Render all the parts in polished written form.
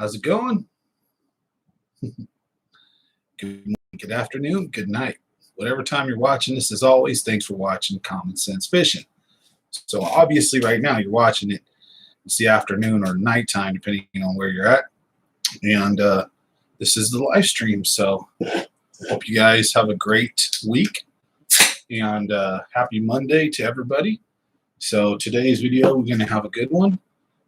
How's it going? Good morning, good afternoon, good night. Whatever time you're watching this, as always, thanks for watching Common Sense Fishing. So obviously right now you're watching it. It's the afternoon or nighttime, depending on where you're at. And this is the live stream. So hope you guys have a great week. And happy Monday to everybody. So today's video, we're going to have a good one.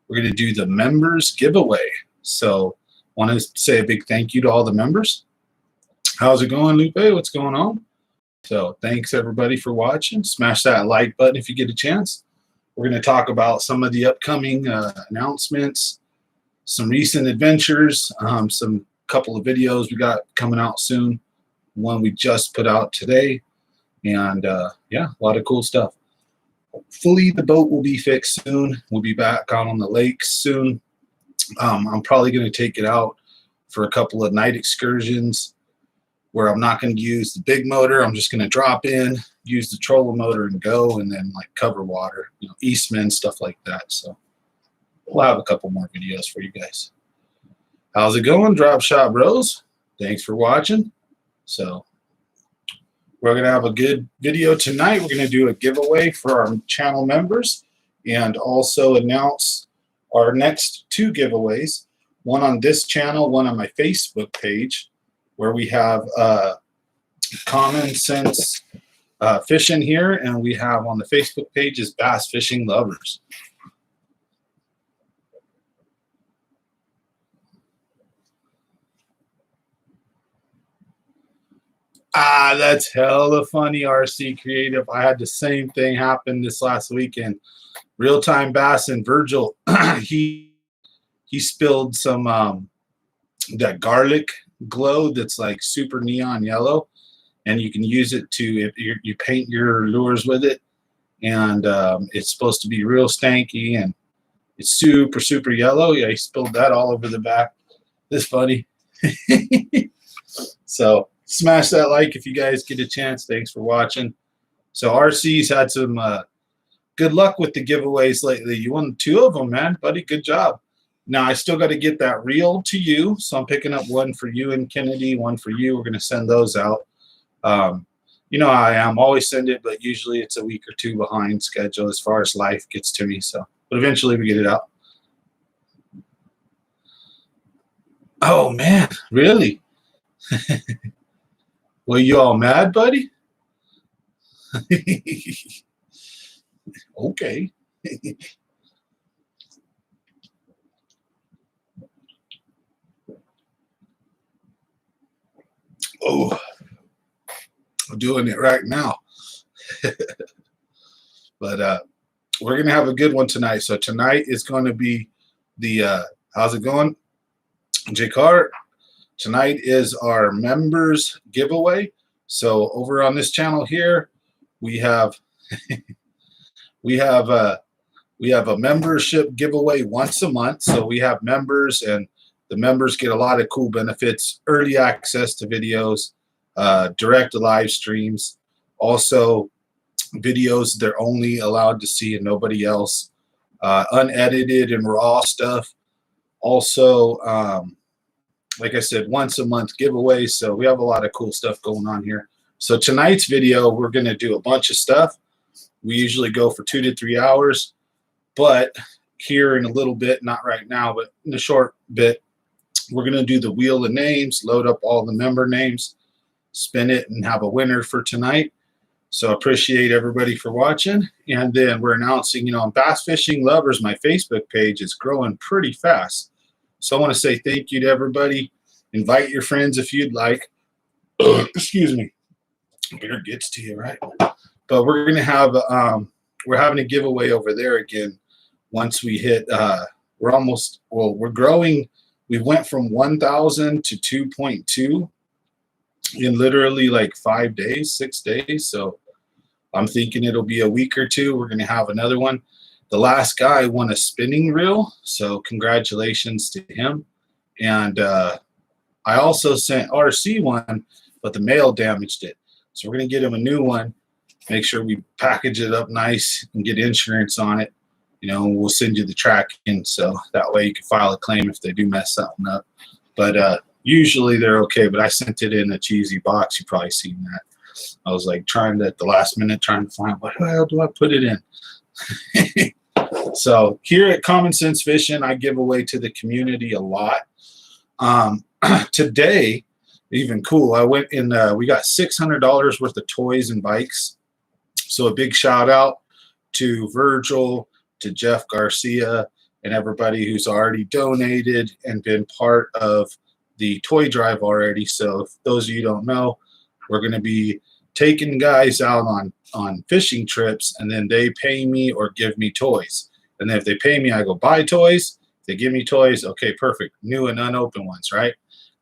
We're going to do the members giveaway. So I want to say a big thank you to all the members. How's it going, Lupe? What's going on? So thanks everybody for watching. Smash that like button if you get a chance. We're going to talk about some of the upcoming announcements, some recent adventures, some couple of videos we got coming out soon. One we just put out today. And yeah, a lot of cool stuff. Hopefully the boat will be fixed soon. We'll be back out on the lake soon. I'm probably going to take it out for a couple of night excursions where I'm not going to use the big motor. I'm just going to drop in, use the trolling motor and go, and then like cover water, you know, Eastman, stuff like that. So we'll have a couple more videos for you guys. How's it going, Drop Shot Bros? Thanks for watching. So we're going to have a good video tonight. We're going to do a giveaway for our channel members and also announce our next two giveaways, one on this channel, one on my Facebook page, where we have Common Sense Fishing here, and we have on the Facebook page is Bass Fishing Lovers. That's hella funny, RC Creative. I had the same thing happen this last weekend. Real Time Bass and Virgil, he spilled some that garlic glow that's like super neon yellow, and you can use it to, if you paint your lures with it, and it's supposed to be real stanky, and it's super yellow. Yeah, he spilled that all over the back. This funny. So smash that like if you guys get a chance. Thanks for watching. So RC's had some good luck with the giveaways lately. You won 2 of them, man, buddy. Good job. Now I still got to get that reel to you, so I'm picking up one for you and Kennedy, one for you. We're going to send those out. You know I am, always send it, but usually it's a week or 2 behind schedule as far as life gets to me. So, but eventually we get it out. Oh man, really? Well, you all mad, buddy? Okay. Oh, I'm doing it right now. But we're going to have a good one tonight. So tonight is going to be the, how's it going, J-Cart? Tonight is our members giveaway. So over on this channel here, we have we have a membership giveaway once a month. So we have members, and the members get a lot of cool benefits: early access to videos, direct live streams, also videos they're only allowed to see and nobody else, unedited and raw stuff. Also, like I said, once a month giveaway. So we have a lot of cool stuff going on here. So tonight's video, we're going to do a bunch of stuff. We usually go for 2 to 3 hours, but here in a little bit, not right now, but in a short bit, we're going to do the wheel of names, load up all the member names, spin it, and have a winner for tonight. So appreciate everybody for watching. And then we're announcing, you know, on Bass Fishing Lovers, my Facebook page is growing pretty fast. So I want to say thank you to everybody. Invite your friends if you'd like. Excuse me. Beer gets to you, right? But we're going to have, we're having a giveaway over there again. Once we hit, we're almost, well, we're growing. We went from 1,000 to 2.2 in literally like 5 days, 6 days. So I'm thinking it'll be a week or 2. We're going to have another one. The last guy won a spinning reel, so congratulations to him. And I also sent RC one, but the mail damaged it. So we're going to get him a new one, make sure we package it up nice and get insurance on it. we'll send you the tracking so that way you can file a claim if they do mess something up. But usually they're okay. But I sent it in a cheesy box. You've probably seen that. I was like trying to, at the last minute, trying to find what the hell do I put it in. So here at Common Sense Fishing, I give away to the community a lot. Today, even cool, I went in, we got $600 worth of toys and bikes. So a big shout out to Virgil, to Jeff Garcia, and everybody who's already donated and been part of the toy drive already. So if those of you don't know, we're going to be taking guys out on fishing trips, and then they pay me or give me toys. And then if they pay me, I go buy toys. If they give me toys, okay, perfect. New and unopened ones, right?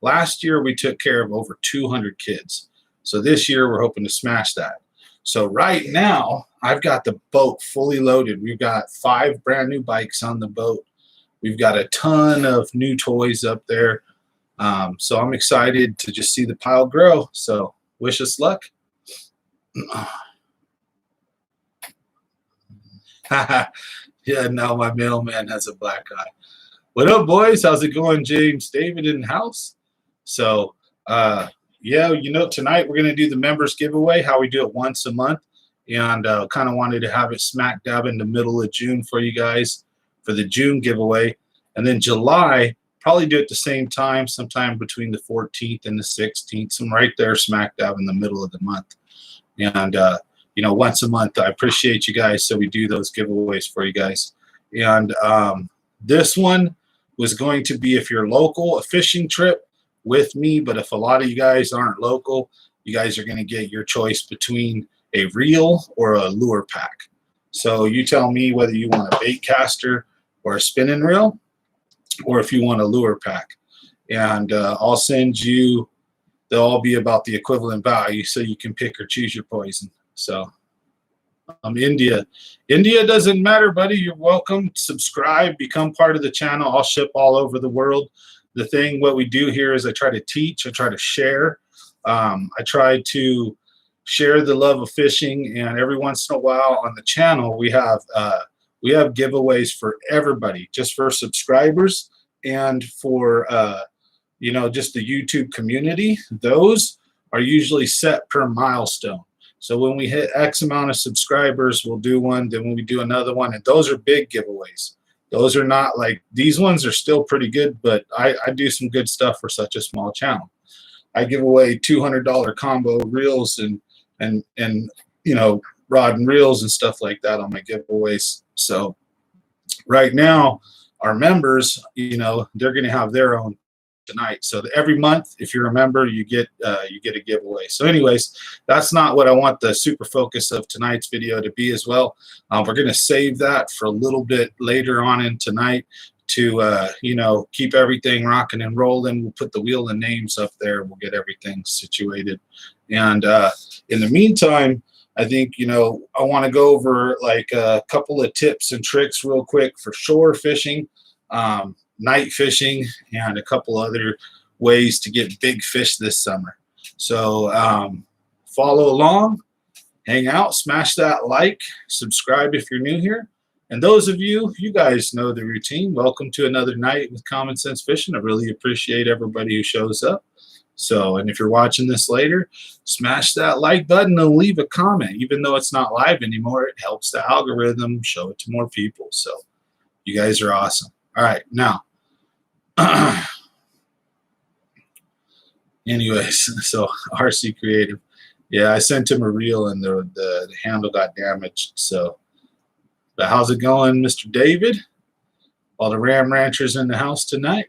Last year, we took care of over 200 kids. So this year, we're hoping to smash that. So right now, I've got the boat fully loaded. We've got 5 brand new bikes on the boat. We've got a ton of new toys up there. So I'm excited to just see the pile grow. So wish us luck. Yeah, now my mailman has a black eye. What up, boys? How's it going? James David in the house. So, yeah, tonight we're going to do the members giveaway, how we do it once a month. And kind of wanted to have it smack dab in the middle of June for you guys for the June giveaway. And then July, probably do it the same time, sometime between the 14th and the 16th. So I'm right there smack dab in the middle of the month. And, once a month, I appreciate you guys. So we do those giveaways for you guys. And this one was going to be, if you're local, a fishing trip with me. But if a lot of you guys aren't local, you guys are going to get your choice between a reel or a lure pack. So you tell me whether you want a bait caster or a spinning reel, or if you want a lure pack. And I'll send you, they'll all be about the equivalent value, so you can pick or choose your poison. So India doesn't matter, buddy. You're welcome. Subscribe, become part of the channel. I'll ship all over the world. What we do here is I try to teach, I try to share. I try to share the love of fishing, and every once in a while on the channel we have giveaways for everybody, just for subscribers and for just the YouTube community. Those are usually set per milestone. So when we hit X amount of subscribers, we'll do one. Then when we do another one, and those are big giveaways. Those are not like, these ones are still pretty good, but I do some good stuff for such a small channel. I give away $200 combo reels and rod and reels and stuff like that on my giveaways. So right now, our members, they're going to have their own tonight. So every month, if you're a member, you get a giveaway. So anyways, that's not what I want the super focus of tonight's video to be as well. We're going to save that for a little bit later on in tonight to keep everything rocking and rolling. We'll put the wheel and names up there. We'll get everything situated. And in the meantime, I think I want to go over like a couple of tips and tricks real quick for shore fishing, night fishing, and a couple other ways to get big fish this summer. So follow along, hang out, smash that like, subscribe if you're new here. And those of you guys know the routine. Welcome to another night with Common Sense Fishing. I really appreciate everybody who shows up. So, and if you're watching this later, smash that like button and leave a comment. Even though it's not live anymore, it helps the algorithm show it to more people. So you guys are awesome. All right, now, anyways, so RC Creative. Yeah, I sent him a reel and the handle got damaged. So, but how's it going, Mr. David? All the Ram Ranchers in the house tonight.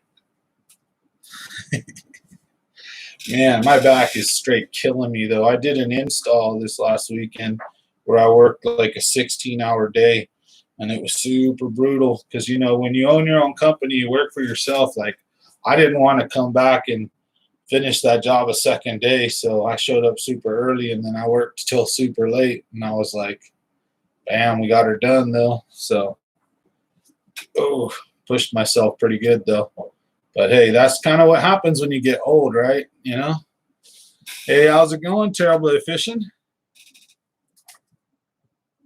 Man, my back is straight killing me, though. I did an install this last weekend where I worked like a 16-hour day, and it was super brutal because, when you own your own company, you work for yourself. Like, I didn't want to come back and finish that job a second day, so I showed up super early, and then I worked till super late, and I was like, bam, we got her done, though. So, pushed myself pretty good, though. But hey, that's kind of what happens when you get old, right? Hey, how's it going, Terrible at Fishing?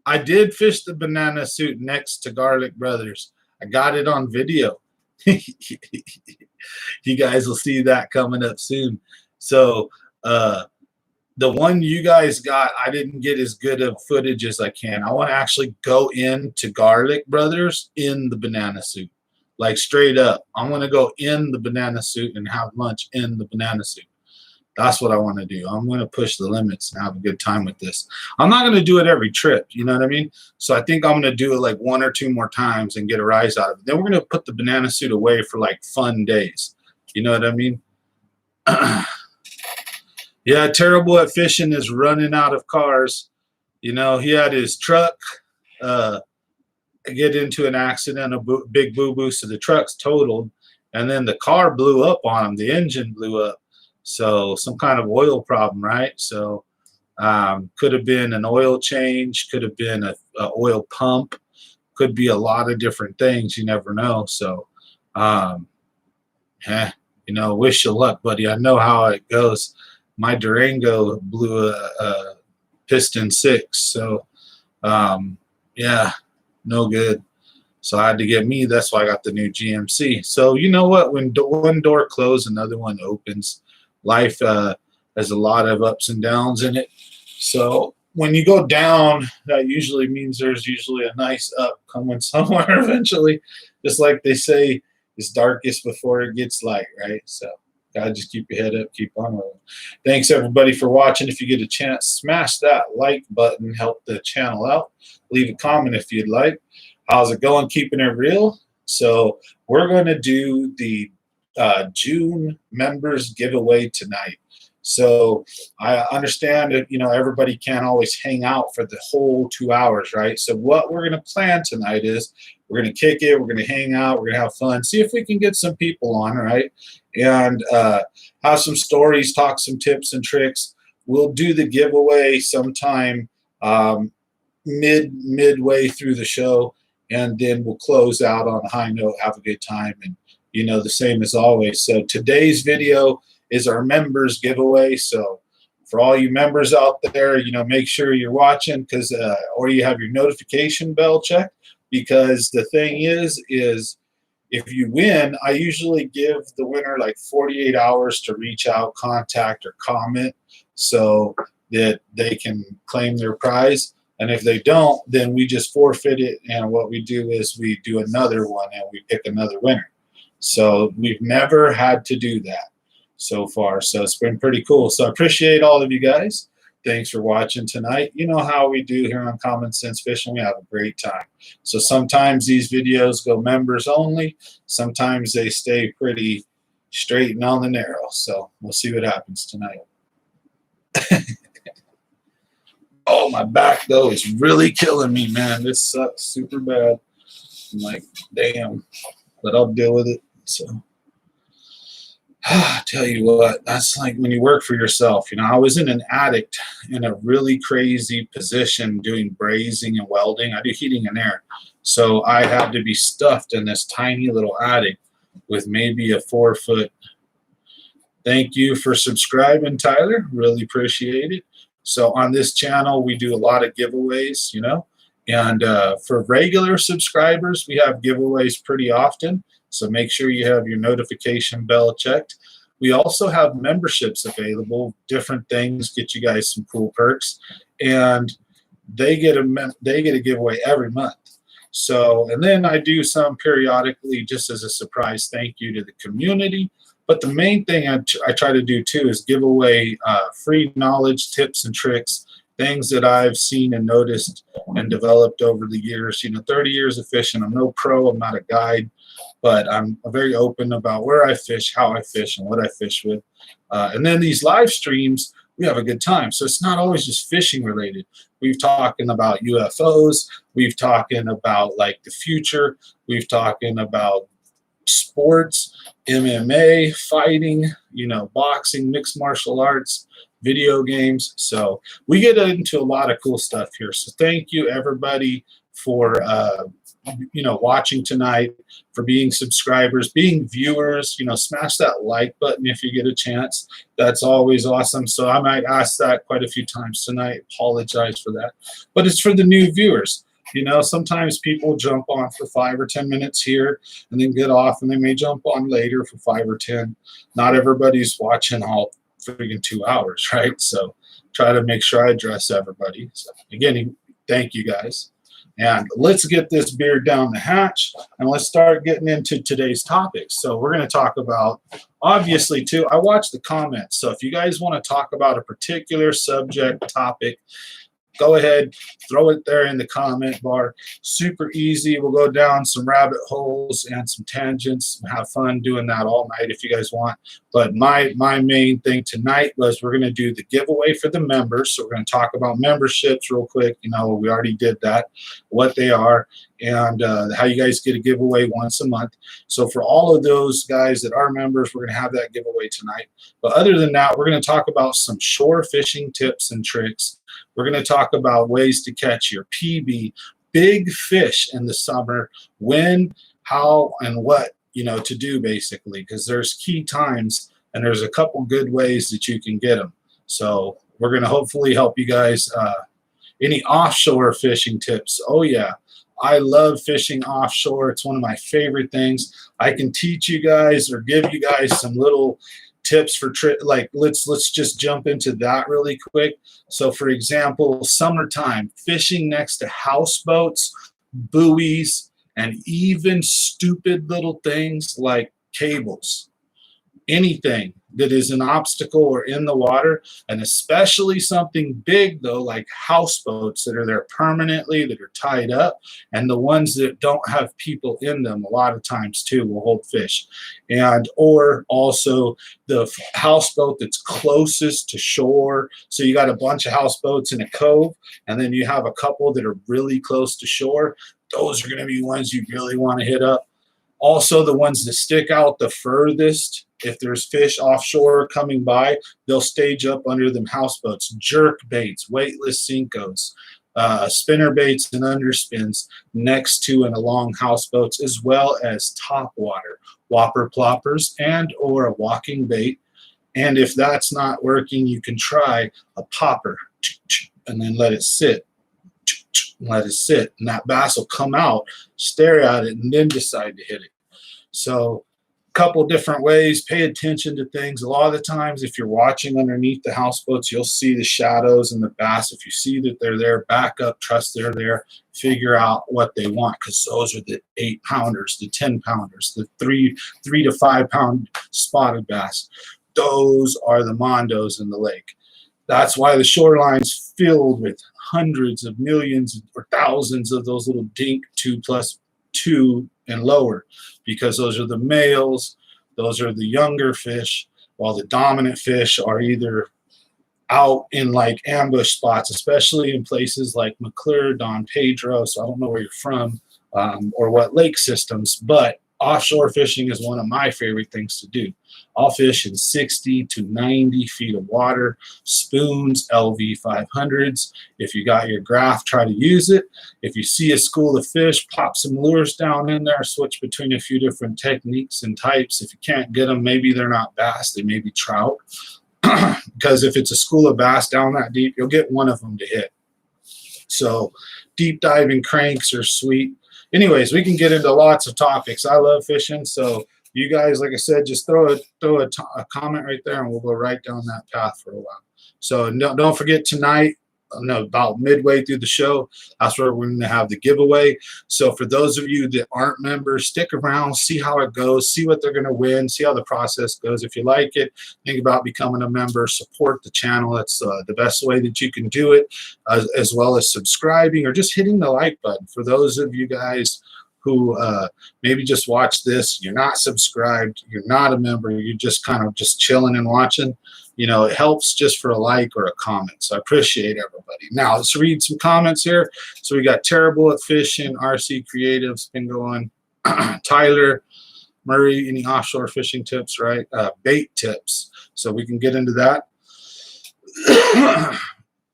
I did fish the banana suit next to Garlic Brothers. I got it on video. You guys will see that coming up soon. So the one you guys got, I didn't get as good of footage as I can. I want to actually go into Garlic Brothers in the banana suit, like straight up. I want to go in the banana suit and have lunch in the banana suit. That's what I want to do. I'm going to push the limits and have a good time with this. I'm not going to do it every trip. You know what I mean? So I think I'm going to do it like 1 or 2 more times and get a rise out of it. Then we're going to put the banana suit away for like fun days. You know what I mean? Yeah, Terrible at Fishing is running out of cars. You know, he had his truck get into an accident, a big boo-boo, so the truck's totaled. And then the car blew up on him. The engine blew up. So some kind of oil problem, right? So could have been an oil change, could have been a oil pump, could be a lot of different things. You never know. So, you know, wish you luck, buddy. I know how it goes. My Durango blew a piston 6. So, yeah, no good. So I had to get me. That's why I got the new GMC. So you know what? When one door closes, another one opens. Life has a lot of ups and downs in it. So when you go down, that usually means there's usually a nice up coming somewhere eventually. Just like they say, it's darkest before it gets light, right? So gotta just keep your head up, keep on rolling. Thanks everybody for watching. If you get a chance, smash that like button, help the channel out. Leave a comment if you'd like. How's it going? Keeping it real. So we're going to do the June members giveaway tonight. So I understand that, you know, everybody can't always hang out for the whole 2 hours, right? So what we're going to plan tonight is we're going to kick it, we're going to hang out, we're going to have fun, see if we can get some people on, right? And have some stories, talk some tips and tricks. We'll do the giveaway sometime midway through the show, and then we'll close out on a high note, have a good time, and you know, the same as always. So today's video is our members giveaway. So for all you members out there, you know, make sure you're watching, because or you have your notification bell checked, because the thing is if you win, I usually give the winner like 48 hours to reach out, contact, or comment so that they can claim their prize. And if they don't, then we just forfeit it. And what we do is we do another one and we pick another winner. So we've never had to do that so far. So it's been pretty cool. So I appreciate all of you guys. Thanks for watching tonight. You know how we do here on Common Sense Fishing. We have a great time. So sometimes these videos go members only. Sometimes they stay pretty straight and on the narrow. So we'll see what happens tonight. Oh, my back, though, is really killing me, man. This sucks super bad. I'm like, damn. But I'll deal with it. So, I tell you what, that's like when you work for yourself. You know, I was in an attic in a really crazy position doing brazing and welding. I do heating and air. So I had to be stuffed in this tiny little attic with maybe a 4-foot. Thank you for subscribing, Tyler. Really appreciate it. So on this channel, we do a lot of giveaways, you know. And for regular subscribers, we have giveaways pretty often. So make sure you have your notification bell checked. We also have memberships available, different things, get you guys some cool perks. And they get a giveaway every month. So, and then I do some periodically just as a surprise thank you to the community. But the main thing I try to do too is give away free knowledge, tips and tricks, things that I've seen and noticed and developed over the years. You know, 30 years of fishing. I'm no pro, I'm not a guide, but I'm very open about where I fish, how I fish, and what I fish with. And then these live streams, we have a good time. So it's not always just fishing related. We've talking about UFOs. We've talking about like the future. We've talking about sports, MMA, fighting, you know, boxing, mixed martial arts, video games. So we get into a lot of cool stuff here. So thank you everybody for watching tonight, for being subscribers, being viewers. Smash that like button if you get a chance. That's always awesome. So I might ask that quite a few times tonight. Apologize for that. But it's for the new viewers. Sometimes people jump on for 5 or 10 minutes here and then get off, and they may jump on later for 5 or 10. Not everybody's watching all freaking 2 hours, right? So try to make sure I address everybody. So again, thank you guys. And let's get this beer down the hatch, and let's start getting into today's topics. So we're going to talk about, obviously, too, I watch the comments. So if you guys want to talk about a particular subject, topic, go ahead, throw it there in the comment bar. Super easy. We'll go down some rabbit holes and some tangents and have fun doing that all night if you guys want. But my main thing tonight was we're going to do the giveaway for the members. So we're going to talk about memberships real quick. We already did that, what they are, and how you guys get a giveaway once a month. So for all of those guys that are members, we're going to have that giveaway tonight. But other than that, we're going to talk about some shore fishing tips and tricks. We're going to talk about ways to catch your PB, big fish in the summer, when, how, and what, to do basically, because there's key times and there's a couple good ways that you can get them. So we're going to hopefully help you guys. Any offshore fishing tips? Oh yeah, I love fishing offshore. It's one of my favorite things. I can teach you guys or give you guys some little tips for let's just jump into that really quick. So for example, summertime, fishing next to houseboats, buoys, and even stupid little things like cables. Anything that is an obstacle or in the water, and especially something big though, like houseboats that are there permanently, that are tied up, and the ones that don't have people in them a lot of times too will hold fish. And or also the houseboat that's closest to shore. So you got a bunch of houseboats in a cove, and then you have a couple that are really close to shore. Those are going to be ones you really want to hit up. Also, the ones that stick out the furthest, if there's fish offshore coming by, they'll stage up under them houseboats. Jerk baits, weightless Senkos, spinner baits and underspins next to and along houseboats, as well as top water, whopper ploppers, and or a walking bait. And if that's not working, you can try a popper and then let it sit. Let it sit, and that bass will come out, stare at it, and then decide to hit it. So a couple different ways. Pay attention to things. A lot of the times if you're watching underneath the houseboats, you'll see the shadows and the bass. If you see that they're there, back up, trust they're there, figure out what they want, because those are the 8-pounders, the 10-pounders, the 3 to 5 pound spotted bass. Those are the mondos in the lake. That's why the shoreline's filled with hundreds of millions or thousands of those little dink 2+2 and lower, because those are the males, those are the younger fish, while the dominant fish are either out in like ambush spots, especially in places like McClure, Don Pedro. So I don't know where you're from or what lake systems, but offshore fishing is one of my favorite things to do. I'll fish in 60 to 90 feet of water, spoons, LV 500s. If you got your graph, try to use it. If you see a school of fish, pop some lures down in there, switch between a few different techniques and types. If you can't get them, maybe they're not bass, they may be trout. Because if it's a school of bass down that deep, you'll get one of them to hit. So deep diving cranks are sweet. Anyways, we can get into lots of topics. I love fishing, so you guys, like I said, just throw a comment right there, and we'll go right down that path for a while. So don't forget tonight, about midway through the show, that's where we're going to have the giveaway. So for those of you that aren't members, stick around, see how it goes, see what they're going to win, see how the process goes. If you like it, think about becoming a member, support the channel. That's the best way that you can do it, as well as subscribing or just hitting the like button. For those of you guys who maybe just watch this, you're not subscribed, you're not a member, you're just kind of just chilling and watching, it helps just for a like or a comment. So I appreciate everybody. Now let's read some comments here. So we got Terrible at Fishing, RC Creatives been going, Tyler Murray, any offshore fishing tips, right? Bait tips. So we can get into that.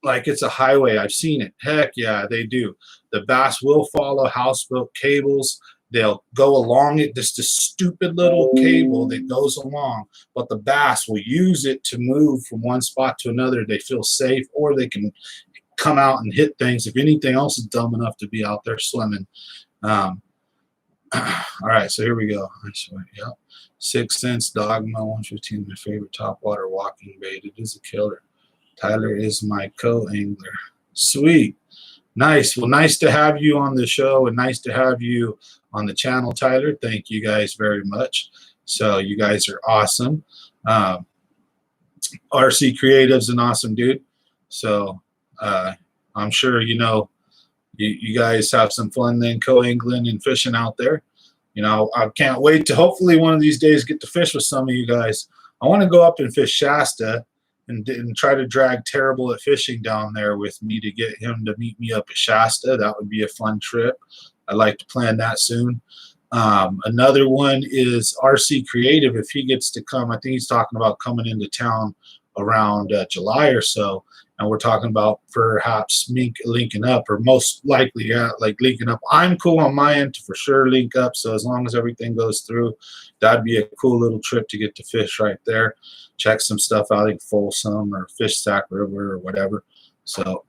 like it's a highway. I've seen it. Heck yeah, they do. The bass will follow houseboat cables. They'll go along it. Just a stupid little cable that goes along, but the bass will use it to move from one spot to another. They feel safe, or they can come out and hit things if anything else is dumb enough to be out there swimming. Um, all right, so here we go. Yep. 6th Sense, Dogma 115, my favorite topwater walking bait. It is a killer. Tyler is my co-angler. Sweet. Nice. Well, nice to have you on the show and nice to have you on the channel, Tyler. Thank you guys very much. So you guys are awesome. RC Creative's an awesome dude. So I'm sure, you know, you guys have some fun then co-angling and fishing out there. You know, I can't wait to hopefully one of these days get to fish with some of you guys. I want to go up and fish Shasta and try to drag Terrible at Fishing down there with me to get him to meet me up at Shasta. That would be a fun trip. I'd like to plan that soon. Another one is RC Creative. If he gets to come, I think he's talking about coming into town around July or so. And we're talking about perhaps linking up, or most likely, yeah, like linking up. I'm cool on my end to for sure link up. So as long as everything goes through, that'd be a cool little trip to get to fish right there. Check some stuff out in Folsom or Fish Sack River or whatever. So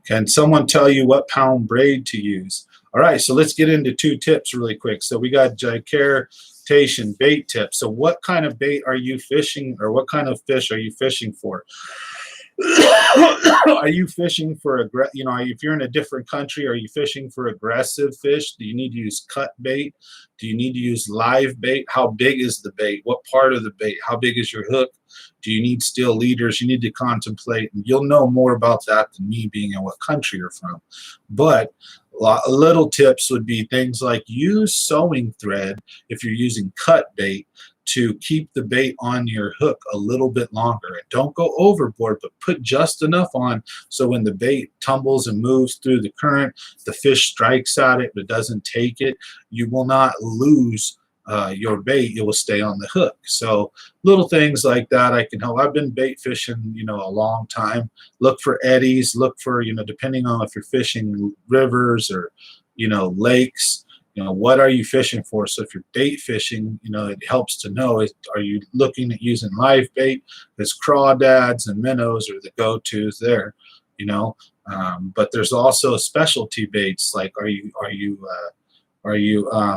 can someone tell you what pound braid to use? All right, so let's get into 2 tips really quick. So we got Jicartation bait tips. So what kind of bait are you fishing, or what kind of fish are you fishing for? Are you fishing for, you know, if you're in a different country, are you fishing for aggressive fish? Do you need to use cut bait? Do you need to use live bait? How big is the bait? What part of the bait? How big is your hook? Do you need steel leaders? You need to contemplate, and you'll know more about that than me, being in what country you're from. But little tips would be things like use sewing thread if you're using cut bait to keep the bait on your hook a little bit longer. And don't go overboard, but put just enough on so when the bait tumbles and moves through the current, the fish strikes at it but doesn't take it, you will not lose your bait. It will stay on the hook. So little things like that I can help. I've been bait fishing, you know, a long time. Look for eddies. Look for, you know, depending on if you're fishing rivers or, you know, lakes, you know, what are you fishing for? So if you're bait fishing, you know, it helps to know, are you looking at using live bait? Because crawdads and minnows are the go-tos there, you know. But there's also specialty baits, like are you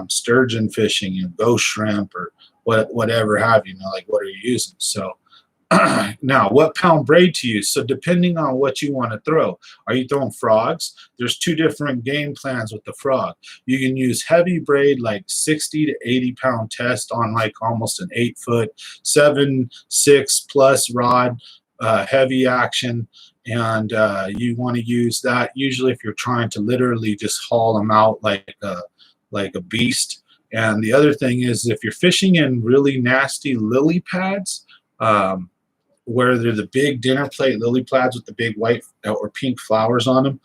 sturgeon fishing and ghost shrimp or whatever have you, know, like what are you using? So now, what pound braid to use? So depending on what you want to throw. Are you throwing frogs? There's 2 different game plans with the frog. You can use heavy braid, like 60 to 80 pound test on like almost an 8-foot, 7/6 plus rod, heavy action. And you want to use that usually if you're trying to literally just haul them out like a beast. And the other thing is, if you're fishing in really nasty lily pads, where they're the big dinner plate lily pads with the big white or pink flowers on them,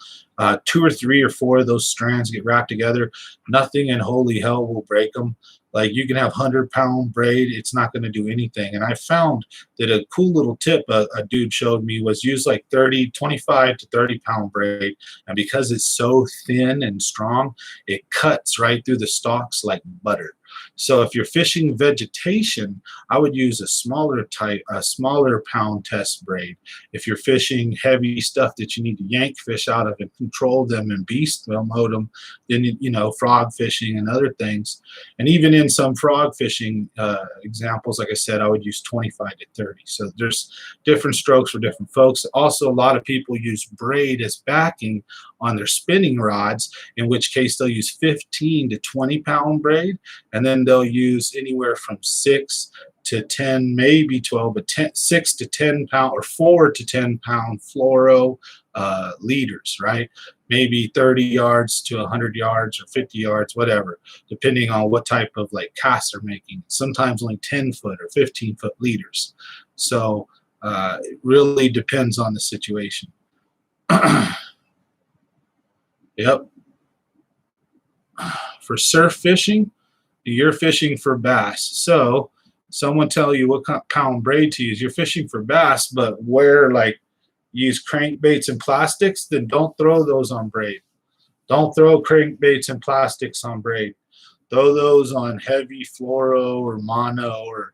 2 or 3 or 4 of those strands get wrapped together. Nothing in holy hell will break them. Like you can have 100-pound braid, it's not going to do anything. And I found that a cool little tip a dude showed me was use like 25 to 30-pound braid. And because it's so thin and strong, it cuts right through the stalks like butter. So if you're fishing vegetation, I would use a smaller pound test braid. If you're fishing heavy stuff that you need to yank fish out of and control them and beast mode them, then, you know, frog fishing and other things. And even in some frog fishing examples, like I said, I would use 25 to 30. So there's different strokes for different folks. Also, a lot of people use braid as backing on their spinning rods, in which case they'll use 15 to 20-pound braid, and then they'll use anywhere from 6 to 10, maybe 12, but 6 to 10 pound or 4 to 10 pound fluoro leaders, right? Maybe 30 yards to 100 yards or 50 yards, whatever, depending on what type of like cast they're making. Sometimes only 10-foot or 15-foot leaders. So it really depends on the situation. Yep. For surf fishing, you're fishing for bass. So someone tell you what pound braid to use. You're fishing for bass, but where, like, use crankbaits and plastics, then don't throw those on braid. Don't throw crankbaits and plastics on braid. Throw those on heavy fluoro or mono, or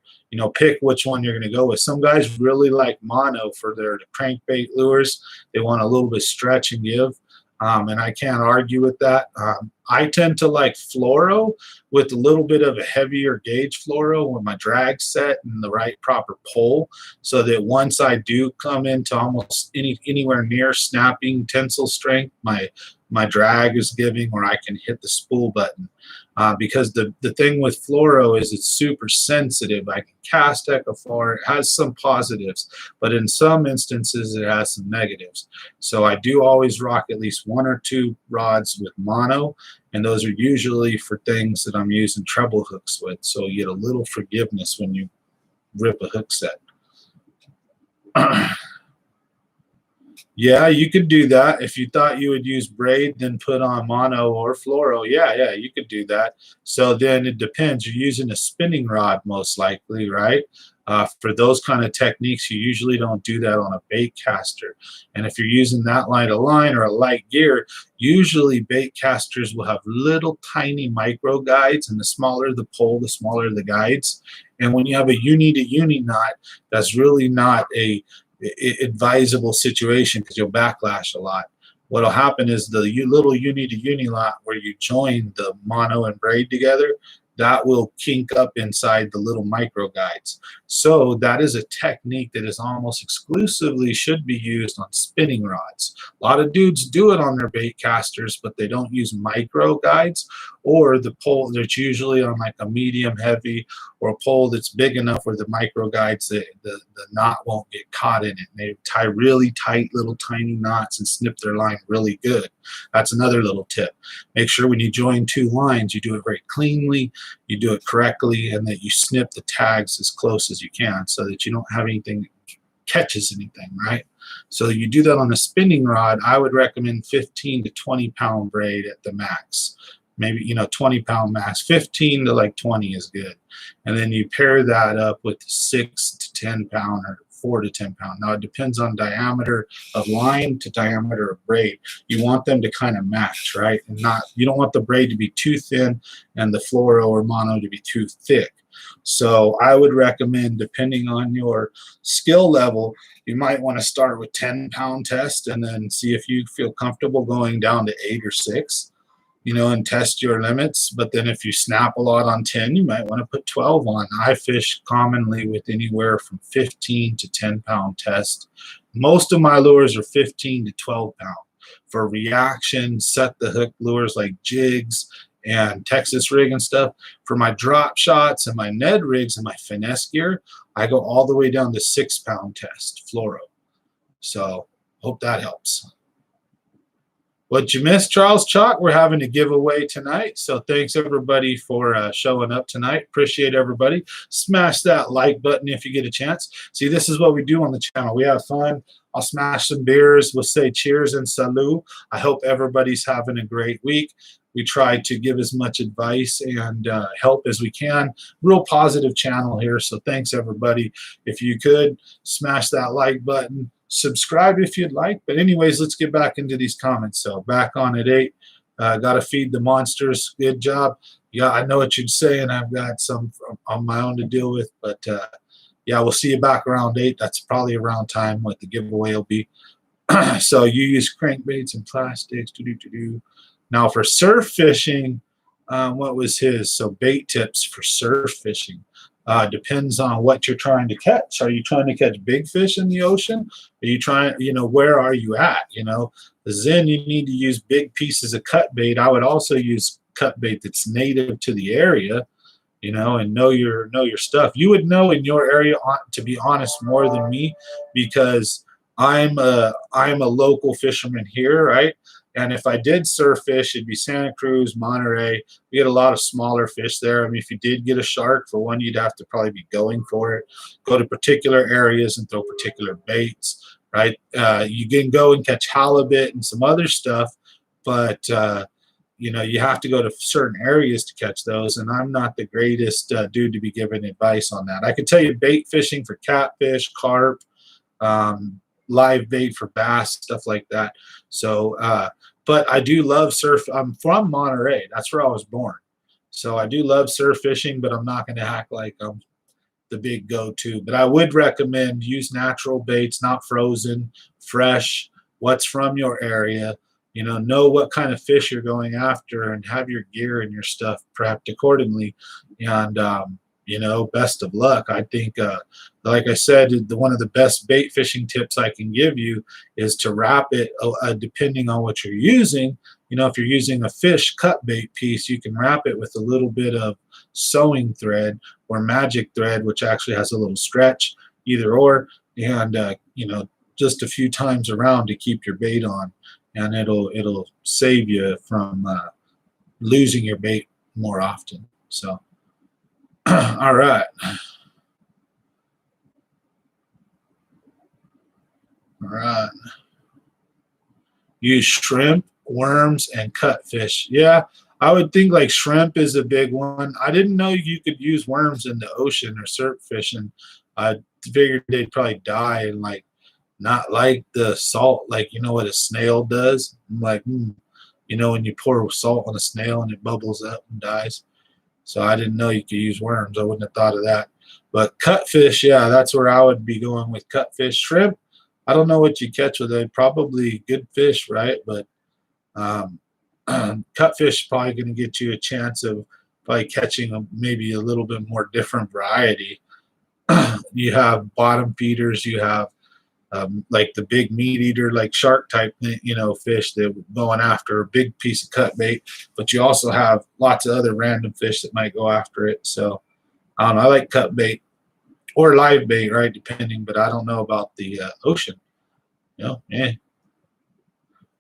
pick which one you're going to go with. Some guys really like mono for their crankbait lures. They want a little bit stretch and give, and I can't argue with that. I tend to like fluoro with a little bit of a heavier gauge fluoro when my drag set and the right proper pull, so that once I do come into almost anywhere near snapping tensile strength, my drag is giving, or I can hit the spool button. Because the thing with fluoro is it's super sensitive. I can cast Echofluoro. It has some positives, but in some instances it has some negatives. So I do always rock at least 1 or 2 rods with mono, and those are usually for things that I'm using treble hooks with. So you get a little forgiveness when you rip a hook set. Yeah, you could do that. If you thought you would use braid, then put on mono or fluoro. Yeah, you could do that. So then it depends. You're using a spinning rod most likely, right? For those kind of techniques, you usually don't do that on a bait caster. And if you're using that line of line or a light gear, usually bait casters will have little tiny micro guides, and the smaller the pole, the smaller the guides. And when you have a uni to uni knot, that's really not a advisable situation, because you'll backlash a lot. What'll happen is the little uni to uni knot where you join the mono and braid together, that will kink up inside the little micro guides. So that is a technique that is almost exclusively should be used on spinning rods. A lot of dudes do it on their bait casters, but they don't use micro guides, or the pole that's usually on like a medium heavy, or a pole that's big enough where the micro guides, the knot won't get caught in it. And they tie really tight little tiny knots and snip their line really good. That's another little tip. Make sure when you join 2 lines, you do it very cleanly, you do it correctly, and that you snip the tags as close as you can, so that you don't have anything that catches anything, right? So you do that on a spinning rod. I would recommend 15 to 20 pound braid at the max. Maybe 20 pound max. 15 to like 20 is good. And then you pair that up with 6 to 10 pound or 4 to 10 pound. Now it depends on diameter of line to diameter of braid. You want them to kind of match, right? And you don't want the braid to be too thin and the fluoro or mono to be too thick. So I would recommend, depending on your skill level, you might want to start with 10 pound test and then see if you feel comfortable going down to 8 or 6. And test your limits. But then if you snap a lot on 10, you might want to put 12 on. I fish commonly with anywhere from 15 to 10 pound test. Most of my lures are 15 to 12 pound. For reaction, set the hook lures like jigs and Texas rig and stuff. For my drop shots and my Ned rigs and my finesse gear, I go all the way down to 6 pound test fluoro. So hope that helps. What you missed, Charles Chalk, we're having a giveaway tonight. So thanks everybody for showing up tonight. Appreciate everybody. Smash that like button if you get a chance. See, this is what we do on the channel. We have fun. I'll smash some beers. We'll say cheers and salute. I hope everybody's having a great week. We try to give as much advice and help as we can. Real positive channel here. So thanks everybody. If you could, smash that like button. Subscribe if you'd like. But anyways, let's get back into these comments. So back on at 8. Got to feed the monsters. Good job. Yeah, I know what you'd say, and I've got some on my own to deal with. But yeah, we'll see you back around 8. That's probably around time what the giveaway will be. So you use crankbaits and plastics. Now for surf fishing, what was his? So bait tips for surf fishing. Depends on what you're trying to catch. Are you trying to catch big fish in the ocean? Are you trying, where are you at? Then you need to use big pieces of cut bait. I would also use cut bait that's native to the area, and know your stuff. You would know in your area, to be honest, more than me, because I'm a local fisherman here, right? And if I did surf fish, it'd be Santa Cruz, Monterey. We get a lot of smaller fish there. I mean, if you did get a shark, for one, you'd have to probably be going for it. Go to particular areas and throw particular baits, right? You can go and catch halibut and some other stuff, but you have to go to certain areas to catch those. And I'm not the greatest dude to be giving advice on that. I can tell you bait fishing for catfish, carp, live bait for bass, stuff like that. So, but I do love surf. I'm from Monterey. That's where I was born. So I do love surf fishing, but I'm not going to act like I'm the big go-to. But I would recommend use natural baits, not frozen, fresh, what's from your area. Know what kind of fish you're going after and have your gear and your stuff prepped accordingly. And, best of luck. I think, like I said, one of the best bait fishing tips I can give you is to wrap it depending on what you're using. If you're using a fish cut bait piece, you can wrap it with a little bit of sewing thread or magic thread, which actually has a little stretch, either or, and just a few times around to keep your bait on, and it'll save you from losing your bait more often. So, all right. All right. Use shrimp, worms, and cutfish. Yeah, I would think like shrimp is a big one. I didn't know you could use worms in the ocean or surf fishing. I figured they'd probably die and like not like the salt, like what a snail does. I'm like, when you pour salt on a snail and it bubbles up and dies. So I didn't know you could use worms. I wouldn't have thought of that. But cutfish, yeah, that's where I would be going with cutfish. Shrimp, I don't know what you catch with it. Probably good fish, right? But cutfish is probably going to get you a chance of probably catching maybe a little bit more different variety. You have bottom feeders. You have like the big meat eater, like shark type, fish that are going after a big piece of cut bait. But you also have lots of other random fish that might go after it. So I don't know. I like cut bait or live bait, right? Depending, but I don't know about the ocean. I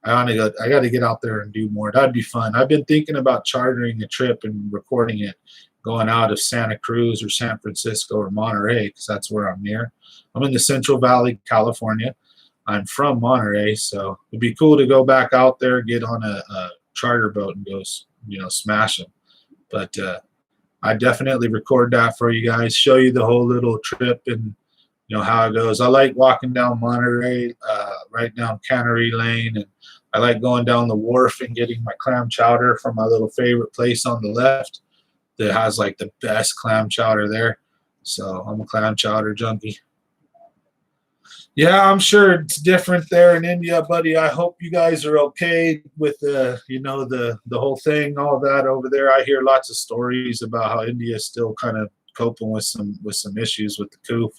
got to get out there and do more. That'd be fun. I've been thinking about chartering a trip and recording it, going out of Santa Cruz or San Francisco or Monterey, because that's where I'm near. I'm in the Central Valley, California. I'm from Monterey, so it'd be cool to go back out there, get on a charter boat and go, smash them. But I definitely record that for you guys, show you the whole little trip and how it goes. I like walking down Monterey, right down Cannery Lane, and I like going down the wharf and getting my clam chowder from my little favorite place on the left that has like the best clam chowder there. So I'm a clam chowder junkie. Yeah, I'm sure it's different there in India, buddy. I hope you guys are okay with the whole thing, all that over there. I hear lots of stories about how India is still kind of coping with some issues with the coup.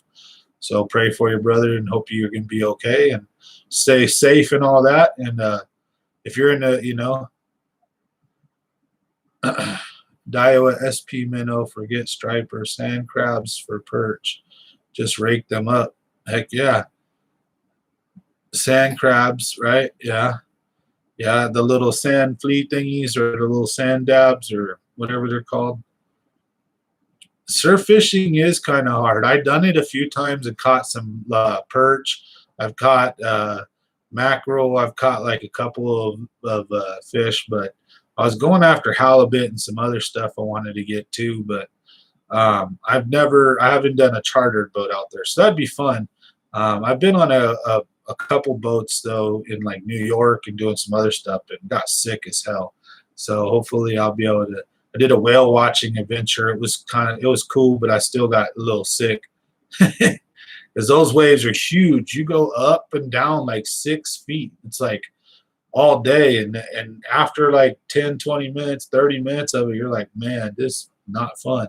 So pray for your brother and hope you're going to be okay and stay safe and all that. And if you're in the, Daiwa SP minnow, forget striper, sand crabs for perch. Just rake them up. Heck yeah. Sand crabs, right? Yeah. Yeah, the little sand flea thingies or the little sand dabs or whatever they're called. Surf fishing is kind of hard. I've done it a few times and caught some perch. I've caught mackerel. I've caught like a couple of fish, but I was going after halibut and some other stuff I wanted to get to, but I haven't done a chartered boat out there, so that'd be fun. I've been on a couple boats though in like New York and doing some other stuff and got sick as hell. So hopefully I'll be able to. I did a whale watching adventure. It was cool, but I still got a little sick because those waves are huge. You go up and down like 6 feet. It's like all day. And after like 10, 20 minutes, 30 minutes of it, you're like, man, this is not fun.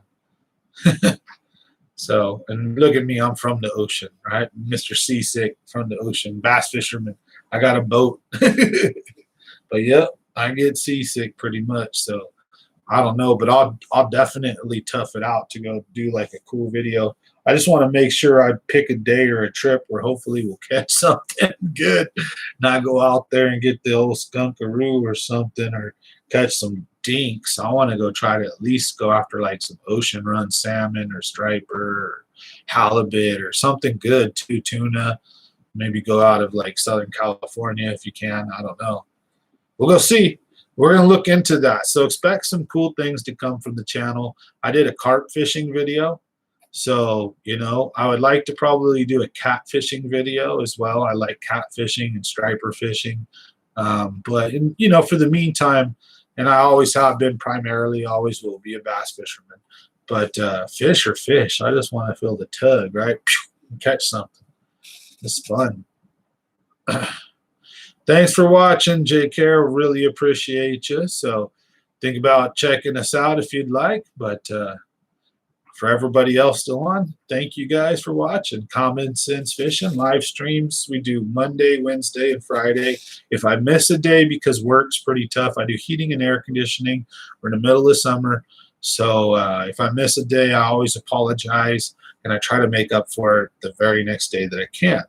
So, and look at me, I'm from the ocean, right? Mr. Seasick from the ocean, bass fisherman. I got a boat. But yep, I get seasick pretty much. So I don't know, but I'll definitely tough it out to go do like a cool video. I just want to make sure I pick a day or a trip where hopefully we'll catch something good, not go out there and get the old skunkaroo or something or catch some dinks. I want to go try to at least go after like some ocean run salmon or striper or halibut or something good too, tuna. Maybe go out of like Southern California if you can. I don't know. We'll go see. We're going to look into that. So expect some cool things to come from the channel. I did a carp fishing video. So, you know, I would like to probably do a catfishing video as well. I like catfishing and striper fishing. But, you know, for the meantime, and I always have been primarily, always will be a bass fisherman. But fish are fish. I just want to feel the tug, right? Catch something. It's fun. Thanks for watching, J. Carroll. Really appreciate you. So think about checking us out if you'd like. But for everybody else still on, thank you guys for watching. Common Sense Fishing live streams. We do Monday, Wednesday, and Friday. If I miss a day because work's pretty tough, I do heating and air conditioning. We're in the middle of summer. So if I miss a day, I always apologize. And I try to make up for it the very next day that I can.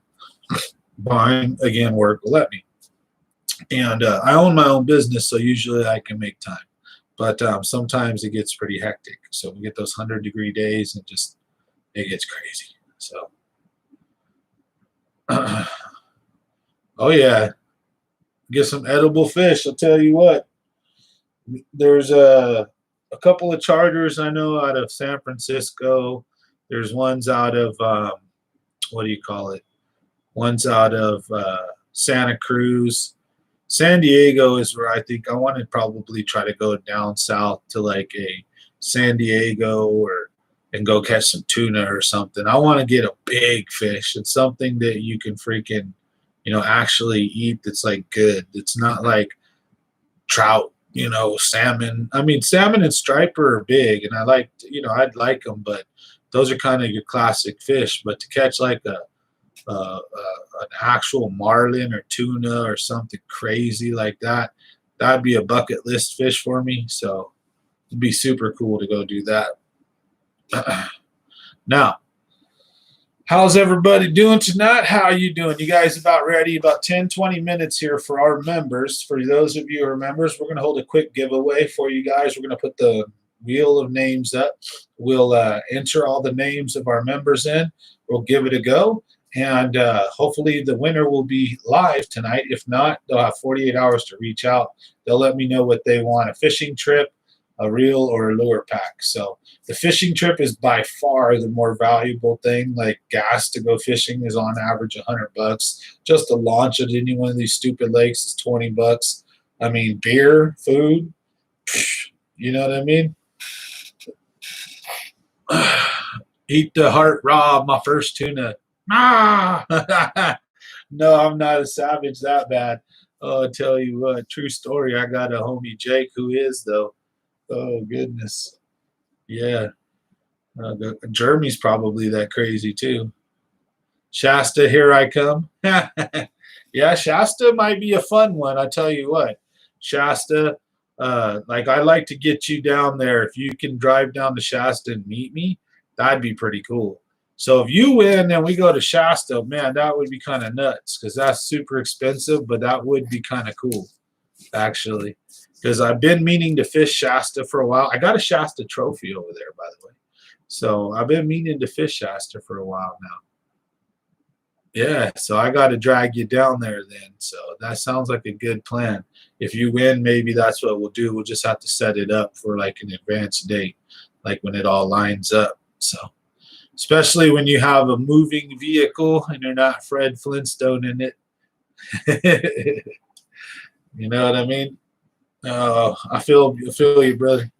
Barring, again, work will let me. And I own my own business, so usually I can make time. But sometimes it gets pretty hectic. So we get those 100-degree days and just it gets crazy. So, oh yeah, get some edible fish. I'll tell you what. There's a couple of charters I know out of San Francisco. There's ones out of what do you call it? One's out of Santa Cruz. San Diego is where I think I want to probably try to go down south to like a San Diego and go catch some tuna or something. I want to get a big fish. It's something that you can freaking, you know, actually eat that's like good. It's not like trout, you know, salmon. I mean, salmon and striper are big, and I like, you know, I'd like them, but those are kind of your classic fish. But to catch like an actual marlin or tuna or something crazy like that, that'd be a bucket list fish for me. So it'd be super cool to go do that. Now, how's everybody doing tonight? How are you doing? You guys about ready? About 10-20 minutes here for our members. For those of you who are members, we're going to hold a quick giveaway for you guys. We're going to put the wheel of names up. We'll enter all the names of our members in. We'll give it a go. And hopefully the winner will be live tonight. If not, they'll have 48 hours to reach out. They'll let me know what they want, a fishing trip, a reel, or a lure pack. So the fishing trip is by far the more valuable thing. Like gas to go fishing is on average $100. Just to launch at any one of these stupid lakes is $20. I mean, beer, food, you know what I mean? Eat the heart raw, my first tuna. Ah! No, I'm not a savage that bad. Oh, I'll tell you what, true story. I got a homie, Jake, who is, though. Oh, goodness. Yeah. Jeremy's probably that crazy, too. Shasta, here I come. Yeah, Shasta might be a fun one. I tell you what. Shasta, like, I'd like to get you down there. If you can drive down to Shasta and meet me, that'd be pretty cool. So if you win and we go to Shasta, man, that would be kind of nuts because that's super expensive, but that would be kind of cool, actually, because I've been meaning to fish Shasta for a while. I got a Shasta trophy over there, by the way. So I've been meaning to fish Shasta for a while now. Yeah, so I got to drag you down there then. So that sounds like a good plan. If you win, maybe that's what we'll do. We'll just have to set it up for like an advanced date, like when it all lines up. So. Especially when you have a moving vehicle and you're not Fred Flintstone in it. You know what I mean? I feel you, brother.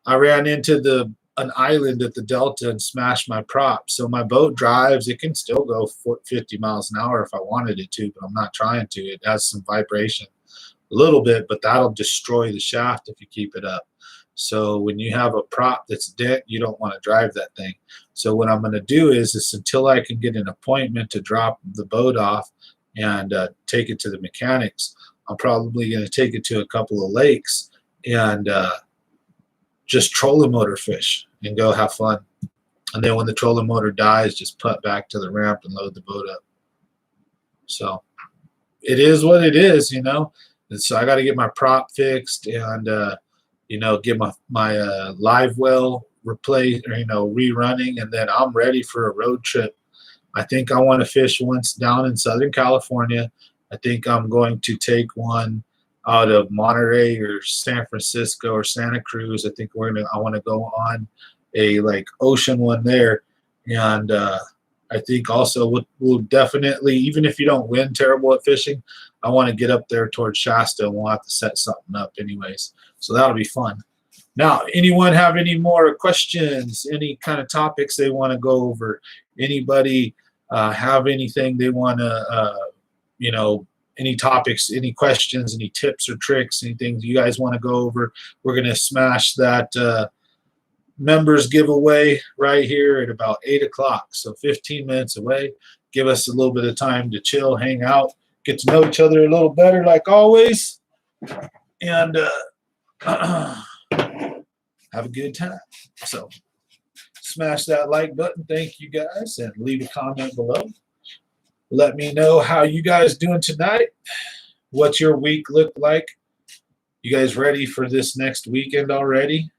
I ran into an island at the Delta and smashed my prop. So my boat drives. It can still go 50 miles an hour if I wanted it to, but I'm not trying to. It has some vibration a little bit, but that'll destroy the shaft if you keep it up. So when you have a prop that's dead, you don't want to drive that thing. So what I'm going to do is until I can get an appointment to drop the boat off and take it to the mechanics, I'm probably going to take it to a couple of lakes and just trolling motor fish and go have fun. And then when the trolling motor dies, just put back to the ramp and load the boat up. So it is what it is, you know. And so I got to get my prop fixed and you know, get my live well replaced, or, you know, rerunning, and then I'm ready for a road trip. I think I want to fish once down in Southern California. I think I'm going to take one out of Monterey or San Francisco or Santa Cruz. I think I want to go on a like ocean one there And I think also we'll definitely, even if you don't win terrible at fishing, I want to get up there towards Shasta, and we'll have to set something up anyways. So that'll be fun. Now, anyone have any more questions, any kind of topics they want to go over? Anybody have anything they want to, you know, any topics, any questions, any tips or tricks, anything you guys want to go over? We're going to smash that members giveaway right here at about 8 o'clock. So 15 minutes away. Give us a little bit of time to chill, hang out, get to know each other a little better like always, and have a good time. So smash that like button. Thank you guys, and leave a comment below. Let me know how you guys doing tonight. What's your week look like? You guys ready for this next weekend already?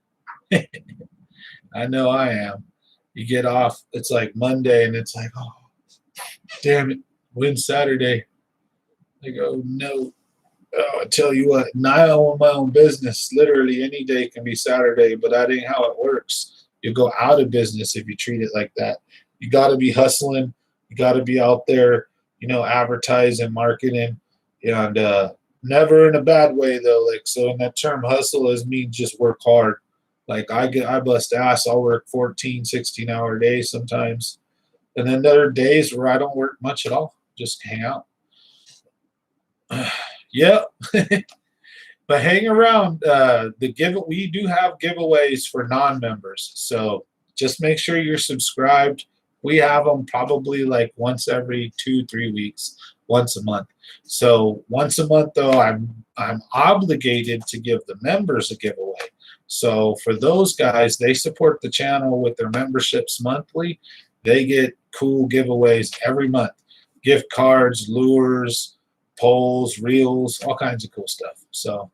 I know I am. You get off, it's like Monday, and it's like, oh, damn it, when's Saturday? I go, no. Oh, I tell you what, and I own my own business. Literally any day can be Saturday, but that ain't how it works. You go out of business if you treat it like that. You got to be hustling. You got to be out there, you know, advertising, marketing, and never in a bad way though. Like, so in that term, hustle is me just work hard. Like I bust ass. I'll work 14, 16-hour days sometimes. And then there are days where I don't work much at all. Just hang out. Yeah. But hang around. We do have giveaways for non-members. So just make sure you're subscribed. We have them probably like once every 2-3 weeks, once a month. So once a month though, I'm obligated to give the members a giveaway. So for those guys, they support the channel with their memberships monthly. They get cool giveaways every month. Gift cards, lures, poles, reels, all kinds of cool stuff. So,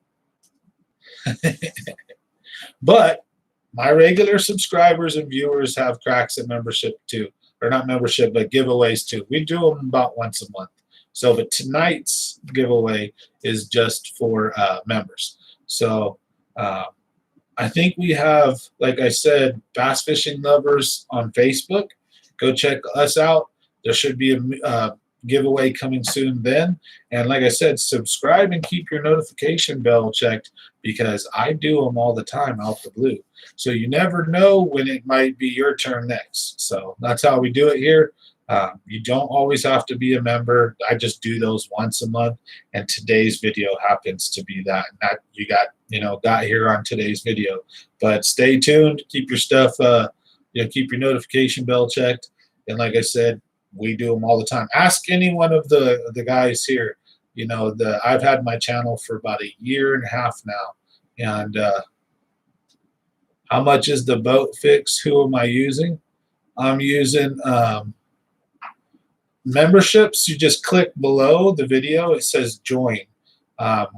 but my regular subscribers and viewers have cracks at membership too. Or not membership, but giveaways too. We do them about once a month. So, but tonight's giveaway is just for members. So, I think we have, like I said, Bass Fishing Lovers on Facebook. Go check us out. There should be a giveaway coming soon then. And like I said, subscribe and keep your notification bell checked, because I do them all the time out the blue. So you never know when it might be your turn next. So that's how we do it here. You don't always have to be a member. I just do those once a month, and today's video happens to be that. That you got here on today's video. But stay tuned. Keep your stuff. Keep your notification bell checked. And like I said, we do them all the time. Ask any one of the guys here. I've had my channel for about 1.5 years now, and how much is the boat fix? Who am I using? I'm using memberships. You just click below the video. It says join,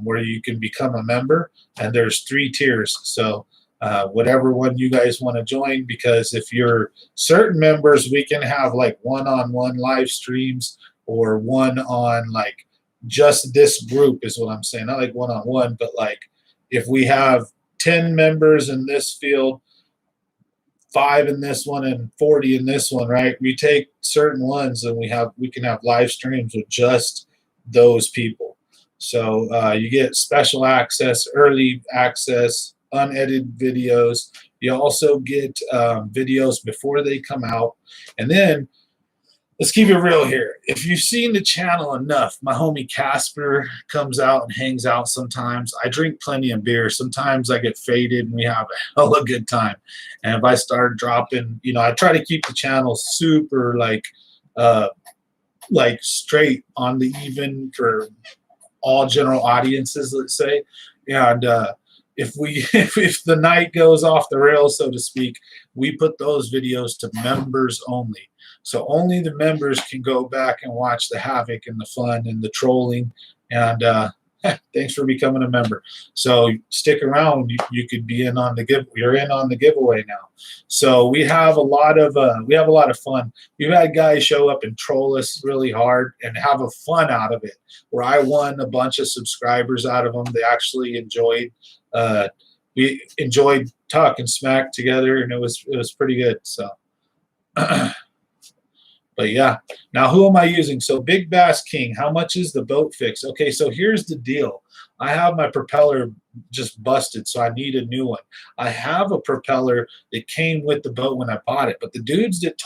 where you can become a member, and there's 3 tiers. So whatever one you guys want to join, because if you're certain members, we can have like one-on-one live streams, or one on like just this group is what I'm saying. Not like one-on-one, but like if we have 10 members in this field, 5 in this one and 40 in this one, right? We take certain ones and we can have live streams with just those people. So you get special access, early access, unedited videos. You also get videos before they come out. And then let's keep it real here. If you've seen the channel enough, my homie Casper comes out and hangs out sometimes. I drink plenty of beer. Sometimes I get faded and we have a hell of a good time. And if I start dropping, I try to keep the channel super like straight on the even for all general audiences, let's say. And if the night goes off the rails, so to speak, we put those videos to members only. So only the members can go back and watch the havoc and the fun and the trolling. And thanks for becoming a member. So stick around. You could be in on the give. You're in on the giveaway now. So we have a lot of fun. We've had guys show up and troll us really hard and have a fun out of it. Where I won a bunch of subscribers out of them. They actually enjoyed. We enjoyed talking smack together, and it was pretty good. So. But yeah, now who am I using? So Big Bass King, how much is the boat fix? Okay, so here's the deal. I have my propeller just busted, so I need a new one. I have a propeller that came with the boat when I bought it, but the dudes that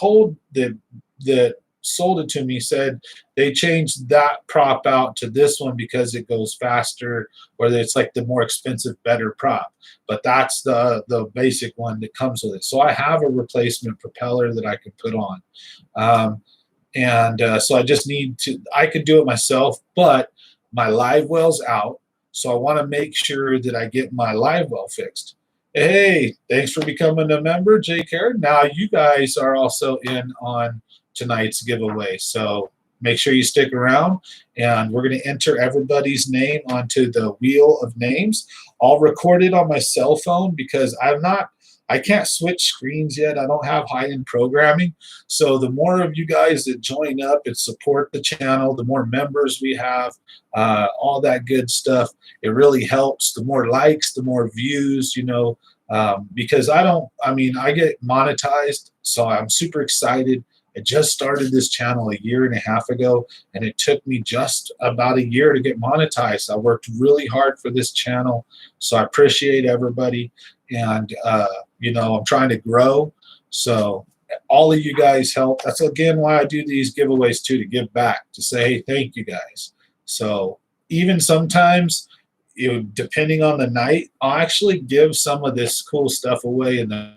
sold it to me said they changed that prop out to this one because it goes faster, or it's like the more expensive, better prop. But that's the basic one that comes with it. So I have a replacement propeller that I can put on. So I just need to, I could do it myself, but my live well's out. So I want to make sure that I get my live well fixed. Hey, thanks for becoming a member, JCare. Now you guys are also in on tonight's giveaway. So make sure you stick around, and we're going to enter everybody's name onto the wheel of names. I'll record it on my cell phone because I can't switch screens yet. I don't have high-end programming. So the more of you guys that join up and support the channel, the more members we have, all that good stuff, it really helps. The more likes, the more views, because I get monetized, so I'm super excited. I just started this channel a year and a half ago, and it took me just about a year to get monetized. I worked really hard for this channel, so I appreciate everybody. And I'm trying to grow, so all of you guys help. That's again why I do these giveaways too, to give back, to say, hey, thank you guys. So even sometimes, depending on the night, I'll actually give some of this cool stuff away in the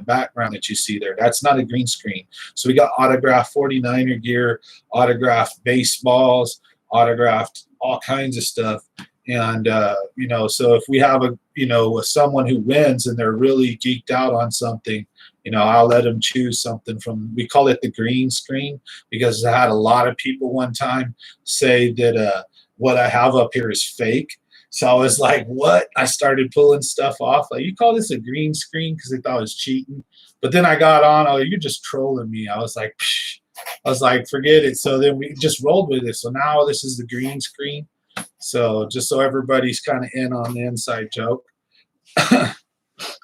background that you see there. That's not a green screen. So we got autographed 49er gear, autographed baseballs, autographed all kinds of stuff. And so if we have someone who wins and they're really geeked out on something, I'll let them choose something from, we call it the green screen, because I had a lot of people one time say that what I have up here is fake. So I was like, what? I started pulling stuff off. Like, you call this a green screen? Because they thought I was cheating. But then I got on, oh, you're just trolling me. I was like, psh. I was like, forget it. So then we just rolled with it. So now this is the green screen. So just so everybody's kind of in on the inside joke. All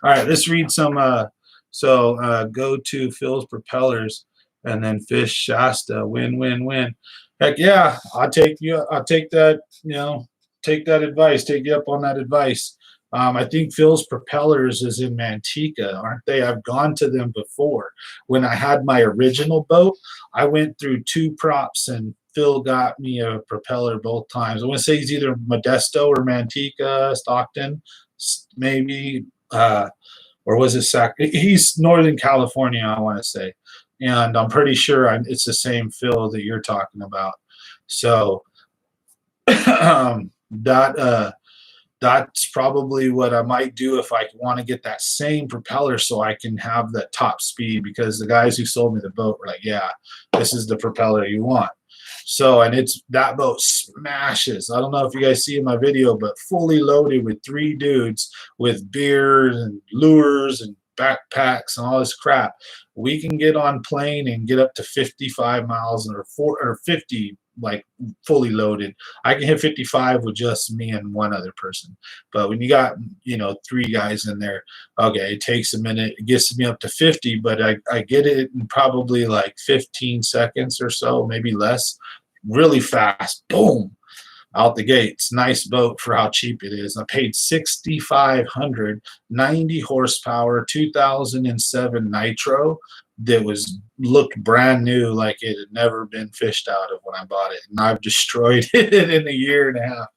right, let's read some. Go to Phil's Propellers, and then Fish Shasta. Win, win, win. Heck yeah, I'll take that. Take that advice. Take you up on that advice. I think Phil's Propellers is in Manteca, aren't they? I've gone to them before. When I had my original boat, I went through 2 props, and Phil got me a propeller both times. I want to say he's either Modesto or Manteca, Stockton, maybe, or was it he's Northern California, I want to say. And I'm pretty sure it's the same Phil that you're talking about. So that's probably what I might do if I want to get that same propeller, so I can have that top speed, because the guys who sold me the boat were like, yeah, this is the propeller you want. So, and that boat smashes. I don't know if you guys see in my video, but fully loaded with 3 dudes with beers and lures and backpacks and all this crap. We can get on plane and get up to 55 miles or 50, like fully loaded. I can hit 55 with just me and one other person. But when you got 3 guys in there, okay, it takes a minute. It gets me up to 50, but I get it in probably like 15 seconds or so, maybe less. Really fast, boom, out the gates. Nice boat for how cheap it is. I paid $6,500, 90 horsepower, 2007 Nitro that looked brand new, like it had never been fished out of when I bought it, and I've destroyed it in a year and a half.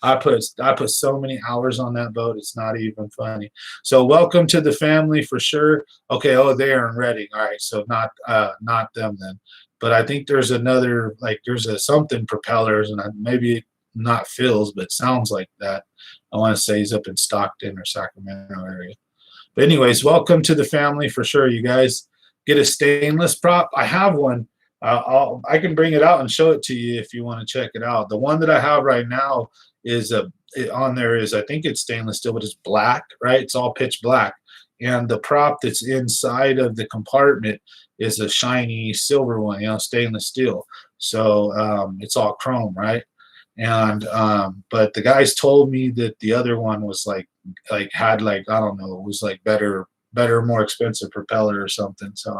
I put so many hours on that boat, it's not even funny. So welcome to the family for sure. Okay, they're in Reading. All right, so not them then. But I think there's another, there's a something propellers, and maybe not Phil's, but sounds like that. I want to say he's up in Stockton or Sacramento area. But anyways, welcome to the family for sure, you guys. Get a stainless prop. I have one. I can bring it out and show it to you if you want to check it out. The one that I have right now is on there is, I think it's stainless steel, but it's black, right? It's all pitch black. And the prop that's inside of the compartment is a shiny silver one, stainless steel. So it's all chrome, right? And but the guys told me that the other one was had I don't know, it was better, more expensive propeller or something. So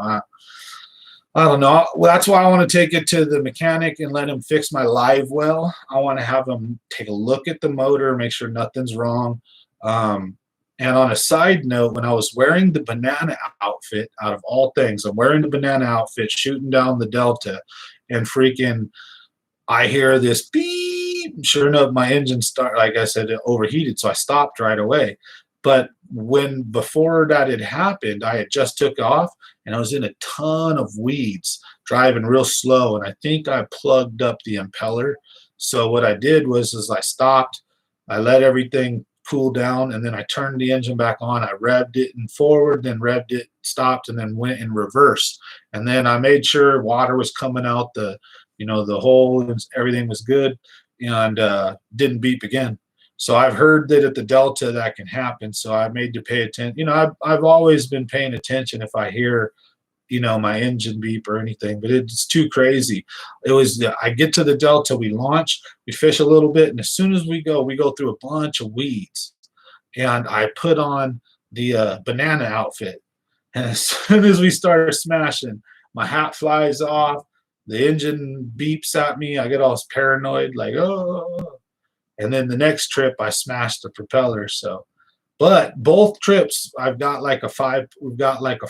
I don't know. Well, that's why I want to take it to the mechanic and let him fix my live well. I want to have him take a look at the motor, make sure nothing's wrong. And on a side note, when I was wearing the banana outfit, out of all things, I'm wearing the banana outfit, shooting down the Delta, and freaking, I hear this beep. Sure enough, my engine start, like I said, it overheated, so I stopped right away. But when before that had happened, I had just took off and I was in a ton of weeds, driving real slow, and I think I plugged up the impeller. So what I did was, is I stopped, I let everything cool down, and then I turned the engine back on. I revved it in forward, then revved it, stopped, and then went in reverse. And then I made sure water was coming out the, the hole, everything was good, and didn't beep again. So I've heard that at the Delta that can happen. So I made to pay attention. I've always been paying attention if I hear, my engine beep or anything, but it's too crazy. It was, I get to the Delta, we launch, we fish a little bit, and as soon as we go through a bunch of weeds. And I put on the banana outfit. And as soon as we started smashing, my hat flies off, the engine beeps at me, I get all paranoid, like, oh. And then the next trip, I smashed the propeller. So, but both trips, we've got like a 4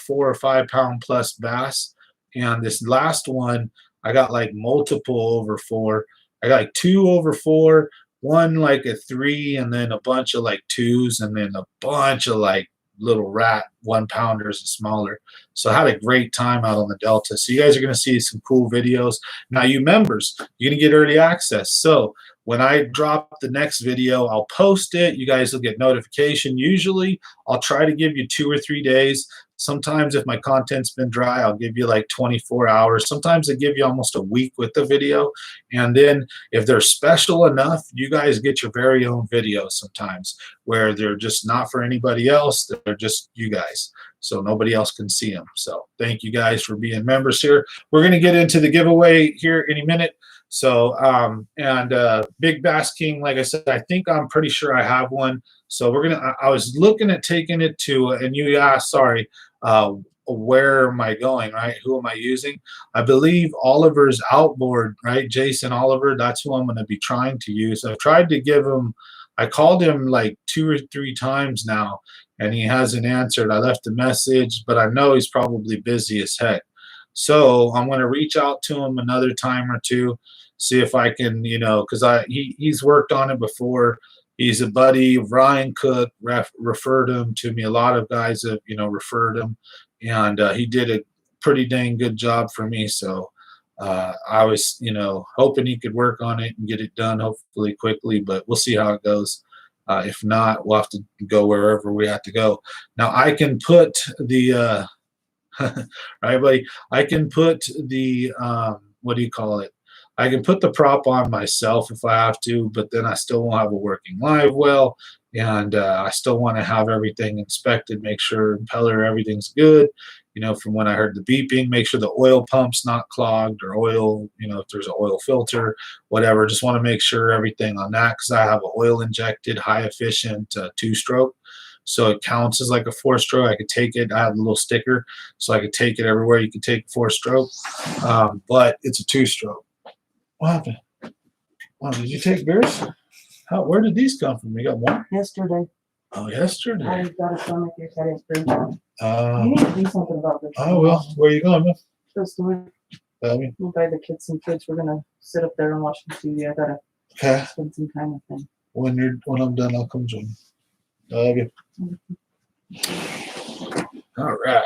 or 5 pound plus bass. And this last one, I got like multiple over 4. I got like 2 over 4, one like a 3, and then a bunch of like 2s, and then a bunch of like little rat 1 pounders and smaller. So I had a great time out on the Delta. So you guys are going to see some cool videos. Now, you members, you're going to get early access. So when I drop the next video, I'll post it. You guys will get notification. Usually, I'll try to give you 2 or 3 days. Sometimes if my content's been dry, I'll give you like 24 hours. Sometimes I give you almost a week with the video. And then if they're special enough, you guys get your very own videos sometimes where they're just not for anybody else. They're just you guys. So nobody else can see them. So thank you guys for being members here. We're going to get into the giveaway here any minute. So, Big Bass King, like I said, I think I'm pretty sure I have one. So I was looking at taking it to, and you asked, sorry, where am I going, right? Who am I using? I believe Oliver's outboard, right? Jason Oliver, that's who I'm going to be trying to use. I've tried to give him, I called him like 2 or 3 times now, and he hasn't answered. I left a message, but I know he's probably busy as heck. So I'm going to reach out to him another time or two, see if I can, because he's worked on it before. He's a buddy of Ryan Cook, referred him to me. A lot of guys have, referred him, and he did a pretty dang good job for me. So I was, hoping he could work on it and get it done hopefully quickly, but we'll see how it goes. If not, we'll have to go wherever we have to go. Now I can put the right, buddy? I can put the what do you call it? I can put the prop on myself if I have to, but then I still won't have a working live well, and I still want to have everything inspected, make sure impeller, everything's good. From when I heard the beeping, make sure the oil pump's not clogged or oil, if there's an oil filter, whatever. Just want to make sure everything on that, because I have an oil injected, high efficient 2-stroke. So it counts as like a 4-stroke. I could take it. I have a little sticker, so I could take it everywhere. You can take 4-stroke, but it's a 2-stroke. What happened? Oh, did you take beers? Where did these come from? You got more? Yesterday. Oh, yesterday. I got a stomach ache. I didn't bring them. You need to do something about this. Oh, well, where are you going, man? To the store. We'll buy the kids some kids. We're gonna sit up there and watch the TV. I gotta spend some time with them. When I'm done, I'll come join you. Love you. All right.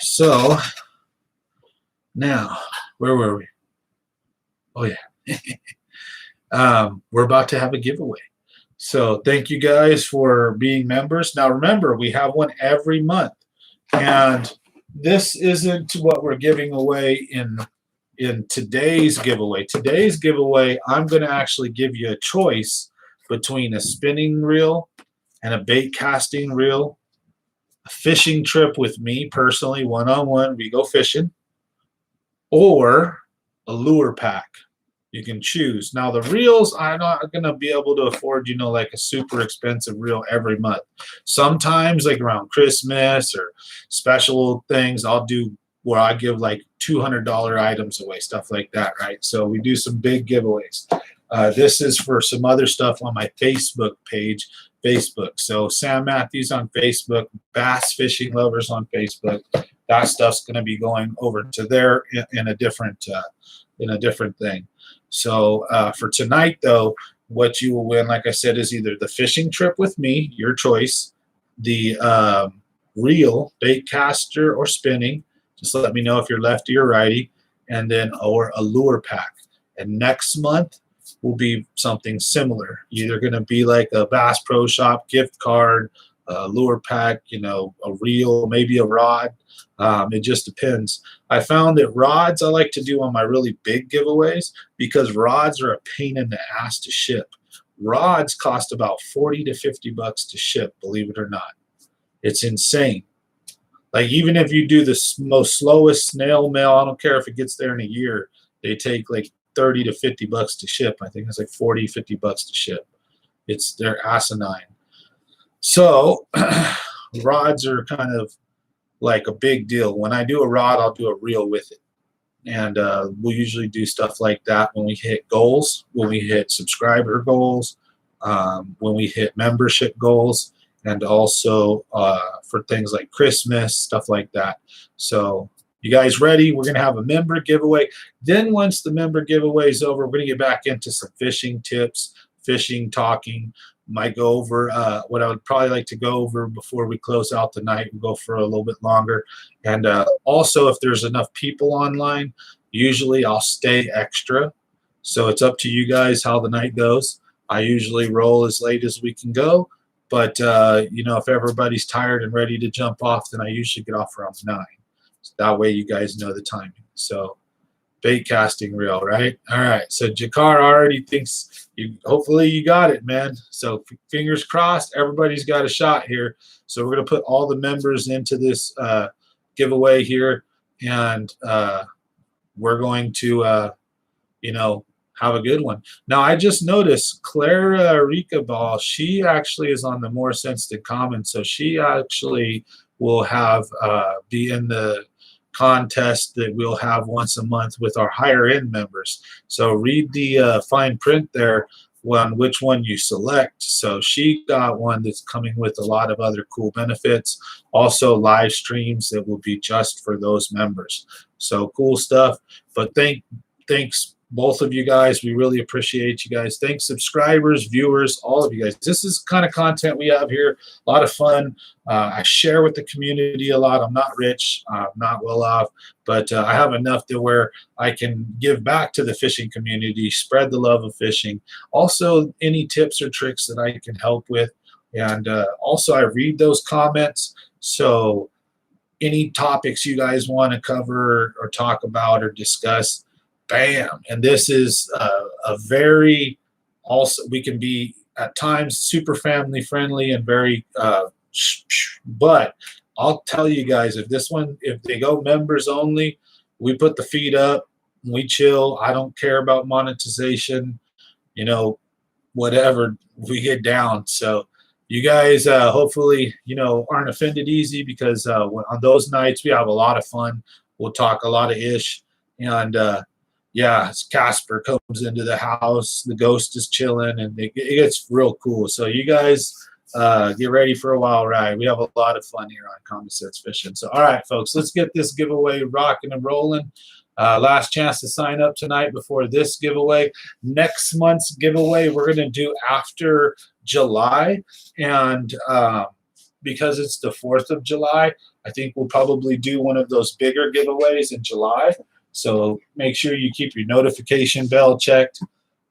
So now, where were we? Oh yeah. We're about to have a giveaway. So thank you guys for being members. Now remember, we have one every month, and this isn't what we're giving away in today's giveaway. Today's giveaway, I'm going to actually give you a choice between a spinning reel and a bait casting reel, a fishing trip with me personally, one-on-one, we go fishing, or a lure pack. You can choose. Now the reels, I'm not going to be able to afford, like a super expensive reel every month. Sometimes like around Christmas or special things, I'll do where I give like $200 items away, stuff like that, right? So we do some big giveaways. This is for some other stuff on my Facebook page, Facebook. So Sam Matthews on Facebook, Bass Fishing Lovers on Facebook. That stuff's going to be going over to there in a different thing. So for tonight, though, what you will win, like I said, is either the fishing trip with me, your choice, the reel, bait caster, or spinning. Just let me know if you're lefty or righty, and then or a lure pack. And next month will be something similar. Either going to be like a Bass Pro Shop gift card, a lure pack, you know, a reel, maybe a rod. It just depends. I found that rods I like to do on my really big giveaways because rods are a pain in the ass to ship. Rods cost about 40 to 50 bucks to ship, believe it or not. It's insane. Like even if you do the most slowest snail mail, I don't care if it gets there in a year, they take like 30 to 50 bucks to ship. I think it's like 40, 50 bucks to ship. They're asinine. So rods are kind of like a big deal. When I do a rod, I'll do a reel with it. And we'll usually do stuff like that when we hit goals, when we hit subscriber goals, when we hit membership goals, and also for things like Christmas, stuff like that. So you guys ready? We're going to have a member giveaway. Then once the member giveaway is over, we're going to get back into some fishing tips, fishing talking. Might go over what I would probably like to go over before we close out the night. We'll go for a little bit longer. And also, if there's enough people online, usually I'll stay extra. So it's up to you guys how the night goes. I usually roll as late as we can go. But, you know, if everybody's tired and ready to jump off, then I usually get off around 9. So that way you guys know the timing. So bait casting reel, right? All right. So Jakar already thinks hopefully you got it, man. So fingers crossed, everybody's got a shot here. So we're going to put all the members into this giveaway here, and we're going to, you know, have a good one. Now, I just noticed Clara Ricabal, she actually is on the More Sensitive Commons, so she actually will have be in the contest that we'll have once a month with our higher end members. So read the fine print there on which one you select. So she got one that's coming with a lot of other cool benefits, also live streams that will be just for those members. So cool stuff. But thanks both of you guys. We really appreciate you guys. Thanks subscribers, viewers, all of you guys. This is kind of content we have here. A lot of fun. I share with the community a lot. I'm not rich, I'm not well off, but I have enough to where I can give back to the fishing community, spread the love of fishing. Also, any tips or tricks that I can help with. And also, I read those comments. So any topics you guys want to cover or talk about or discuss, bam. And this is a very, also, we can be at times super family friendly and very, but I'll tell you guys, if they go members only, we put the feet up, we chill. I don't care about monetization, you know, whatever, we get down. So you guys hopefully, you know, aren't offended easy, because on those nights we have a lot of fun. We'll talk a lot of ish. And yeah, Casper comes into the house, the ghost is chilling, and it gets real cool. So you guys get ready for a wild ride. We have a lot of fun here on Common Sense Fishing. So all right, folks, let's get this giveaway rocking and rolling. Last chance to sign up tonight before this giveaway. Next month's giveaway we're going to do after July, and because it's the 4th of July, I think we'll probably do one of those bigger giveaways in July. So make sure you keep your notification bell checked.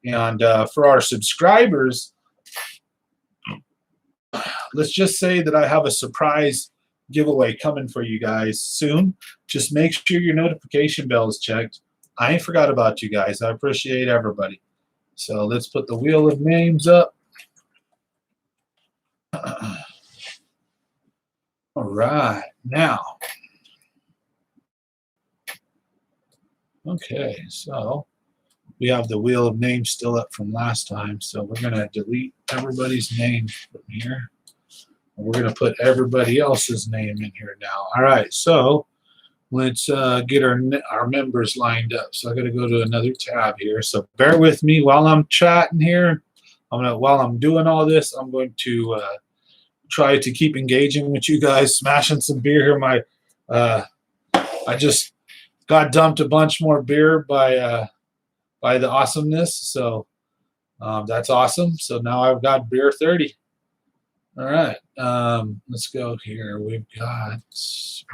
And for our subscribers, let's just say that I have a surprise giveaway coming for you guys soon. Just make sure your notification bell is checked. I ain't forgot about you guys. I appreciate everybody. So let's put the wheel of names up. All right, now. Okay, so we have the wheel of names still up from last time. So we're going to delete everybody's name from here. We're going to put everybody else's name in here now. All right, so let's get our members lined up. So I got to go to another tab here. So bear with me while I'm chatting here. While I'm doing all this, I'm going to try to keep engaging with you guys, smashing some beer here. I just got dumped a bunch more beer by the awesomeness, so that's awesome. So now I've got beer 30. All right, let's go here. We've got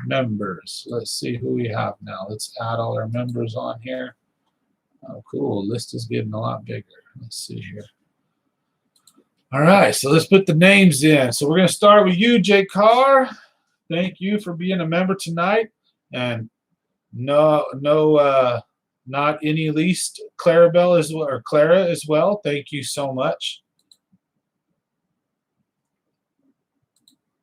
members. Let's see who we have now. Let's add all our members on here. Oh, cool. List is getting a lot bigger. Let's see here. All right, so let's put the names in. So we're going to start with you, Jay Carr. Thank you for being a member tonight. And not any least Clarabelle as well, or Clara as well. Thank you so much.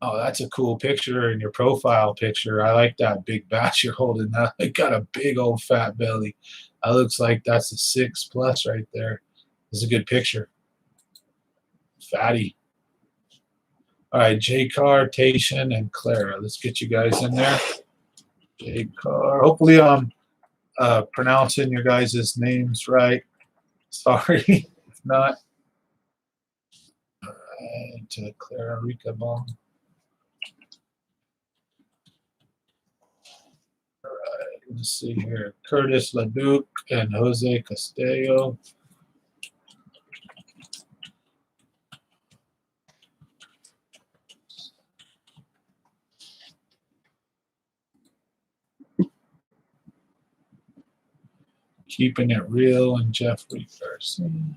Oh, that's a cool picture in your profile picture. I like that big batch you're holding. That it got a big old fat belly. That looks like that's a 6+ right there. This is a good picture. Fatty. All right, J Carr, Tation, and Clara. Let's get you guys in there. J Carr. Hopefully I'm pronouncing your guys' names right. Sorry if not. All right, Clara Ricabon. All right, let's see here. Curtis LaDuke and Jose Castillo. Keeping It Real and Jeffrey Carson.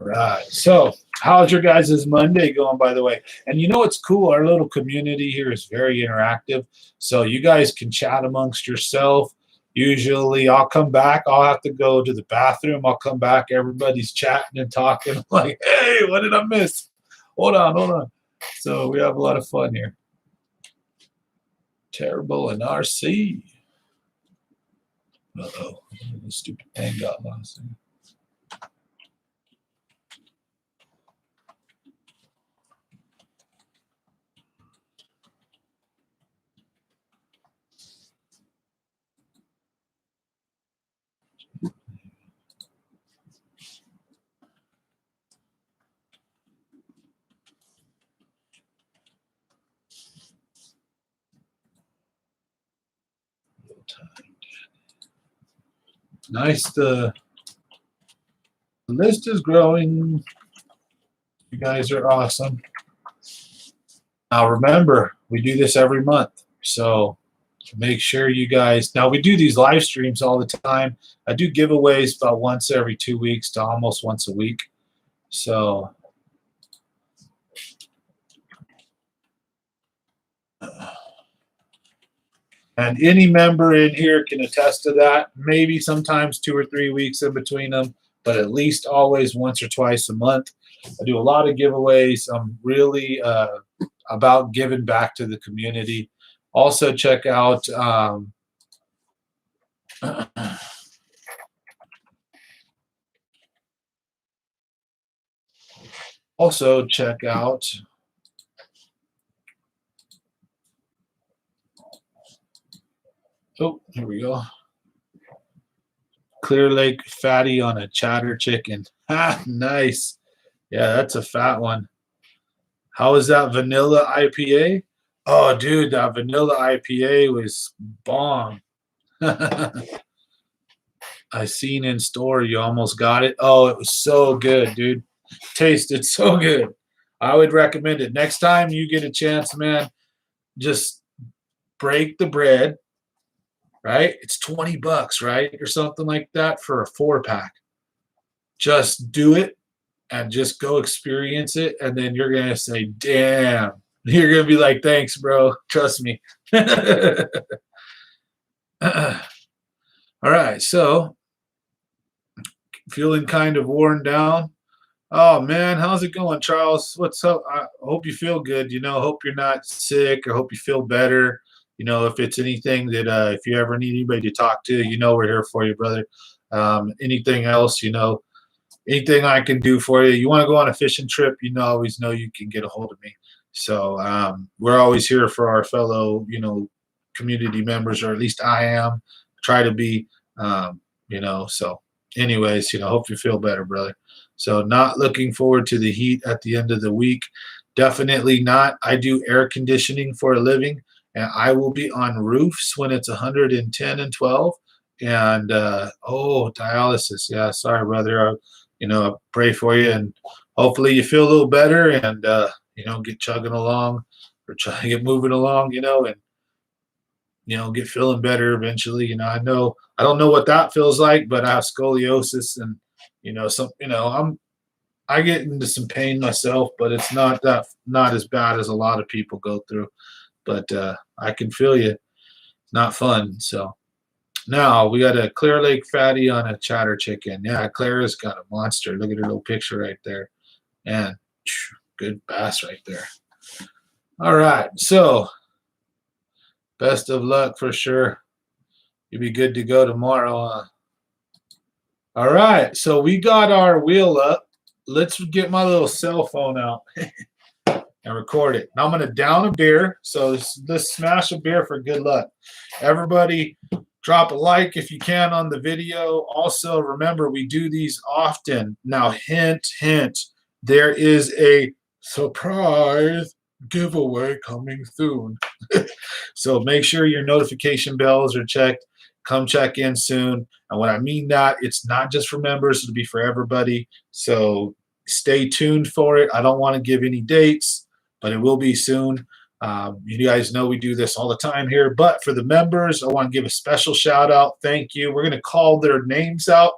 All right. So how's your guys' Monday going, by the way? And you know what's cool? Our little community here is very interactive. So you guys can chat amongst yourself. Usually I'll come back. I'll have to go to the bathroom. I'll come back. Everybody's chatting and talking. I'm like, hey, what did I miss? Hold on. So we have a lot of fun here. Terrible and RC. Uh-oh. The stupid thing got lost. Nice. The list is growing. You guys are awesome. Now remember, we do this every month. So make sure you guys, now we do these live streams all the time. I do giveaways about once every 2 weeks to almost once a week. So and any member in here can attest to that. Maybe sometimes 2 or 3 weeks in between them, but at least always once or twice a month. I do a lot of giveaways. I'm really about giving back to the community. Also check out oh, here we go. Clear Lake Fatty on a Chatter Chicken. Ah, nice. Yeah, that's a fat one. How is that vanilla IPA? Oh, dude, that vanilla IPA was bomb. I seen in store you almost got it. Oh, it was so good, dude. Tasted so good. I would recommend it. Next time you get a chance, man, just break the bread, right? It's $20, right? Or something like that for a 4-pack. Just do it and just go experience it. And then you're going to say, damn. You're going to be like, thanks, bro. Trust me. All right. So feeling kind of worn down. Oh, man. How's it going, Charles? What's up? I hope you feel good. Hope you're not sick. I hope you feel better. If it's anything that if you ever need anybody to talk to, we're here for you, brother. Anything else, anything I can do for you. You want to go on a fishing trip, you always know you can get a hold of me. So we're always here for our fellow, community members, or at least I am. Try to be, So, anyways, hope you feel better, brother. So, not looking forward to the heat at the end of the week. Definitely not. I do air conditioning for a living, and I will be on roofs when it's 110 and 12. And dialysis. Yeah, sorry, brother. I pray for you, and hopefully you feel a little better, and get chugging along, or try to get moving along, and get feeling better eventually. I know I don't know what that feels like, but I have scoliosis, and I get into some pain myself, but it's not as bad as a lot of people go through. But I can feel you. It's not fun. So now we got a Clear Lake fatty on a chatter chicken. Yeah, Clara's got a monster. Look at her little picture right there. And good bass right there. All right, so best of luck for sure. You'll be good to go tomorrow. All right, so we got our wheel up. Let's get my little cell phone out and record it. Now I'm going to down a beer. So let's smash a beer for good luck. Everybody, drop a like if you can on the video. Also, remember, we do these often. Now, hint, there is a surprise giveaway coming soon. So make sure your notification bells are checked. Come check in soon. And when I mean that, it's not just for members, it'll be for everybody. So stay tuned for it. I don't want to give any dates, but it will be soon. You guys know we do this all the time here. But for the members, I want to give a special shout out. Thank you. We're going to call their names out.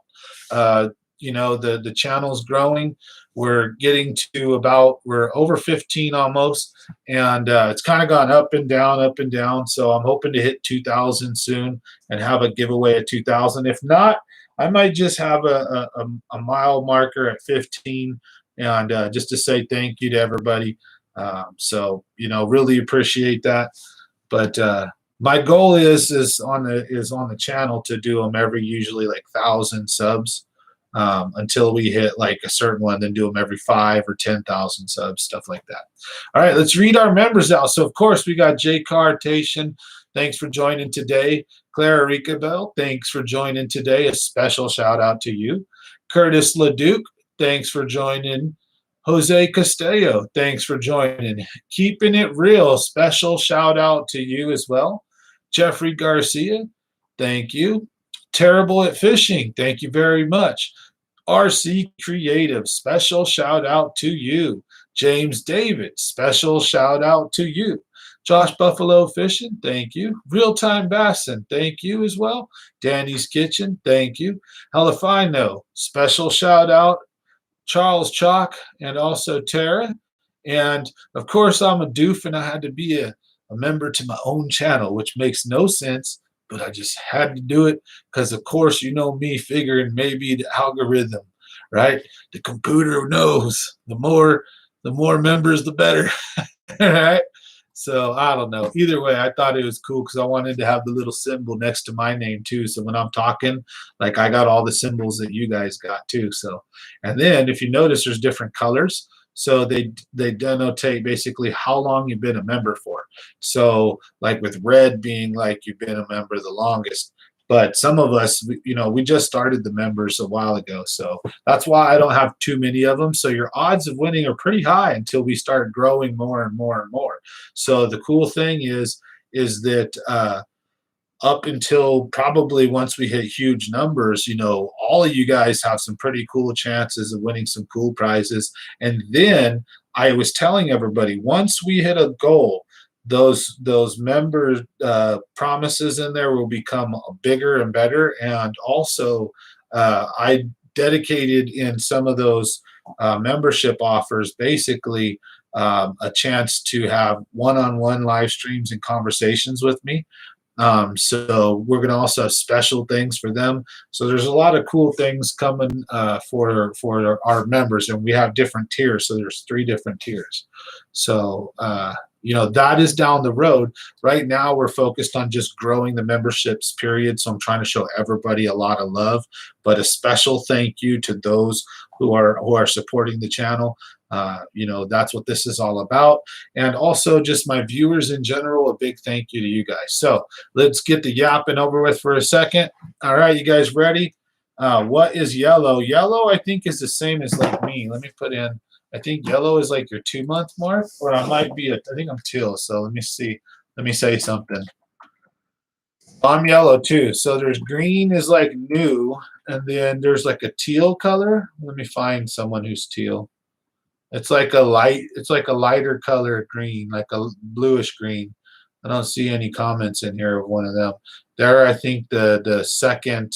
The channel's growing. We're getting to we're over 15 almost, and it's kind of gone up and down. So I'm hoping to hit 2,000 soon and have a giveaway at 2,000. If not, I might just have a mile marker at 15, and just to say thank you to everybody. Really appreciate that. But my goal is on the channel to do them every usually like 1,000 subs. Until we hit like a certain one, then do them every 5 or 10,000 subs, stuff like that. All right, let's read our members out. So, of course, we got J. Cartation. Thanks for joining today. Clara Ricabel, thanks for joining today. A special shout out to you. Curtis LeDuc, thanks for joining. Jose Castillo, thanks for joining. Keeping It Real, special shout out to you as well. Jeffrey Garcia, thank you. Terrible at Fishing, thank you very much. RC Creative, special shout out to you. James David, special shout out to you. Josh Buffalo Fishing, thank you. Real Time Bassin, thank you as well. Danny's Kitchen, thank you. Halifino, special shout out. Charles Chalk, and also Tara. And of course, I'm a doof, and I had to be a member to my own channel, which makes no sense. But I just had to do it because, of course, me figuring maybe the algorithm, right? The computer knows the more members, the better, right? So I don't know. Either way, I thought it was cool because I wanted to have the little symbol next to my name too. So when I'm talking, like I got all the symbols that you guys got too. So, and then if you notice, there's different colors. So they denotate basically how long you've been a member for. So like with red being like you've been a member the longest. But some of us, we just started the members a while ago. So that's why I don't have too many of them. So your odds of winning are pretty high until we start growing more and more and more. So the cool thing is that up until probably once we hit huge numbers, all of you guys have some pretty cool chances of winning some cool prizes. And then I was telling everybody, once we hit a goal, those member promises in there will become bigger and better. And also I dedicated in some of those membership offers basically a chance to have one-on-one live streams and conversations with me. So we're going to also have special things for them. So there's a lot of cool things coming for our members, and we have different tiers. So there's 3 different tiers. So you know, that is down the road. Right now, we're focused on just growing the memberships, period. So I'm trying to show everybody a lot of love, but a special thank you to those who are supporting the channel. You know, that's what this is all about. And also just my viewers in general, a big thank you to you guys. So let's get the yapping over with for a second. All right, you guys ready? What is yellow? Yellow, I think, is the same as like me. Let me put in, I think yellow is like your 2-month mark, or I might be, I think I'm teal. So let me see. Let me say something. I'm yellow too. So there's green is like new, and then there's like a teal color. Let me find someone who's teal. It's like a lighter color green, like a bluish green. I don't see any comments in here of one of them. There, I think the second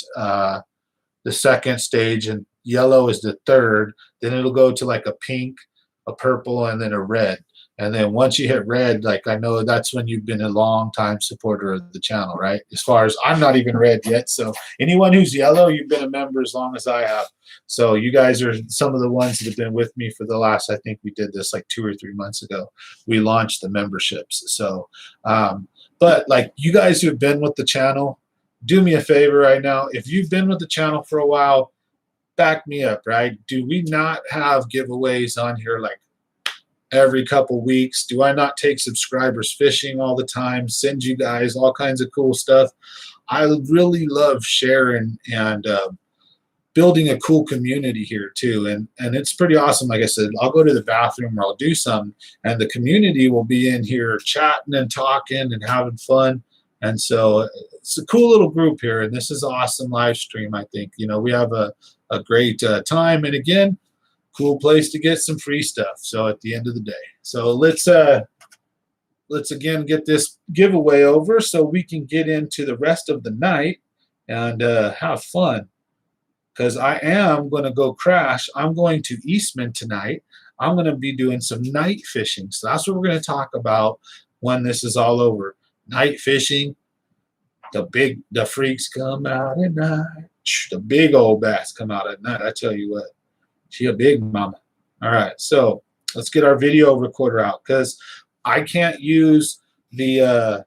stage, and yellow is the third. Then it'll go to like a pink, a purple, and then a red. And then once you hit red, like I know that's when you've been a long time supporter of the channel, right? As far as I'm not even red yet. So anyone who's yellow, you've been a member as long as I have. So you guys are some of the ones that have been with me for the last, I think we did this like 2 or 3 months ago. We launched the memberships. So, but like you guys who have been with the channel, do me a favor right now. If you've been with the channel for a while, back me up, right? Do we not have giveaways on here like every couple weeks? Do I not take subscribers fishing all the time, send you guys all kinds of cool stuff? I really love sharing and building a cool community here too. And it's pretty awesome. Like I said, I'll go to the bathroom or I'll do something, and the community will be in here chatting and talking and having fun. And so it's a cool little group here, and this is an awesome live stream. I think, you know, we have a great time, and again, cool place to get some free stuff. So at the end of the day, so let's again get this giveaway over so we can get into the rest of the night and have fun. Because I am going to go crash. I'm going to Eastman tonight. I'm going to be doing some night fishing. So that's what we're going to talk about when this is all over. Night fishing. The freaks come out at night. The big old bass come out at night. I tell you what, she a big mama. All right, so let's get our video recorder out because I can't use the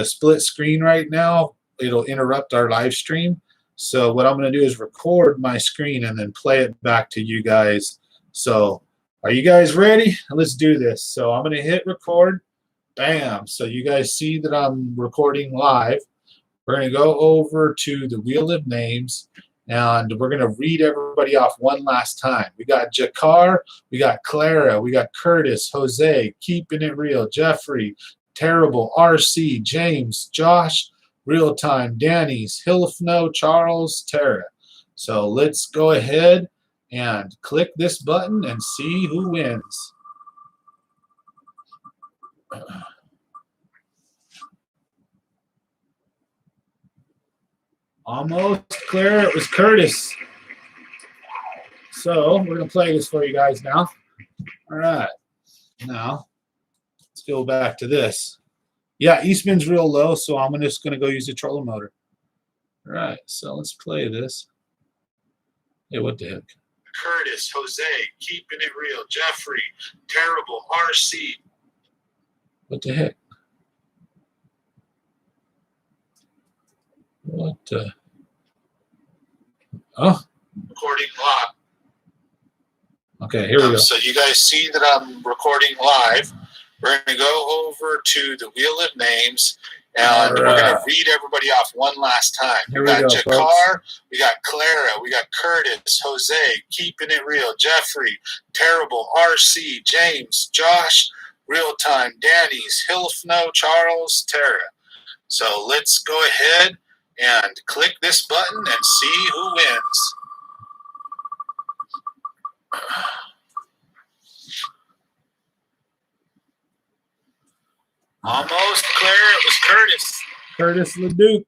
split screen right now. It'll interrupt our live stream. So what I'm going to do is record my screen and then play it back to you guys. So are you guys ready? Let's do this. So I'm going to hit record. Bam. So you guys see that I'm recording live. We're going to go over to the Wheel of Names, and we're going to read everybody off one last time. We got Jakar, we got Clara, we got Curtis, Jose, Keeping It Real, Jeffrey, Terrible, RC, James, Josh, Real Time, Danny's, Hilfno, Charles, Tara. So let's go ahead and click this button and see who wins. Almost clear. It was Curtis. So we're going to play this for you guys now. All right. Now, let's go back to this. Yeah, Eastman's real low, so I'm just going to go use the trolling motor. All right, so let's play this. Hey, what the heck? Curtis, Jose, Keeping It Real, Jeffrey, Terrible, RC. What the heck? What? Oh. Recording live. Okay, here we go. So you guys see that I'm recording live. We're going to go over to the Wheel of Names, and we're going to read everybody off one last time. We got Jakar, we got Clara, we got Curtis, Jose, Keeping It Real, Jeffrey, Terrible, RC, James, Josh, Real Time, Danny's, Hilfno, Charles, Tara. So let's go ahead and click this button and see who wins. Almost clear. It was Curtis. Curtis LeDuc.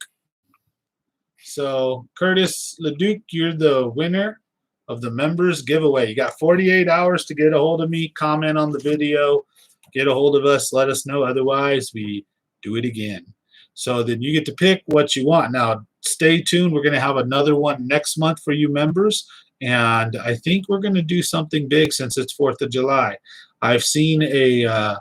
So Curtis LeDuc, you're the winner of the members giveaway. You got 48 hours to get a hold of me, comment on the video, get a hold of us, let us know. Otherwise, we do it again. So then you get to pick what you want. Now, stay tuned. We're going to have another one next month for you members. And I think we're going to do something big since it's 4th of July. I've seen a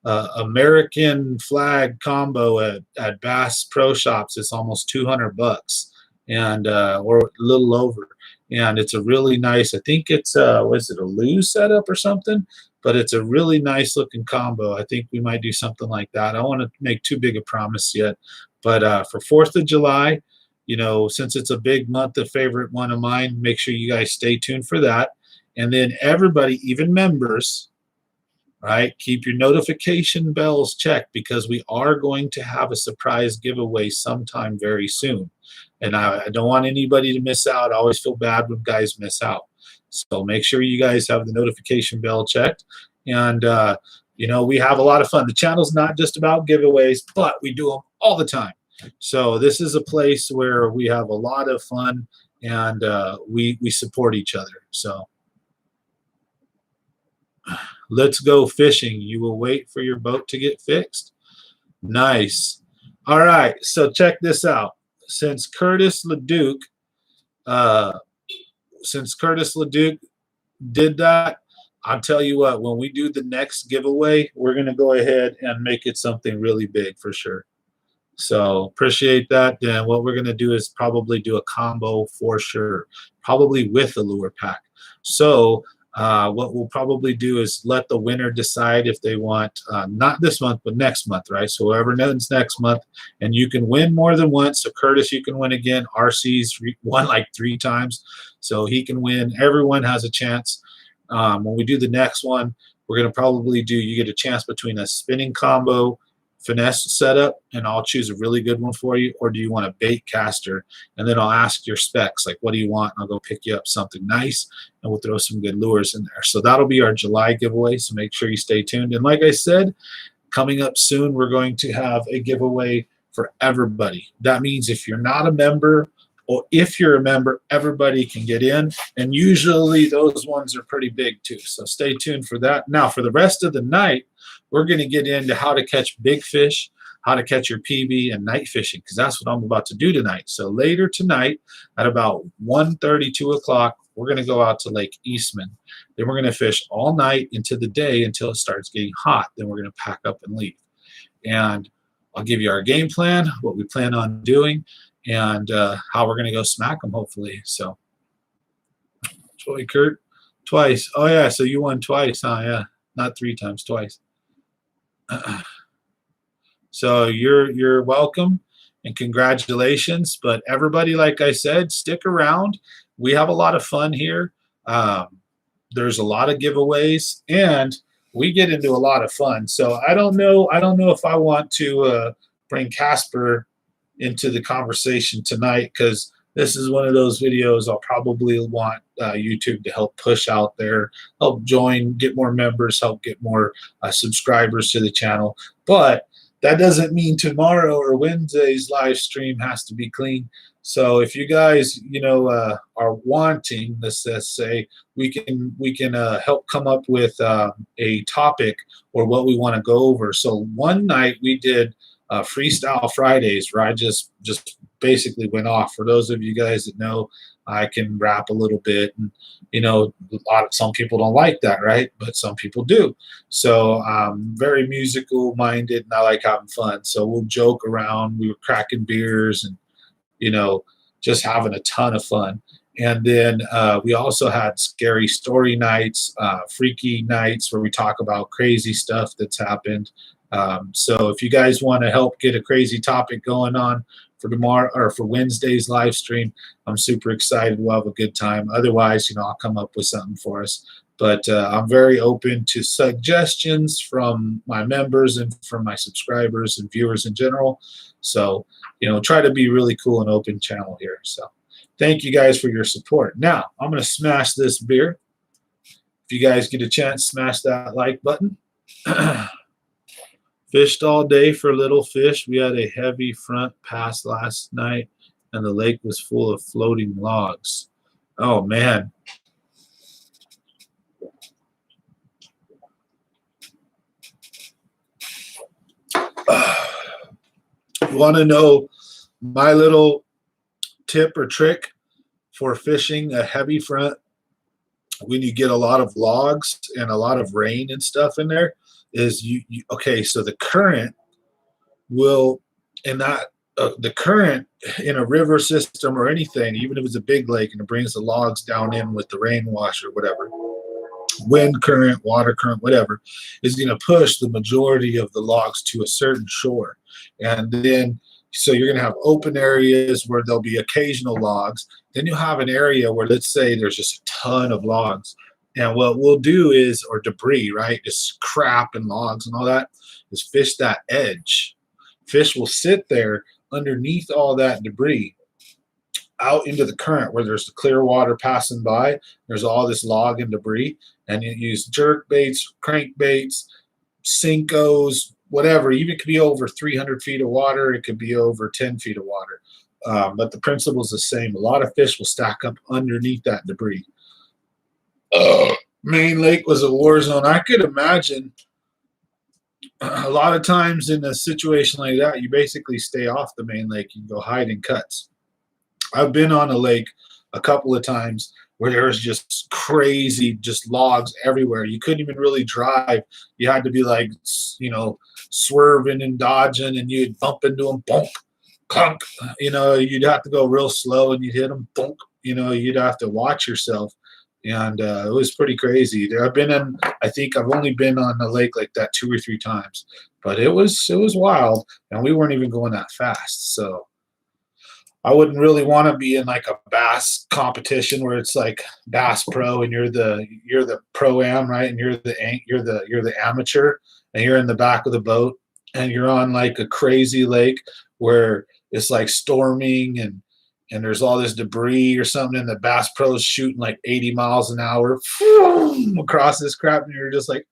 American flag combo at Bass Pro Shops. It's almost $200 and or a little over. And it's a really nice, I think it's was it a Lose setup or something? But it's a really nice looking combo. I think we might do something like that. I don't want to make too big a promise yet, but for 4th of July, you know, since it's a big month, a favorite one of mine, make sure you guys stay tuned for that. And then everybody, even members, right, keep your notification bells checked because we are going to have a surprise giveaway sometime very soon. And I don't want anybody to miss out. I always feel bad when guys miss out. So make sure you guys have the notification bell checked. And, you know, we have a lot of fun. The channel's not just about giveaways, but we do them all the time. So this is a place where we have a lot of fun and we support each other. So let's go fishing. You will wait for your boat to get fixed. Nice. All right. So check this out. Since Curtis LeDuc did that, I'll tell you what, when we do the next giveaway, we're going to go ahead and make it something really big for sure. So appreciate that. Then what we're going to do is probably do a combo for sure, probably with a lure pack. So what we'll probably do is let the winner decide if they want, not this month, but next month, right? So whoever wins next month, and you can win more than once. So Curtis, you can win again. RC's won like 3 times, so he can win. Everyone has a chance. When we do the next one, we're going to probably do, you get a chance between a spinning combo, finesse setup, and I'll choose a really good one for you, or do you want a bait caster? And then I'll ask your specs, like what do you want? And I'll go pick you up something nice, and we'll throw some good lures in there. So that'll be our July giveaway, so make sure you stay tuned. And like I said, coming up soon, we're going to have a giveaway for everybody. That means if you're not a member, or if you're a member, everybody can get in, and usually those ones are pretty big too. So stay tuned for that. Now for the rest of the night, we're going to get into how to catch big fish, how to catch your PB, and night fishing, because that's what I'm about to do tonight. So later tonight at about 1:30, 2 o'clock, we're going to go out to Lake Eastman. Then we're going to fish all night into the day until it starts getting hot. Then we're going to pack up and leave. And I'll give you our game plan, what we plan on doing, and how we're going to go smack them, hopefully. So, Joy Kurt, twice. Oh, yeah, so you won twice, huh? Yeah, not 3 times, twice. So you're welcome and congratulations. But everybody, like I said, stick around. We have a lot of fun here. There's a lot of giveaways, and we get into a lot of fun. So I don't know if I want to bring Casper into the conversation tonight, because this is one of those videos I'll probably want YouTube to help push out there, help join, get more members, help get more subscribers to the channel. But that doesn't mean tomorrow or Wednesday's live stream has to be clean. So if you guys, you know, are wanting, let's say, we can help come up with a topic or what we want to go over. So one night we did Freestyle Fridays, where I just basically went off. For those of you guys that know, I can rap a little bit, and you know, some people don't like that, right? But some people do. So I'm very musical minded, and I like having fun. So we'll joke around. We were cracking beers and, you know, just having a ton of fun. And then we also had scary story nights, freaky nights, where we talk about crazy stuff that's happened. So if you guys want to help get a crazy topic going on for tomorrow or for Wednesday's live stream, I'm super excited. We'll have a good time. Otherwise, you know, I'll come up with something for us. But I'm very open to suggestions from my members and from my subscribers and viewers in general. So, you know, try to be really cool and open channel here. So thank you guys for your support. Now, I'm going to smash this beer. If you guys get a chance, smash that like button. Fished all day for little fish. We had a heavy front pass last night, and the lake was full of floating logs. Oh, man. You want to know my little tip or trick for fishing a heavy front when you get a lot of logs and a lot of rain and stuff in there, is okay, so the current will, and that the current in a river system or anything, even if it's a big lake and it brings the logs down in with the rain wash or whatever, wind current, water current, whatever, is going to push the majority of the logs to a certain shore. And then, so you're going to have open areas where there'll be occasional logs. Then you'll have an area where, let's say, there's just a ton of logs. And what we'll do is, or debris, right? Just crap and logs and all that, is fish that edge. Fish will sit there underneath all that debris out into the current where there's the clear water passing by. There's all this log and debris, and you use jerk baits, crank baits, Sinkos, whatever. Even it could be over 300 feet of water. It could be over 10 feet of water. But the principle is the same. A lot of fish will stack up underneath that debris. Main Lake was a war zone. I could imagine a lot of times in a situation like that, you basically stay off the main lake. You go hide in cuts. I've been on a lake a couple of times where there was just crazy, just logs everywhere. You couldn't even really drive. You had to be like, swerving and dodging, and you'd bump into them, bonk, clunk. You'd have to go real slow, and you'd hit them, bonk. You'd have to watch yourself. And it was pretty crazy. I think I've only been on a lake like that 2 or 3 times, but it was wild, and we weren't even going that fast. So I wouldn't really want to be in like a bass competition where it's like Bass Pro and you're the pro-am, right? And you're the amateur, and you're in the back of the boat, and you're on like a crazy lake where it's like storming and there's all this debris or something, and the Bass Pro is shooting like 80 miles an hour across this crap, and you're just like,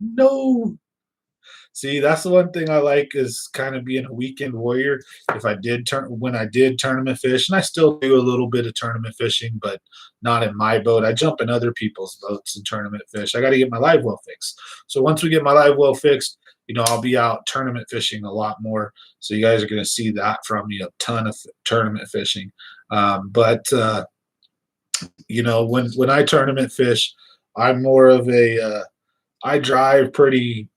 no. See, that's the one thing I like, is kind of being a weekend warrior. When I did tournament fish, and I still do a little bit of tournament fishing, but not in my boat. I jump in other people's boats and tournament fish. I got to get my live well fixed. So once we get my live well fixed, I'll be out tournament fishing a lot more. So you guys are going to see that from me, a ton of tournament fishing. When I tournament fish, I'm more of I drive pretty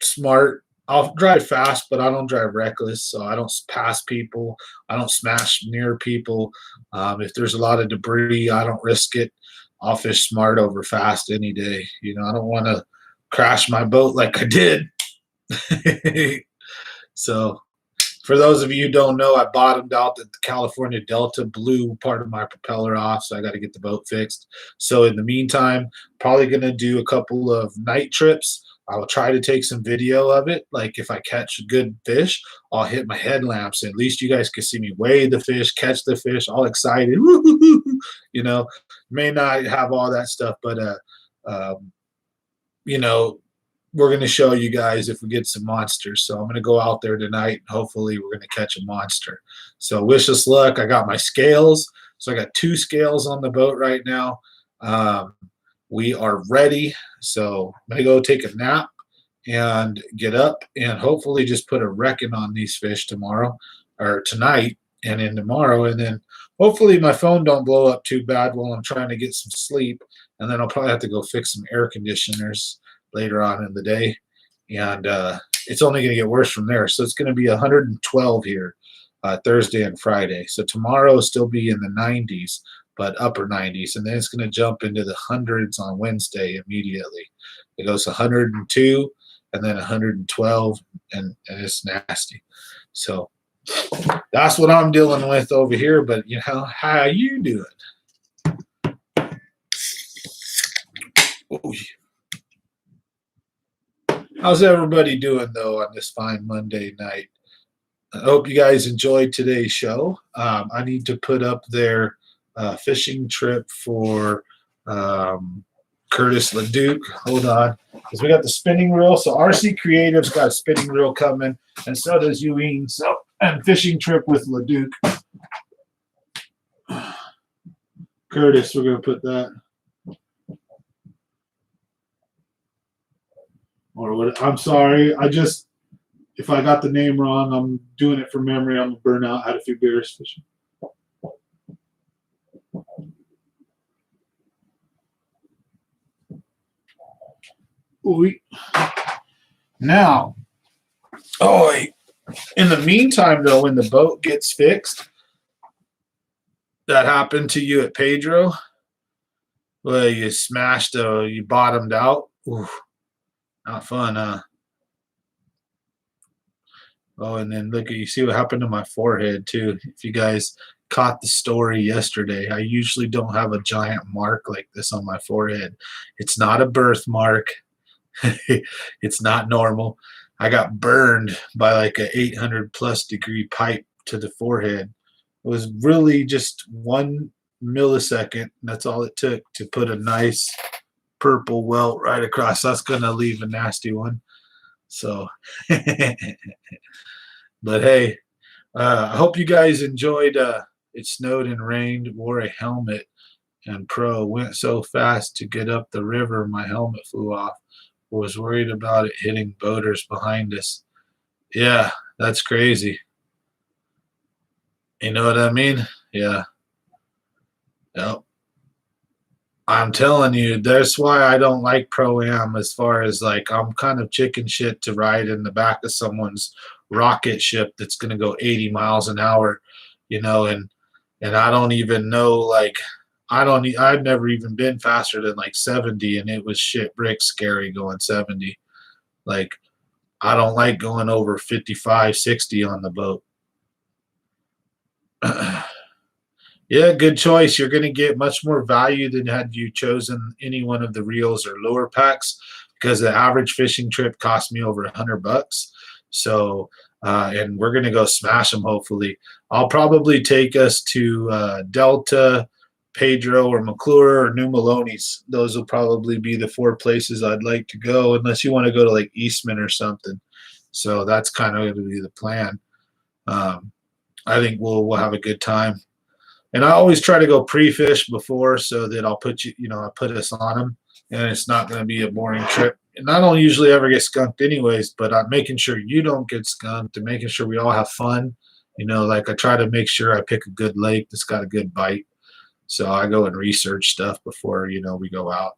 smart. I'll drive fast, but I don't drive reckless. So I don't pass people. I don't smash near people. If there's a lot of debris, I don't risk it. I'll fish smart over fast any day. I don't want to crash my boat like I did. So for those of you who don't know, I bottomed out the California Delta, blew part of my propeller off, so I got to get the boat fixed. So in the meantime, probably going to do a couple of night trips. I will try to take some video of it. Like if I catch good fish, I'll hit my headlamps. At least you guys can see me weigh the fish, catch the fish, all excited. May not have all that stuff, but we're going to show you guys if we get some monsters. So I'm going to go out there tonight, and hopefully we're going to catch a monster. So wish us luck. I got my scales. So I got 2 scales on the boat right now. We are ready. So I'm going to go take a nap and get up and hopefully just put a reckon on these fish tomorrow or tonight and then tomorrow. And then hopefully my phone don't blow up too bad while I'm trying to get some sleep. And then I'll probably have to go fix some air conditioners later on in the day, and it's only going to get worse from there. So it's going to be 112 here Thursday and Friday. So tomorrow will still be in the 90s, but upper 90s, and then it's going to jump into the hundreds on Wednesday immediately. It goes 102 and then 112, and it's nasty. So that's what I'm dealing with over here. But how you doing? Oh, yeah. How's everybody doing, though, on this fine Monday night? I hope you guys enjoyed today's show. I need to put up their fishing trip for Curtis LeDuc. Hold on, because we got the spinning reel. So RC Creative's got a spinning reel coming, and so does Ewing. So, and fishing trip with LeDuc. Curtis, we're going to put that. Or what? I'm sorry. If I got the name wrong, I'm doing it from memory. I'm gonna burn out. Had a few beers fishing. Now, in the meantime, though, when the boat gets fixed, that happened to you at Pedro, where you smashed, you bottomed out. Ooh, not fun, huh? Oh, and then look at, you see what happened to my forehead too. If you guys caught the story yesterday, I usually don't have a giant mark like this on my forehead. It's not a birthmark. It's not normal. I got burned by like a 800+ degree pipe to the forehead. It was really just 1 millisecond. That's all it took to put a nice purple welt right across. That's gonna leave a nasty one. So but hey, I hope you guys enjoyed. It snowed and rained, wore a helmet, and went so fast to get up the river my helmet flew off. Was worried about it hitting boaters behind us. Yeah, that's crazy. You know what I mean? Yeah. Yep. I'm telling you, that's why I don't like Pro-Am, as far as like I'm kind of chicken shit to ride in the back of someone's rocket ship that's going to go 80 miles an hour, and I don't even know, like, I've never even been faster than like 70, and it was shit brick scary going 70. Like, I don't like going over 55, 60 on the boat. Yeah, good choice. You're going to get much more value than had you chosen any one of the reels or lure packs, because the average fishing trip cost me over $100. So, and we're going to go smash them, hopefully. I'll probably take us to Delta, Pedro, or McClure, or New Maloney's. Those will probably be the 4 places I'd like to go, unless you want to go to like Eastman or something. So that's kind of going to be the plan. I think we'll have a good time. And I always try to go pre-fish before, so that I'll put I put us on them, and it's not going to be a boring trip. And I don't usually ever get skunked anyways, but I'm making sure you don't get skunked and making sure we all have fun. Like, I try to make sure I pick a good lake that's got a good bite. So I go and research stuff before, we go out.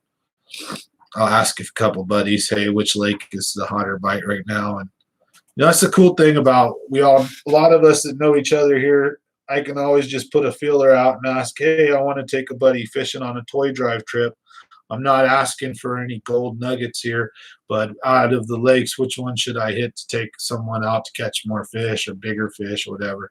I'll ask a couple buddies, hey, which lake is the hotter bite right now? And that's the cool thing about a lot of us that know each other here. I can always just put a feeler out and ask, hey, I want to take a buddy fishing on a toy drive trip. I'm not asking for any gold nuggets here, but out of the lakes, which one should I hit to take someone out to catch more fish or bigger fish or whatever?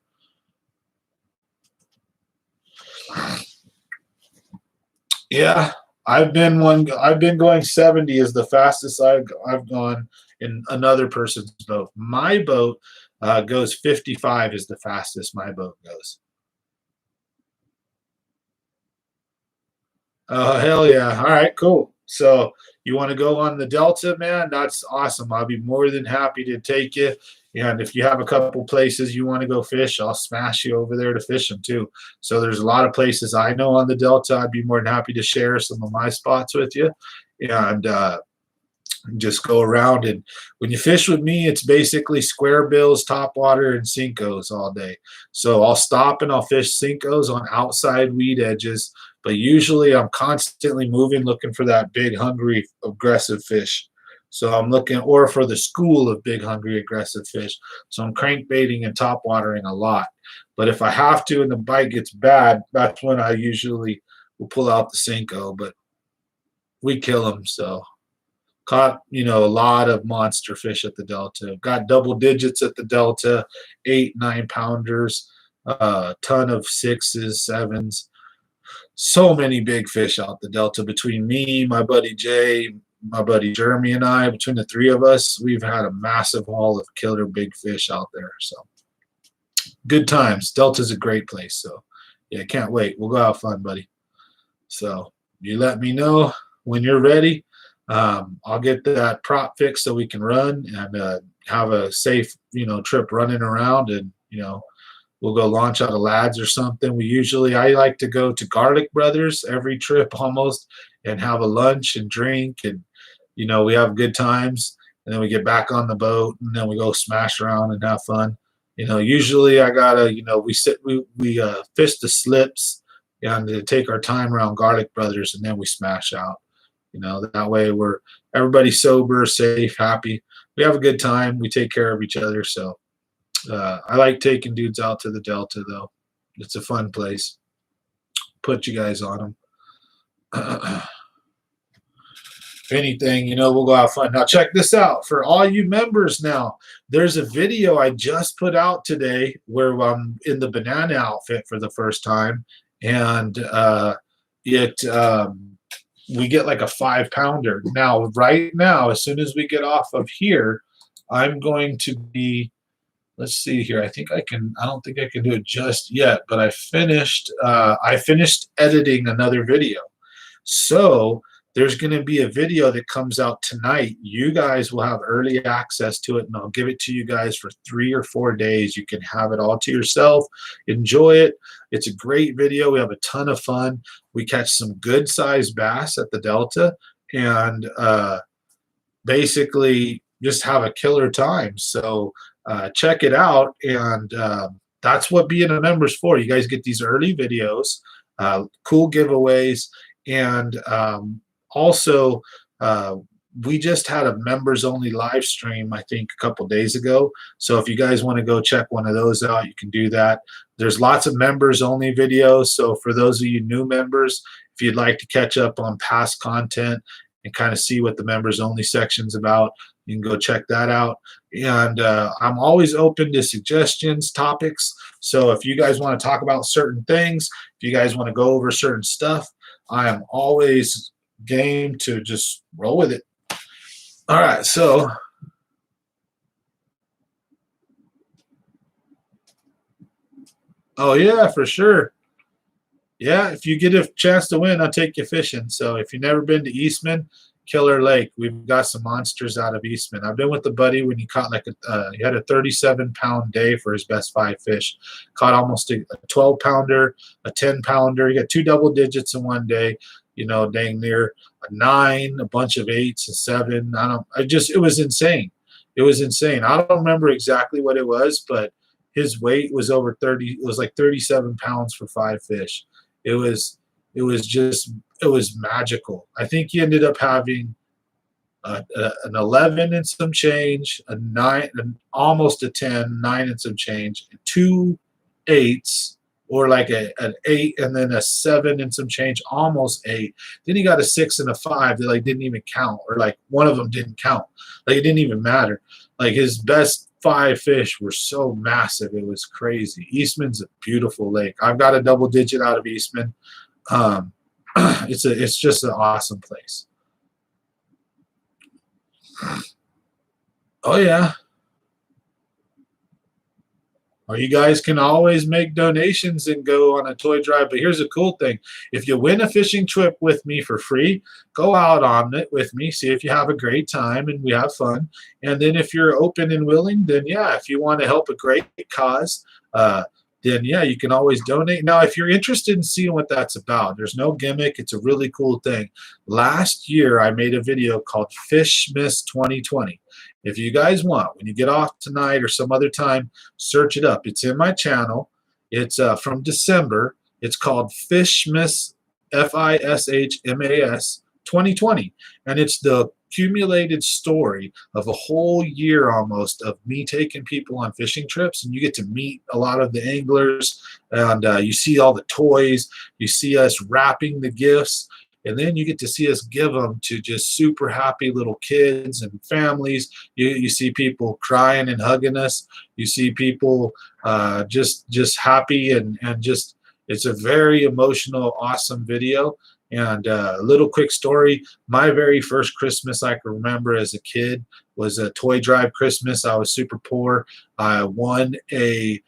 Yeah, I've been going 70 is the fastest I've gone in another person's boat. My boat goes 55 is the fastest my boat goes. Oh, hell yeah. All right, cool. So you want to go on the Delta, man? That's awesome. I'll be more than happy to take you. And if you have a couple places you want to go fish, I'll smash you over there to fish them too. So there's a lot of places I know on the Delta. I'd be more than happy to share some of my spots with you. And just go around. And when you fish with me, it's basically square bills, topwater, and Cincos all day. So I'll stop and I'll fish Cincos on outside weed edges, but usually I'm constantly moving, looking for that big, hungry, aggressive fish. So I'm looking, or for the school of big, hungry, aggressive fish. So I'm crankbaiting and topwatering a lot. But if I have to and the bite gets bad, that's when I usually will pull out the Cinco. But we kill them, so. Caught, a lot of monster fish at the Delta. Got double digits at the Delta, 8, 9 pounders, a ton of 6s, 7s. So many big fish out the Delta. Between me, my buddy Jay, my buddy Jeremy, and I, between the 3 of us, we've had a massive haul of killer big fish out there. So good times. Delta's a great place. So yeah, can't wait. We'll go have fun, buddy. So you let me know when you're ready. I'll get that prop fixed so we can run and have a safe, trip running around, and we'll go launch out of Lads or something. I like to go to Garlic Brothers every trip almost and have a lunch and drink, and we have good times, and then we get back on the boat, and then we go smash around and have fun. Usually I gotta, we fish the slips and take our time around Garlic Brothers, and then we smash out. That way everybody's sober, safe, happy. We have a good time. We take care of each other. So I like taking dudes out to the Delta, though. It's a fun place. Put you guys on them. If anything, we'll go have fun. Now check this out. For all you members now, there's a video I just put out today where I'm in the banana outfit for the first time. And we get like a 5-pounder. Now, right now, as soon as we get off of here, I'm going to be, let's see here. I don't think I can do it just yet, but I finished editing another video. So there's going to be a video that comes out tonight. You guys will have early access to it, and I'll give it to you guys for 3 or 4 days. You can have it all to yourself. Enjoy it. It's a great video. We have a ton of fun. We catch some good-sized bass at the Delta, and basically just have a killer time. So check it out, and that's what being a member's for. You guys get these early videos, cool giveaways, and also, we just had a members only live stream, I think, a couple days ago. So if you guys want to go check one of those out, you can do that. There's lots of members only videos. So for those of you new members, if you'd like to catch up on past content and kind of see what the members only section's about, you can go check that out. And I'm always open to suggestions, topics. So if you guys want to talk about certain things, if you guys want to go over certain stuff, I am always game to just roll with it. All right, so oh yeah, for sure. Yeah, if you get a chance to win, I'll take you fishing. So if you've never been to Eastman, Killer Lake, we've got some monsters out of Eastman. I've been with a buddy when he caught he had a 37-pound day for his best 5 fish. Caught almost a 12-pounder, a 10-pounder. He got 2 double digits in one day. Dang near a 9, a bunch of 8s, a 7. It was insane. It was insane. I don't remember exactly what it was, but his weight was over 30. It was like 37 pounds for 5 fish. It was magical. I think he ended up having an 11 and some change, a 9, almost a 10, 9 and some change, 2 8s, or like an 8 and then a 7 and some change, almost 8. Then he got a 6 and a 5 that didn't even count, or one of them didn't count. It didn't even matter. His best 5 fish were so massive, it was crazy. Eastman's a beautiful lake. I've got a double digit out of Eastman. It's just an awesome place. Oh yeah. Or you guys can always make donations and go on a toy drive. But here's a cool thing. If you win a fishing trip with me for free, go out on it with me. See if you have a great time and we have fun. And then if you're open and willing, then yeah, if you want to help a great cause, then yeah, you can always donate. Now, if you're interested in seeing what that's about, there's no gimmick. It's a really cool thing. Last year, I made a video called Fishmas 2020. If you guys want, when you get off tonight or some other time, search it up. It's in my channel. It's from December. It's called Fishmas, Fishmas 2020. And it's the accumulated story of a whole year almost of me taking people on fishing trips, and you get to meet a lot of the anglers, and you see all the toys, you see us wrapping the gifts, and then you get to see us give them to just super happy little kids and families. You see people crying and hugging us. You see people just happy, and just, it's a very emotional, awesome video. And a little quick story, my very first Christmas I can remember as a kid was a toy drive Christmas. I was super poor. I won a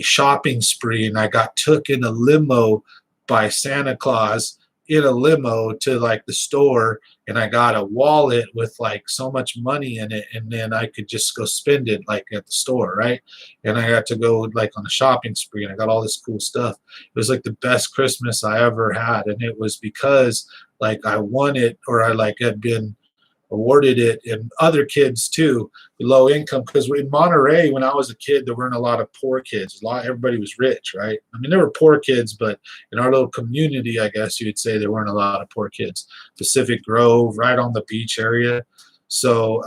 shopping spree, and I got took in a limo by Santa Claus in a limo to the store, and I got a wallet with so much money in it, and then I could just go spend it at the store, right? And I got to go on a shopping spree, and I got all this cool stuff. It was the best Christmas I ever had, and it was because I won it, or I had been awarded it, and other kids too, low income. Because in Monterey, when I was a kid, there weren't a lot of poor kids. Everybody was rich, right? I mean, there were poor kids, but in our little community, I guess you would say there weren't a lot of poor kids. Pacific Grove, right on the beach area. So,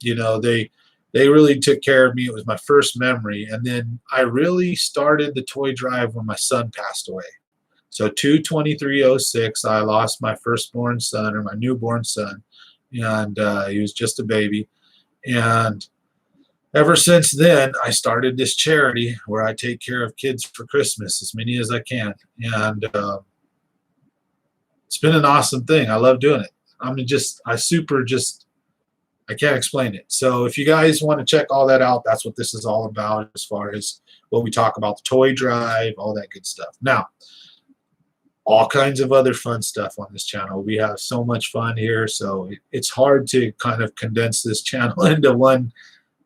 they really took care of me. It was my first memory. And then I really started the toy drive when my son passed away. So 2/23/06, I lost my firstborn son, or my newborn son, and he was just a baby. And ever since then, I started this charity where I take care of kids for Christmas, as many as I can. And it's been an awesome thing. I love doing it. I can't explain it. So if you guys want to check all that out, that's what this is all about, as far as what we talk about, the toy drive, all that good stuff. Now, all kinds of other fun stuff on this channel. We have so much fun here, so it's hard to kind of condense this channel into one,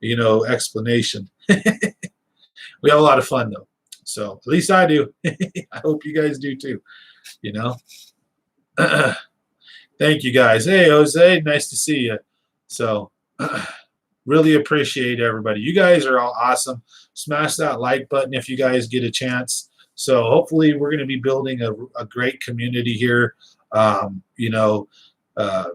explanation. We have a lot of fun though. So at least I do. I hope you guys do too, Thank you guys. Hey, Jose, nice to see you. So really appreciate everybody. You guys are all awesome. Smash that like button if you guys get a chance. So hopefully we're going to be building a great community here.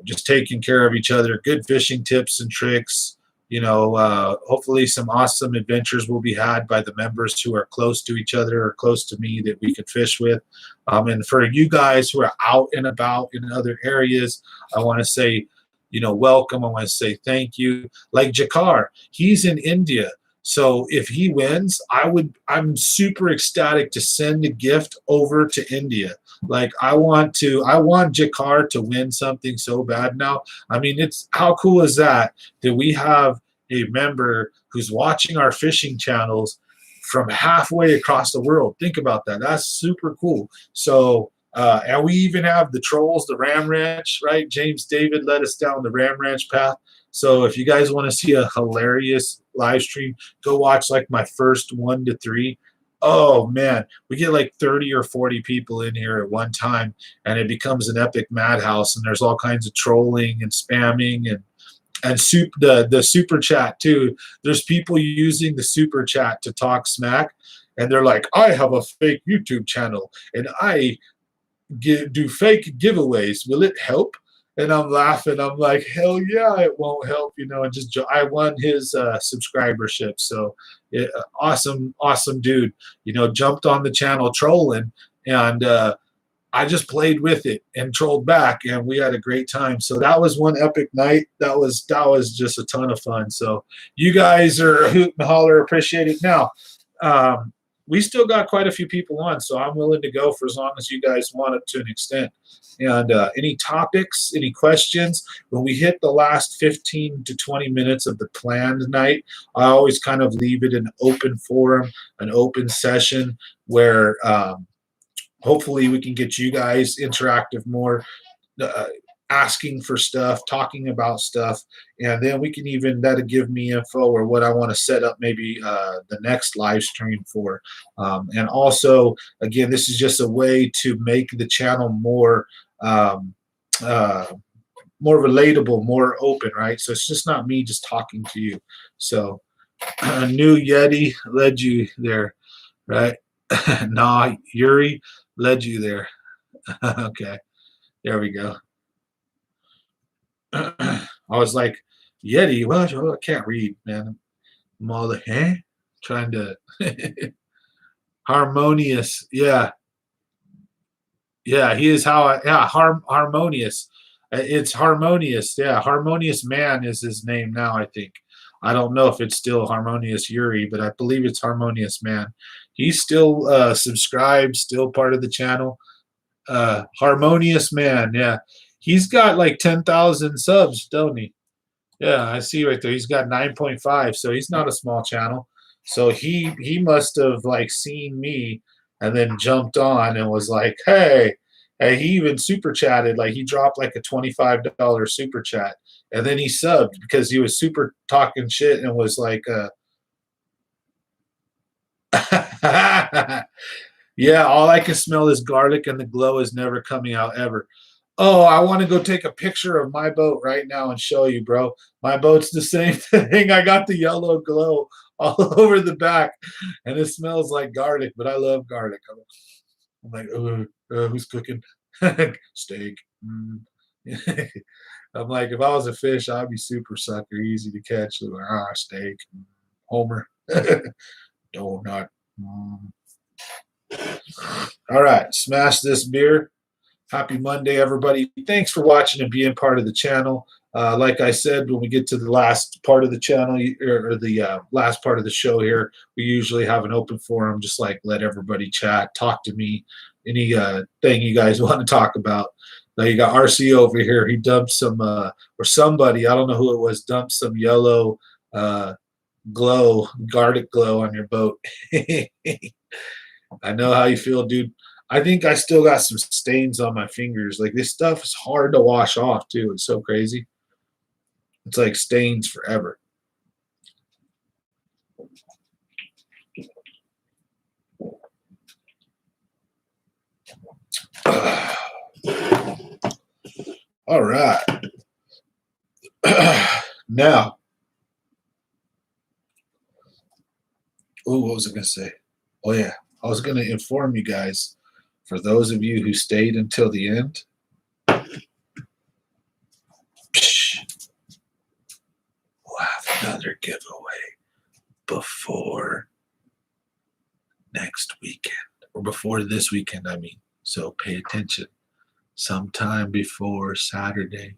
Just taking care of each other, good fishing tips and tricks. Hopefully some awesome adventures will be had by the members who are close to each other or close to me that we could fish with. And for you guys who are out and about in other areas, I want to say, welcome. I want to say thank you. Like Jakar, he's in India. So if he wins, I'm super ecstatic to send a gift over to India. Like I want Jakar to win something so bad now. I mean, how cool is that we have a member who's watching our fishing channels from halfway across the world. Think about that. That's super cool. So and we even have the trolls, the Ram Ranch, right? James David led us down the Ram Ranch path. So if you guys want to see a hilarious live stream, go watch like my first 1 to 3. Oh man, we get like 30 or 40 people in here at one time, and it becomes an epic madhouse. And there's all kinds of trolling and spamming and the super chat too. There's people using the super chat to talk smack, and they're like, I have a fake YouTube channel and I do fake giveaways. Will it help? And I'm laughing. I'm like, hell yeah, it won't help, and just I won his subscribership. So awesome dude, jumped on the channel trolling, and I just played with it and trolled back, and we had a great time. So that was one epic night. That was just a ton of fun. So you guys are a hoot and holler, appreciate it. Now, we still got quite a few people on, so I'm willing to go for as long as you guys want it to an extent. And any topics, any questions, when we hit the last 15 to 20 minutes of the planned night, I always kind of leave it an open forum, an open session where hopefully we can get you guys interactive more, asking for stuff, talking about stuff, and then we can that'll give me info or what I want to set up maybe the next live stream for. And also, again, this is just a way to make the channel more relatable, more open, right? So it's just not me just talking to you. So New Yeti led you there, right? Nah, Yuri led you there. Okay, there we go. I was like, Yeti, well, I can't read, man. I'm all trying to harmonious. Yeah, he is harmonious. It's harmonious. Yeah, Harmonious Man is his name now, I think. I don't know if it's still Harmonious Yuri, but I believe it's Harmonious Man. He's still subscribed, still part of the channel. Harmonious Man, yeah. He's got like 10,000 subs, don't he? Yeah, I see right there. He's got 9.5, so he's not a small channel. So he must have like seen me and then jumped on and was like, hey, he even super chatted. Like he dropped like a $25 super chat, and then he subbed because he was super talking shit and was like, yeah, all I can smell is garlic and the glow is never coming out ever. Oh, I want to go take a picture of my boat right now and show you, bro. My boat's the same thing. I got the yellow glow all over the back, and it smells like garlic, but I love garlic. I'm like, who's cooking? Steak. Mm. I'm like, if I was a fish, I'd be super sucker, easy to catch. Like, steak. Homer. Donut. Mm. All right, smash this beer. Happy Monday, everybody. Thanks for watching and being part of the channel. Like I said, when we get to the last part of the channel or the last part of the show here, we usually have an open forum, just like let everybody chat, talk to me, any thing you guys want to talk about. Now you got RC over here. He dumped some, or somebody, I don't know who it was, dumped some yellow glow, garlic glow on your boat. I know how you feel, dude. I think I still got some stains on my fingers. Like, this stuff is hard to wash off, too. It's so crazy. It's like stains forever. All right. Now, what was I going to say? Oh, yeah. I was going to inform you guys, for those of you who stayed until the end, we'll have another giveaway before next weekend, or before this weekend, I mean. So pay attention. Sometime before Saturday.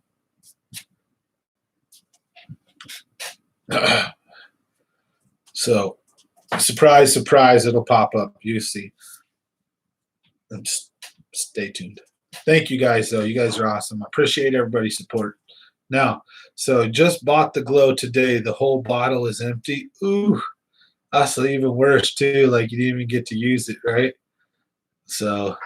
So, surprise, surprise, it'll pop up. You see. Just stay tuned. Thank you guys, though. You guys are awesome. I appreciate everybody's support. Now, so just bought the glow today. The whole bottle is empty. Ooh, that's even worse, too. Like, you didn't even get to use it, right? So,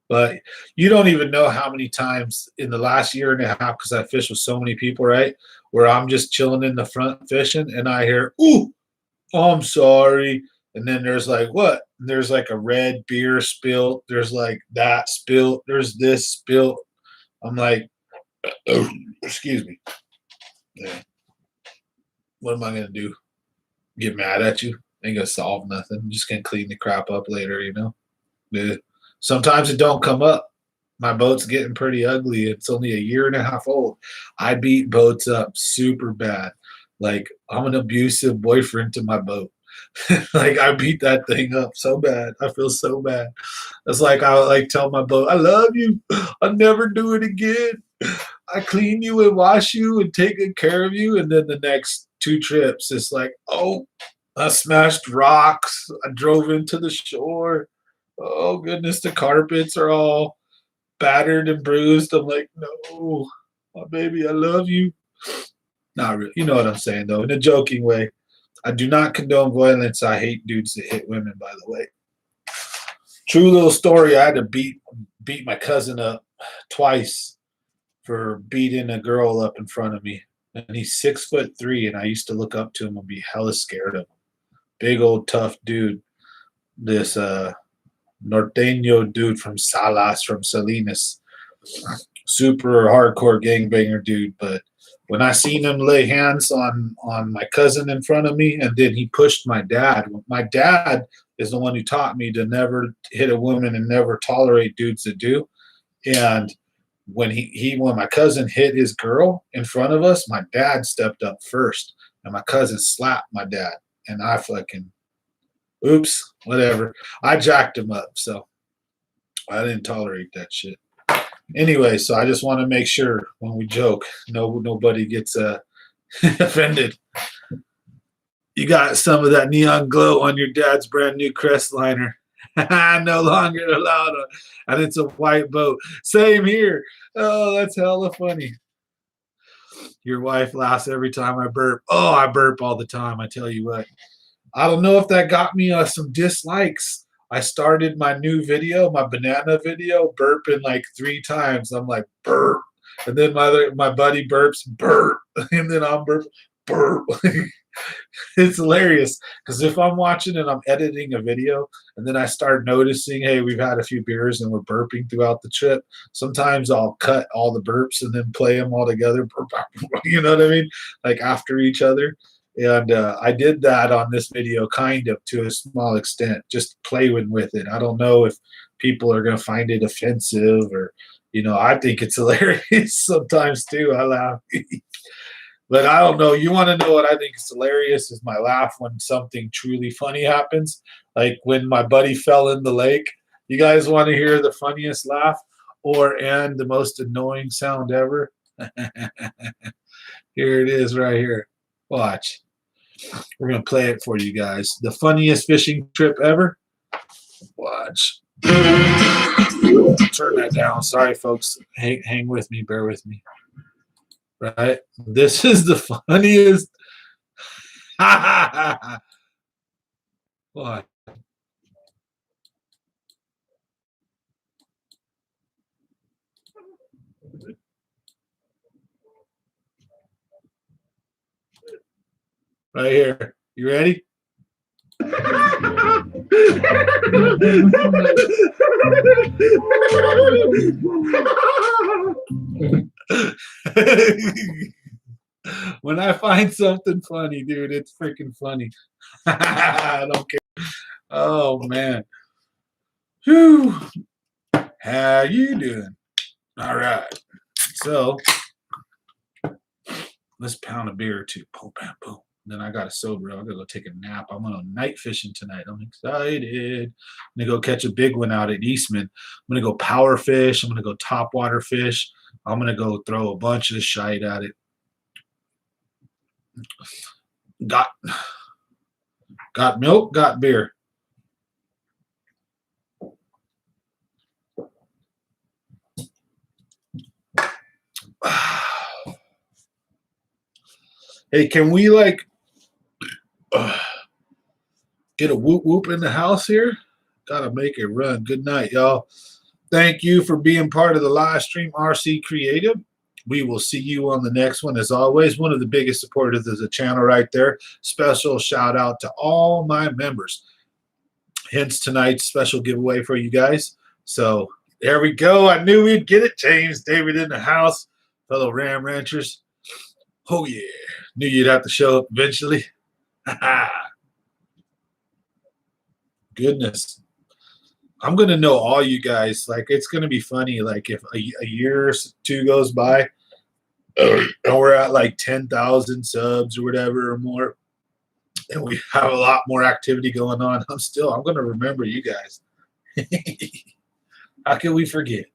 but you don't even know how many times in the last year and a half, because I fished with so many people, right, where I'm just chilling in the front fishing, and I hear, ooh, oh, I'm sorry. And then there's like, what? There's like a red beer spilt. There's like that spilt. There's this spilt. I'm like, oh, excuse me. Yeah. What am I going to do? Get mad at you? Ain't going to solve nothing. I'm just going to clean the crap up later, you know? Yeah. Sometimes it don't come up. My boat's getting pretty ugly. It's only a year and a half old. I beat boats up super bad. Like, I'm an abusive boyfriend to my boat. Like, I beat that thing up so bad. I feel so bad. It's like I like tell my boat, I love you. I'll never do it again. I clean you and wash you and take good care of you. And then the next 2 trips, it's like, oh, I smashed rocks. I drove into the shore. Oh, goodness, the carpets are all battered and bruised. I'm like, no, my baby, I love you. Not really. You know what I'm saying, though, in a joking way. I do not condone violence. I hate dudes that hit women, by the way. True little story. I had to beat my cousin up twice for beating a girl up in front of me. And he's 6'3", and I used to look up to him and be hella scared of him. Big old tough dude. This norteño dude from Salas, from Salinas. Super hardcore gangbanger dude, but when I seen him lay hands on my cousin in front of me, and then he pushed my dad. My dad is the one who taught me to never hit a woman and never tolerate dudes that do. And when when my cousin hit his girl in front of us, my dad stepped up first, and my cousin slapped my dad, and I fucking, oops, whatever. I jacked him up, so I didn't tolerate that shit. Anyway, so I just want to make sure when we joke, nobody gets offended. You got some of that neon glow on your dad's brand new Crestliner. No longer allowed, and it's a white boat. Same here. Oh, that's hella funny. Your wife laughs every time I burp. Oh, I burp all the time. I tell you what. I don't know if that got me some dislikes. I started my new video, my banana video, burping like 3 times. I'm like, burp. And then my buddy burps, burp. And then I'm burp, burp. It's hilarious because if I'm watching and I'm editing a video and then I start noticing, hey, we've had a few beers and we're burping throughout the trip, sometimes I'll cut all the burps and then play them all together. You know what I mean? Like after each other. And I did that on this video kind of to a small extent, just playing with it. I don't know if people are going to find it offensive or, I think it's hilarious sometimes too. I laugh. But I don't know. You want to know what I think is hilarious is my laugh when something truly funny happens. Like when my buddy fell in the lake. You guys want to hear the funniest laugh and the most annoying sound ever? Here it is right here. Watch. We're going to play it for you guys. The funniest fishing trip ever. Watch. Turn that down. Sorry, folks. Hang with me. Bear with me. Right? This is the funniest. What? Right here. You ready? When I find something funny, dude, it's freaking funny. I don't care. Oh man. Whew. How you doing? All right. So let's pound a beer or two. Boom, bam, boom. Then I got a sober. I'm gonna go take a nap. I'm going night fishing tonight. I'm excited. I'm gonna go catch a big one out at Eastman. I'm gonna go power fish. I'm gonna go top water fish. I'm gonna go throw a bunch of shite at it. Got milk, got beer. Hey, can we get a whoop whoop in the house here? Gotta make it run. Good night, y'all. Thank you for being part of the live stream, RC Creative. We will see you on the next one. As always, one of the biggest supporters of the channel right there. Special shout out to all my members. Hence tonight's special giveaway for you guys. So there we go. I knew we'd get it. James David in the house. Fellow Ram Ranchers. Oh, yeah. Knew you'd have to show up eventually. Goodness. I'm going to know all you guys. Like, it's going to be funny. Like, if a year or two goes by and we're at like 10,000 subs or whatever or more, and we have a lot more activity going on, I'm going to remember you guys. How can we forget?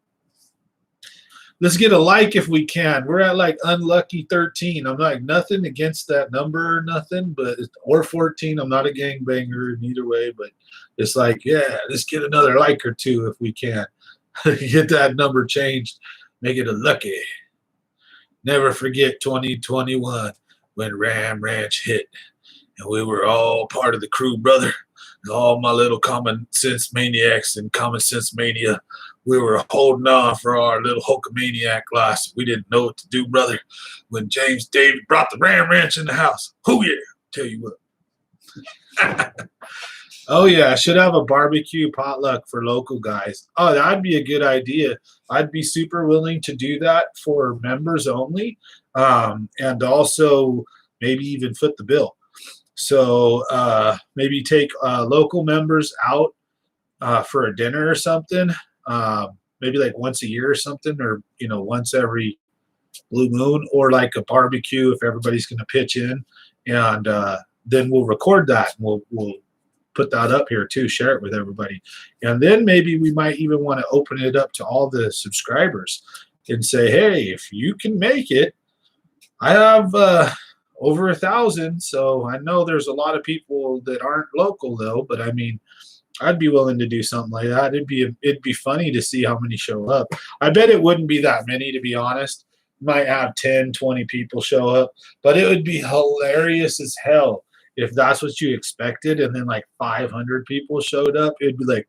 Let's get a like if we can. We're at like unlucky 13. I'm like nothing against that number or nothing, but or 14. I'm not a gangbanger in either way, but it's like, yeah, let's get another like or two if we can. Get that number changed. Make it a lucky. Never forget 2021 when Ram Ranch hit. And we were all part of the crew, brother. All my little common sense maniacs and common sense mania. We were holding on for our little Hulkamaniac class. We didn't know what to do, brother. When James David brought the Ram Ranch in the house. Oh, yeah. Tell you what. Oh, yeah. I should have a barbecue potluck for local guys. Oh, that'd be a good idea. I'd be super willing to do that for members only. And also maybe even foot the bill. So maybe take local members out for a dinner or something, maybe like once a year or something, or once every blue moon, or like a barbecue if everybody's going to pitch in, and then we'll record that and we'll put that up here too, share it with everybody, and then maybe we might even want to open it up to all the subscribers and say, hey, if you can make it, I have over 1,000. So I know there's a lot of people that aren't local though, but I mean, I'd be willing to do something like that. It'd be funny to see how many show up. I bet it wouldn't be that many, to be honest. Might have 10, 20 people show up, but it would be hilarious as hell if that's what you expected and then like 500 people showed up. It'd be like,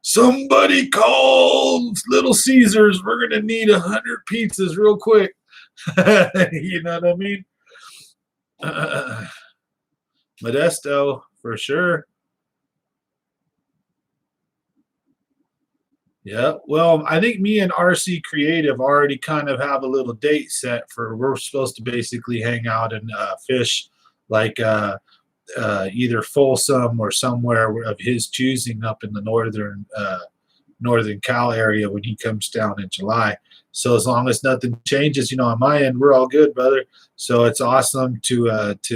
somebody call Little Caesars. We're going to need 100 pizzas real quick. You know what I mean? Modesto for sure. Yeah. Well, I think me and RC Creative already kind of have a little date set for we're supposed to basically hang out and fish like either Folsom or somewhere of his choosing up in the northern Cal area when he comes down in July. So as long as nothing changes, on my end, we're all good, brother. So it's awesome to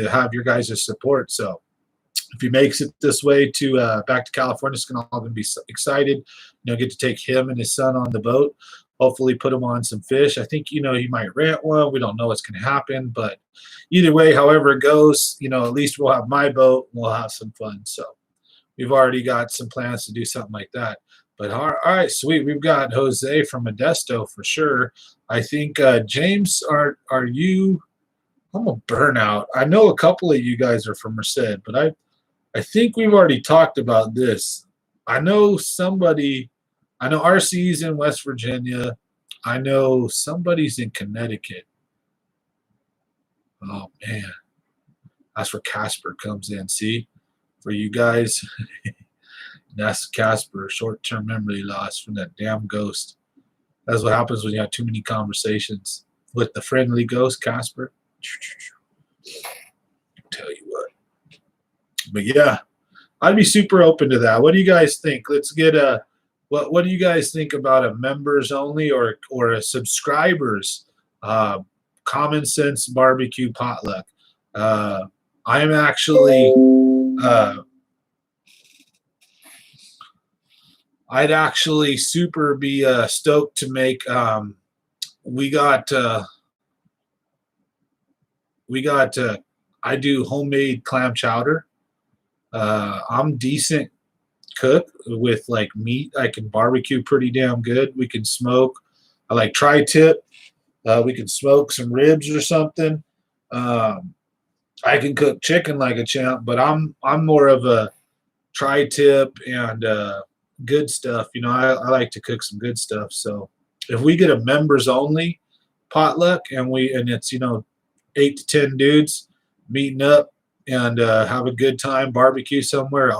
have your guys' support. So if he makes it this way to back to California, it's all going to be excited. Get to take him and his son on the boat. Hopefully, put him on some fish. I think he might rent one. We don't know what's going to happen, but either way, however it goes, at least we'll have my boat and we'll have some fun. So we've already got some plans to do something like that. But all right, sweet. We've got Jose from Modesto for sure. I think James, are you? I'm a burnout. I know a couple of you guys are from Merced, but I think we've already talked about this. I know RC's in West Virginia. I know somebody's in Connecticut. Oh, man. That's where Casper comes in. See? For you guys, that's Casper, short-term memory loss from that damn ghost. That's what happens when you have too many conversations with the friendly ghost, Casper. I'll tell you what. But yeah, I'd be super open to that. What do you guys think? Let's get what do you guys think about a members only or a subscribers common sense barbecue potluck? I'm actually I'd actually super be stoked to make I do homemade clam chowder. I'm decent cook with like meat. I can barbecue pretty damn good. We can smoke. I like tri-tip. We can smoke some ribs or something. I can cook chicken like a champ, but I'm more of a tri-tip and good stuff. I like to cook some good stuff. So if we get a members only potluck and it's 8 to 10 dudes meeting up and have a good time, barbecue somewhere,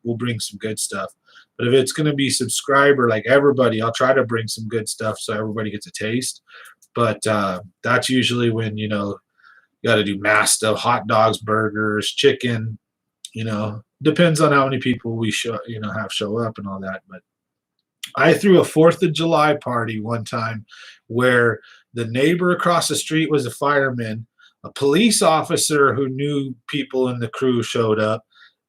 we'll bring some good stuff. But if it's going to be subscriber, like everybody, I'll try to bring some good stuff so everybody gets a taste. But that's usually when, you got to do mass stuff, hot dogs, burgers, chicken, depends on how many people we have show up and all that. But I threw a 4th of July party one time where the neighbor across the street was a fireman. A police officer who knew people in the crew showed up,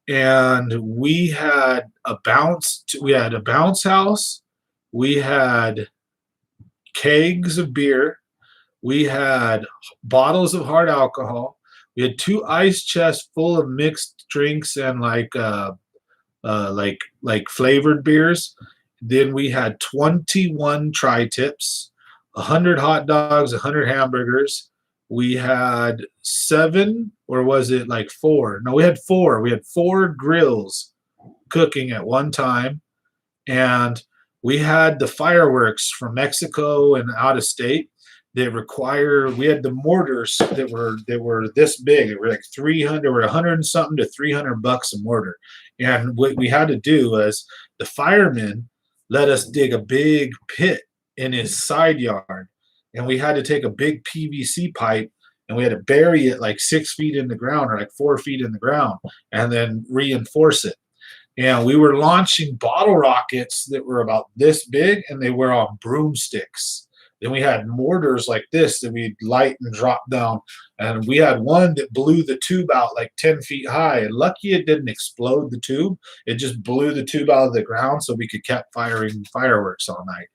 and we had a bounce house, we had kegs of beer, we had bottles of hard alcohol, we had 2 ice chests full of mixed drinks and like flavored beers. Then we had 21 tri-tips, 100 hot dogs, 100 hamburgers. We had 7, or was it like 4? No, we had 4. We had 4 grills cooking at one time. And we had the fireworks from Mexico and out of state that we had the mortars that were this big. They were like 300 or 100 and something to $300 a mortar. And what we had to do was the firemen let us dig a big pit in his side yard. And we had to take a big PVC pipe and we had to bury it like 6 feet in the ground or like 4 feet in the ground and then reinforce it. And we were launching bottle rockets that were about this big and they were on broomsticks. Then we had mortars like this that we'd light and drop down. And we had one that blew the tube out like 10 feet high. And lucky it didn't explode the tube. It just blew the tube out of the ground so we could keep firing fireworks all night.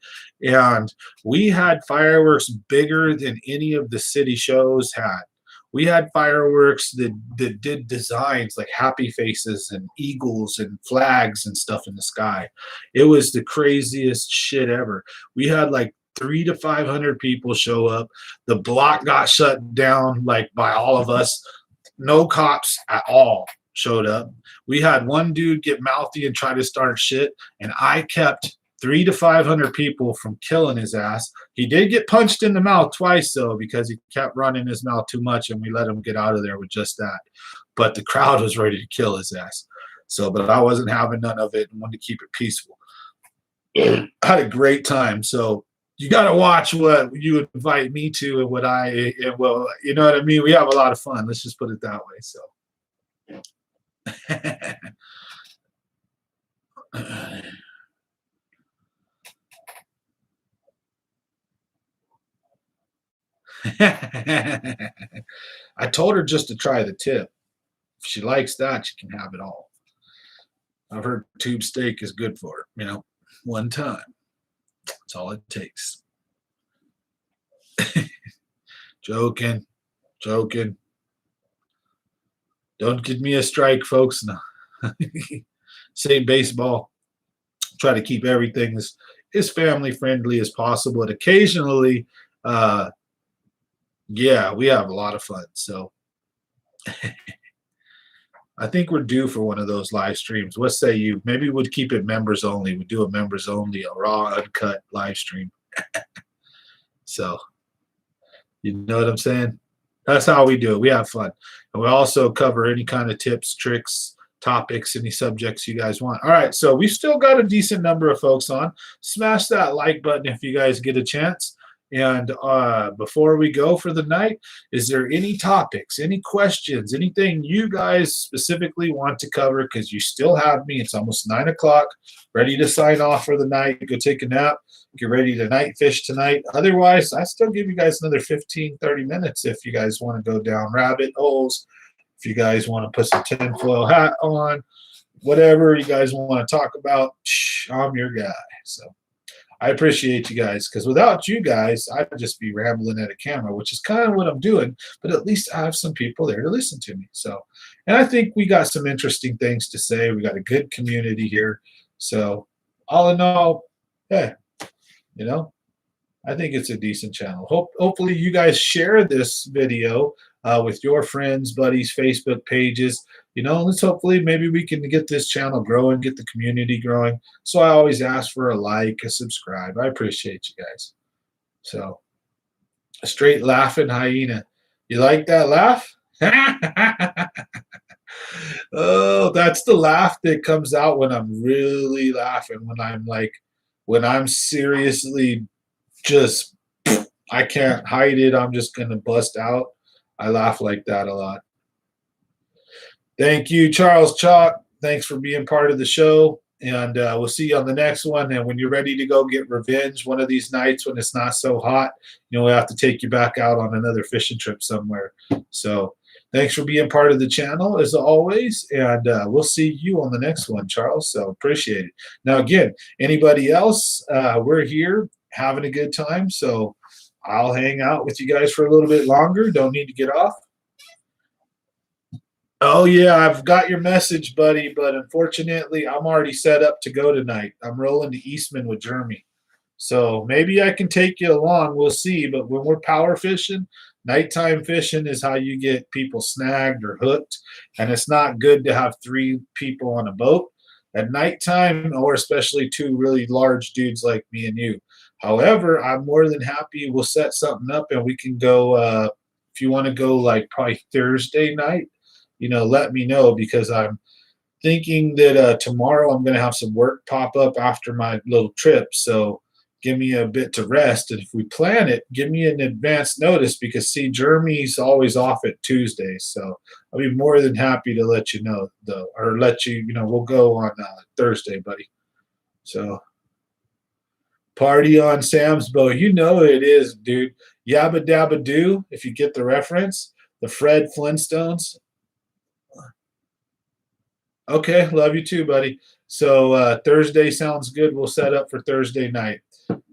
And we had fireworks bigger than any of the city shows had. We had fireworks that did designs like happy faces and eagles and flags and stuff in the sky. It was the craziest shit ever. We had like 300 to 500 people show up. The block got shut down like by all of us. No cops at all showed up. We had one dude get mouthy and try to start shit, and I kept 300 to 500 people from killing his ass. He did get punched in the mouth twice, though, because he kept running his mouth too much, and we let him get out of there with just that. But the crowd was ready to kill his ass. So, but I wasn't having none of it and wanted to keep it peaceful. I had a great time. So you got to watch what you invite me to and what well, you know what I mean? We have a lot of fun. Let's just put it that way. So. I told her just to try the tip. If she likes that, she can have it all. I've heard tube steak is good for her, you know, one time. That's all it takes. Joking. Don't give me a strike, folks. No. Same baseball. Try to keep everything as family friendly as possible. And occasionally, yeah, we have a lot of fun. So I think we're due for one of those live streams. What say you? Maybe we'd keep it members only. We'd do a members only, a raw, uncut live stream. So, you know what I'm saying? That's how we do it. We have fun. And we also cover any kind of tips, tricks, topics, any subjects you guys want. All right, so we've still got a decent number of folks on. Smash that like button if you guys get a chance. And before we go for the night, is there any topics, any questions, anything you guys specifically want to cover? Because you still have me. It's almost 9 o'clock, ready to sign off for the night. Go take a nap. Get ready to night fish tonight. Otherwise, I still give you guys another 15, 30 minutes if you guys want to go down rabbit holes, if you guys want to put some tinfoil hat on, whatever you guys want to talk about, I'm your guy. So I appreciate you guys, because without you guys, I'd just be rambling at a camera, which is kind of what I'm doing. But at least I have some people there to listen to me. So, and I think we got some interesting things to say. We got a good community here. So all in all, yeah, you know, I think it's a decent channel. Hopefully you guys share this video with your friends, buddies, Facebook pages. You know, let's hopefully maybe we can get this channel growing, get the community growing. So I always ask for a like, a subscribe. I appreciate you guys. So a straight laughing hyena. You like that laugh? Oh, that's the laugh that comes out when I'm really laughing, when I'm seriously just, I can't hide it. I'm just going to bust out. I laugh like that a lot. Thank you, Charles Chalk. Thanks for being part of the show. And we'll see you on the next one. And when you're ready to go get revenge one of these nights when it's not so hot, you know, we'll have to take you back out on another fishing trip somewhere. So thanks for being part of the channel, as always. And we'll see you on the next one, Charles. So appreciate it. Now, again, anybody else, we're here having a good time. So I'll hang out with you guys for a little bit longer. Don't need to get off. Oh, yeah, I've got your message, buddy, but unfortunately, I'm already set up to go tonight. I'm rolling to Eastman with Jeremy. So maybe I can take you along. We'll see. But when we're power fishing, nighttime fishing is how you get people snagged or hooked. And it's not good to have 3 people on a boat at nighttime, or especially 2 really large dudes like me and you. However, I'm more than happy. We'll set something up and we can go, if you want to go like probably Thursday night, you know, let me know, because I'm thinking that tomorrow I'm going to have some work pop up after my little trip. So give me a bit to rest. And if we plan it, give me an advance notice, because see, Jeremy's always off at Tuesdays. So I'll be more than happy to let you know, though, or let you, you know, we'll go on Thursday, buddy. So party on Sam's boat. You know it is, dude. Yabba Dabba Doo, if you get the reference. The Fred Flintstones. Okay, love you too, buddy. So Thursday sounds good. We'll set up for Thursday night.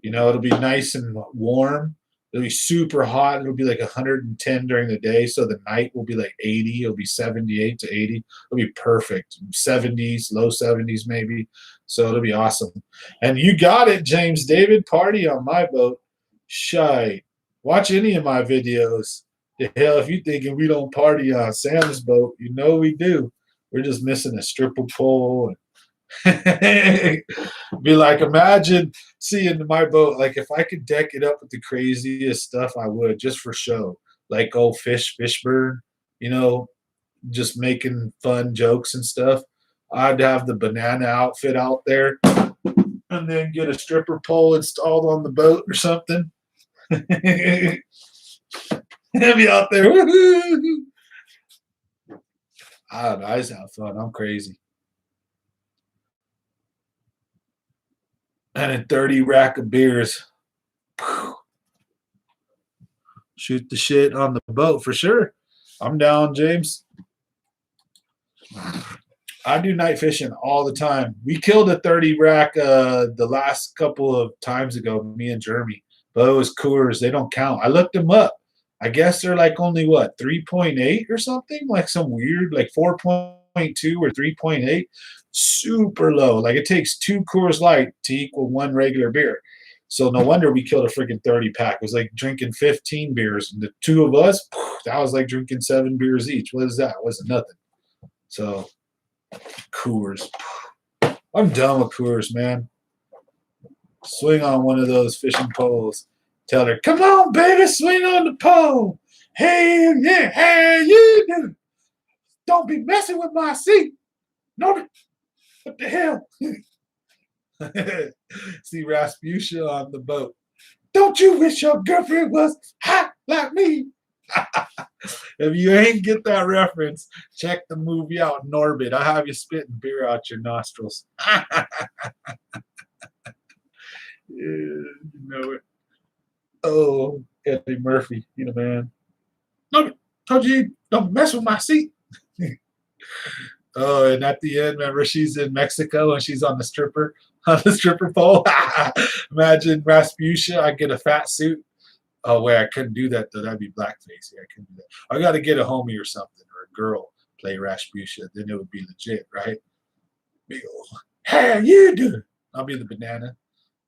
You know, it'll be nice and warm. It'll be super hot. It'll be like 110 during the day. So the night will be like 80. It'll be 78 to 80. It'll be perfect. 70s, low 70s maybe. So it'll be awesome. And you got it, James David. Party on my boat. Shy. Watch any of my videos. The hell, if you're thinking we don't party on Sam's boat, you know we do. We're just missing a stripper pole Be like, imagine seeing my boat. Like, if I could deck it up with the craziest stuff, I would, just for show. Like, oh, Fishburne, you know, just making fun jokes and stuff. I'd have the banana outfit out there and then get a stripper pole installed on the boat or something. I'd be out there. Woo-hoo. I don't know. I just have fun. I'm crazy. And a 30 rack of beers. Shoot the shit on the boat for sure. I'm down, James. I do night fishing all the time. We killed a 30 rack the last couple of times ago, me and Jeremy. But it was Coors. They don't count. I looked them up. I guess they're like only what, 3.8 or something? Like some weird, like 4.2 or 3.8. Super low. Like it takes 2 Coors Light to equal 1 regular beer. So no wonder we killed a freaking 30 pack. It was like drinking 15 beers. And the 2 of us, that was like drinking 7 beers each. What is that? It wasn't nothing. So Coors. I'm done with Coors, man. Swing on one of those fishing poles. Tell her, come on, baby, swing on the pole. Hey, yeah, hey, you do. Don't be messing with my seat. No, what the hell? See Rasputia on the boat. Don't you wish your girlfriend was hot like me? If you ain't get that reference, check the movie out, Norbit. I have you spitting beer out your nostrils. You know it. Oh, Eddie Murphy, you know, man. No, told you don't mess with my seat. Oh, and at the end, remember she's in Mexico and she's on the stripper pole. Imagine Rasputia. I get a fat suit. Oh wait, I couldn't do that though. That'd be blackface. Yeah, I couldn't do that. I got to get a homie or something or a girl play Rasputia. Then it would be legit, right? Big old, how you doing? I'll be the banana.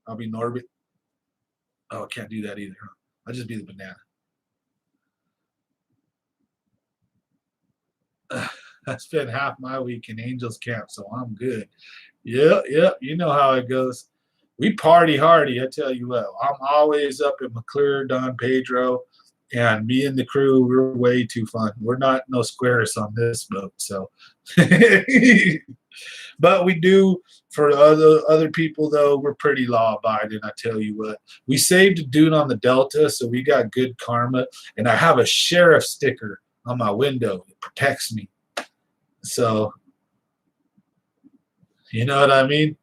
I'll be Norbit. Oh, I can't do that either. Huh? I'll just be the banana. I spent half my week in Angels Camp, so I'm good. Yep. You know how it goes. We party hardy, I tell you what. I'm always up at McClure, Don Pedro, and me and the crew, we're way too fun. We're not no squares on this boat, so. But we do, for other people, though, we're pretty law-abiding, I tell you what. We saved a dude on the Delta, so we got good karma, and I have a sheriff sticker on my window. It protects me. So, you know what I mean?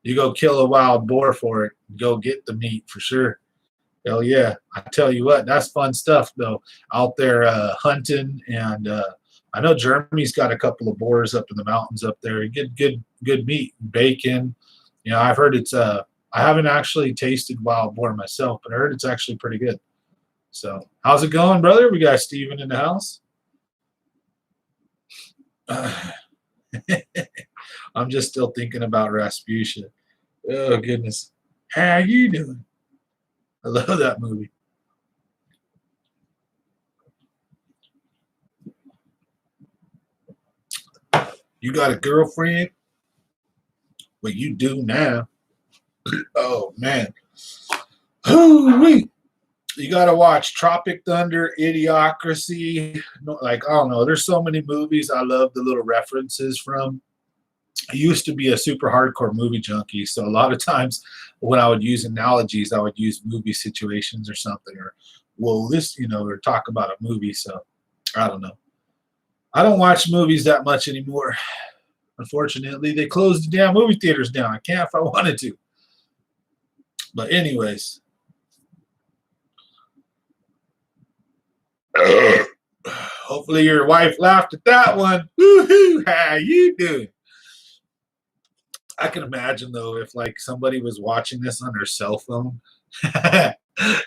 You go kill a wild boar for it. Go get the meat for sure. Hell yeah. I tell you what, that's fun stuff, though. Out there hunting, and I know Jeremy's got a couple of boars up in the mountains up there. You get good meat, bacon. You know, I've heard it's I haven't actually tasted wild boar myself, but I heard it's actually pretty good. So, how's it going, brother? We got Steven in the house. I'm just still thinking about Rasputia. Oh goodness, how you doing? I love that movie. You got a girlfriend? Well, you do now. Oh man, you got to watch Tropic Thunder, Idiocracy. Like I don't know, there's so many movies I love the little references from. I used to be a super hardcore movie junkie, so a lot of times when I would use analogies, I would use movie situations or something, or well, this, you know, or talk about a movie. So I don't know. I don't watch movies that much anymore. Unfortunately, they closed the damn movie theaters down. I can't if I wanted to. But anyways. Hopefully your wife laughed at that one. Woohoo! How you doing? I can imagine though if like somebody was watching this on their cell phone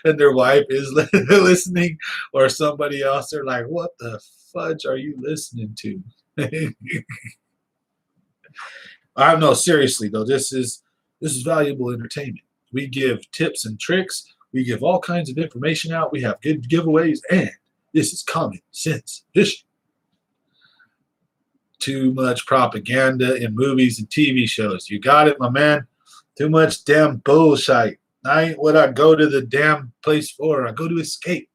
and their wife is listening, or somebody else, they're like, "What the fudge are you listening to?" I don't know. Seriously though, this is valuable entertainment. We give tips and tricks. We give all kinds of information out. We have good giveaways, and this is common sense fishing. too much propaganda in movies and TV shows. You got it, my man. Too much damn bullshit. I ain't what I go to the damn place for. I go to escape,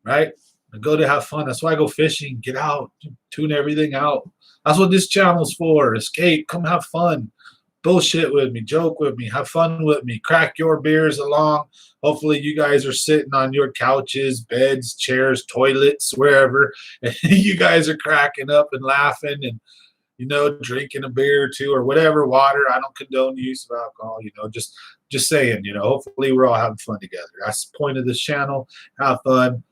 right? I go to have fun. That's why I go fishing, get out, tune everything out. That's what this channel's for. Escape, come have fun. Bullshit with me, joke with me, have fun with me, crack your beers along. Hopefully you guys are sitting on your couches, beds, chairs, toilets, wherever, and you guys are cracking up and laughing and, you know, drinking a beer or two or whatever, water. I don't condone the use of alcohol, you know, just saying, you know, hopefully we're all having fun together. That's the point of this channel. Have fun,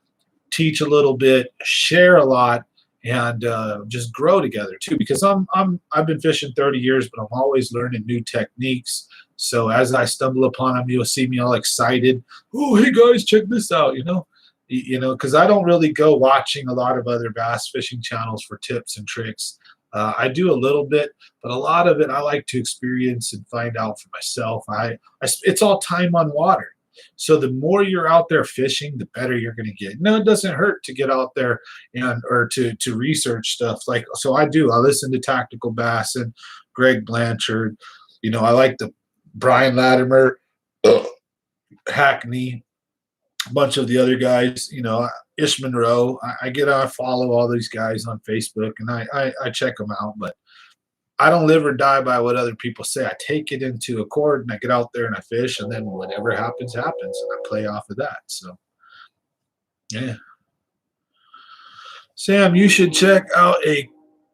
teach a little bit, share a lot, and just grow together too, because I've been fishing 30 years, but I'm always learning new techniques. So as I stumble upon them, you'll see me all excited. Oh, hey guys, check this out, you know, because I don't really go watching a lot of other bass fishing channels for tips and tricks. I do a little bit, but a lot of it I like to experience and find out for myself. It's all time on water. So the more you're out there fishing, the better you're going to get. No, it doesn't hurt to get out there or to research stuff. Like, so I listen to Tactical Bass and Greg Blanchard. You know, I like the Brian Latimer, Hackney, a bunch of the other guys, you know, Ish Monroe. I follow all these guys on Facebook and I check them out, but I don't live or die by what other people say. I take it into accord and I get out there and I fish, and then whatever happens, happens, and I play off of that. So, yeah. Sam, you should check out A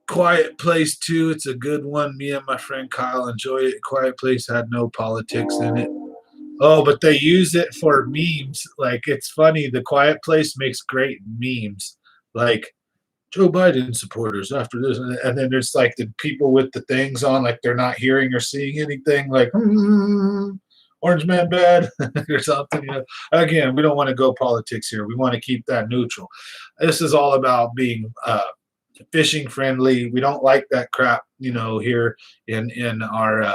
Quiet Place too. It's a good one. Me and my friend Kyle enjoy it. Quiet Place had no politics in it. Oh, but they use it for memes. Like, it's funny. The Quiet Place makes great memes. Like, Joe Biden supporters after this, and then there's like the people with the things on, like they're not hearing or seeing anything, like Orange Man bad or something. You know, again, we don't want to go politics here. We want to keep that neutral. This is all about being fishing friendly. We don't like that crap, you know, here in our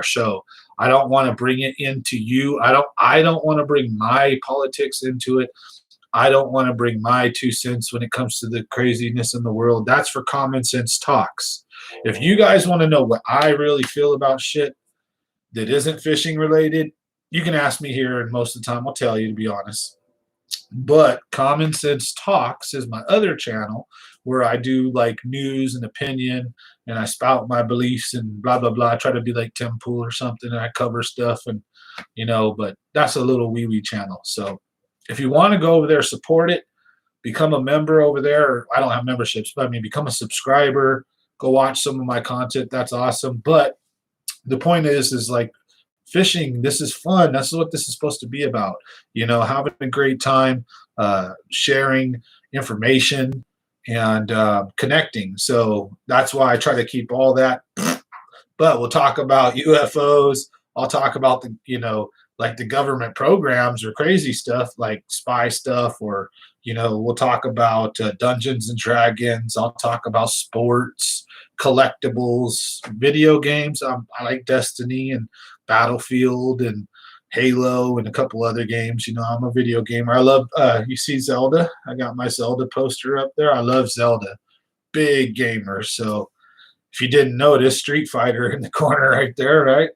show. I don't want to bring it into you. I don't want to bring my politics into it. I don't want to bring my 2 cents when it comes to the craziness in the world. That's for Common Sense Talks. If you guys want to know what I really feel about shit that isn't fishing related, you can ask me here, and most of the time I'll tell you, to be honest. But Common Sense Talks is my other channel where I do like news and opinion, and I spout my beliefs and blah, blah, blah. I try to be like Tim Pool or something, and I cover stuff, and, you know, but that's a little wee channel. So if you want to go over there, support it, become a member over there. I don't have memberships, but I mean, become a subscriber, go watch some of my content. That's awesome. But the point is like fishing, this is fun. That's what this is supposed to be about. You know, having a great time, sharing information and connecting. So that's why I try to keep all that. But we'll talk about UFOs. I'll talk about the, you know, like the government programs or crazy stuff like spy stuff, or, you know, we'll talk about Dungeons and Dragons. I'll talk about sports, collectibles, video games. I like Destiny and Battlefield and Halo and a couple other games. You know, I'm a video gamer. I love, you see Zelda? I got my Zelda poster up there. I love Zelda. Big gamer. So if you didn't notice, Street Fighter in the corner right there, right?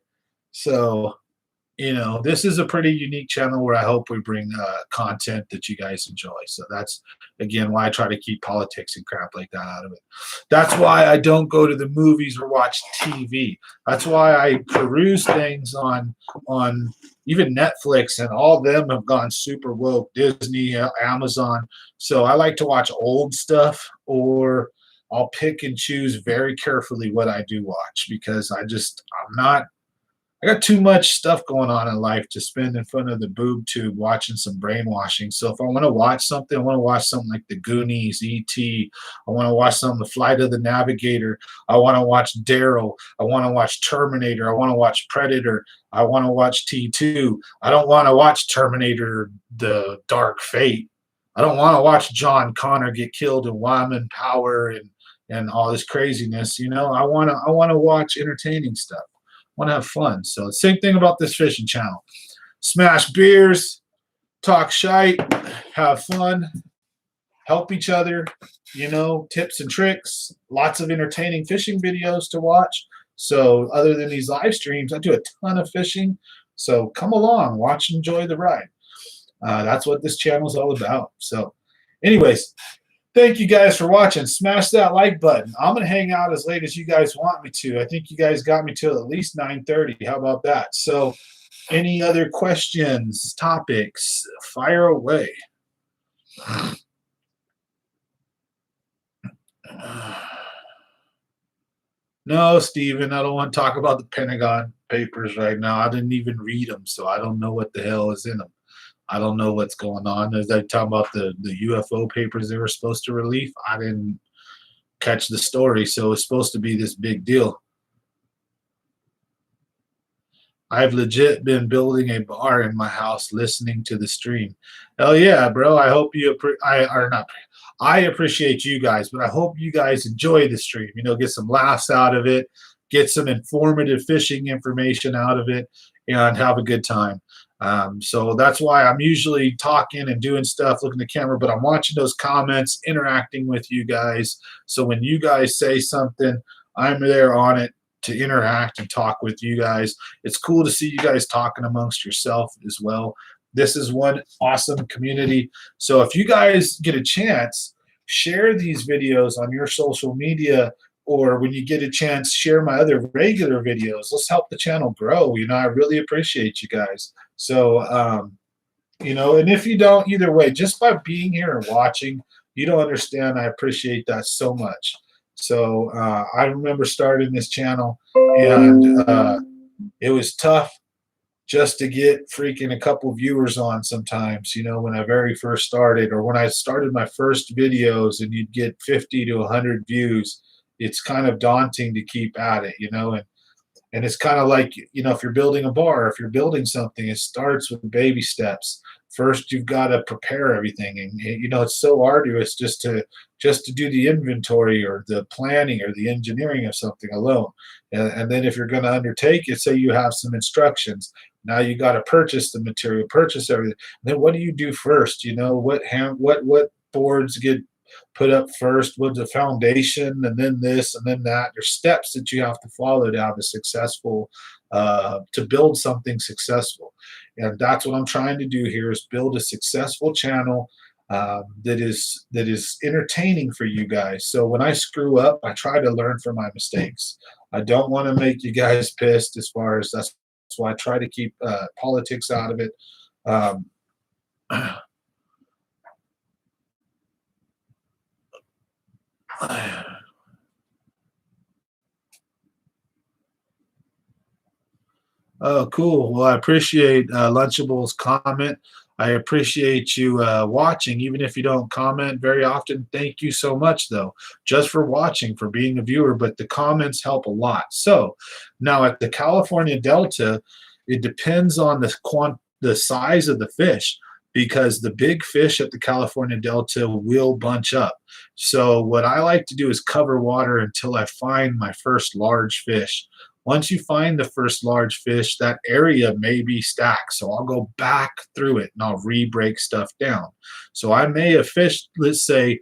So, you know, this is a pretty unique channel where I hope we bring content that you guys enjoy. So that's, again, why I try to keep politics and crap like that out of it. That's why I don't go to the movies or watch TV. That's why I peruse things on even Netflix, and all of them have gone super woke, Disney, Amazon. So I like to watch old stuff, or I'll pick and choose very carefully what I do watch, because I got too much stuff going on in life to spend in front of the boob tube watching some brainwashing. So if I want to watch something, I want to watch something like The Goonies, E.T. I want to watch something, The Flight of the Navigator. I want to watch Daryl. I want to watch Terminator. I want to watch Predator. I want to watch T2. I don't want to watch Terminator, The Dark Fate. I don't want to watch John Connor get killed in Wyman Power and all this craziness. You know, I want to watch entertaining stuff. Want to have fun. So same thing about this fishing channel. Smash beers, talk shite, have fun, help each other, you know, tips and tricks, lots of entertaining fishing videos to watch. So other than these live streams, I do a ton of fishing. So come along, watch, enjoy the ride. That's what this channel is all about. So anyways, thank you guys for watching. Smash that like button. I'm going to hang out as late as you guys want me to. I think you guys got me till at least 9:30. How about that? So any other questions, topics, fire away. No, Steven, I don't want to talk about the Pentagon Papers right now. I didn't even read them, so I don't know what the hell is in them. I don't know what's going on. As they talk about the UFO papers they were supposed to release, I didn't catch the story, so it's supposed to be this big deal. I've legit been building a bar in my house listening to the stream. Hell yeah, bro. I hope you I appreciate you guys, but I hope you guys enjoy the stream. You know, get some laughs out of it, get some informative fishing information out of it, and have a good time. So that's why I'm usually talking and doing stuff, looking at the camera, but I'm watching those comments, interacting with you guys. So when you guys say something, I'm there on it to interact and talk with you guys. It's cool to see you guys talking amongst yourself as well. This is one awesome community. So if you guys get a chance, share these videos on your social media, or when you get a chance, share my other regular videos. Let's help the channel grow. You know, I really appreciate you guys. So, you know, and if you don't, either way, just by being here and watching, you don't understand. I appreciate that so much. So I remember starting this channel, and it was tough just to get freaking a couple viewers on sometimes, you know, when I very first started, or when I started my first videos and you'd get 50 to 100 views. It's kind of daunting to keep at it, you know, and it's kind of like, you know, if you're building a bar, if you're building something, it starts with baby steps. First, you've got to prepare everything, and you know it's so arduous just to do the inventory or the planning or the engineering of something alone. And then if you're going to undertake it, say you have some instructions. Now you got to purchase the material, purchase everything. Then what do you do first? You know, what boards get put up first, what's the foundation, and then this and then that. There's steps that you have to follow to have a successful to build something successful. And that's what I'm trying to do here, is build a successful channel that is entertaining for you guys. So when I screw up, I try to learn from my mistakes. I don't want to make you guys pissed. As far as that's why I try to keep politics out of it. Oh, cool. Well, I appreciate Lunchable's comment. I appreciate you watching, even if you don't comment very often. Thank you so much, though, just for watching, for being a viewer. But the comments help a lot. So now at the California Delta, it depends on the size of the fish, because the big fish at the California Delta will bunch up. So what I like to do is cover water until I find my first large fish. Once you find the first large fish, that area may be stacked. So I'll go back through it and I'll re-break stuff down. So I may have fished, let's say,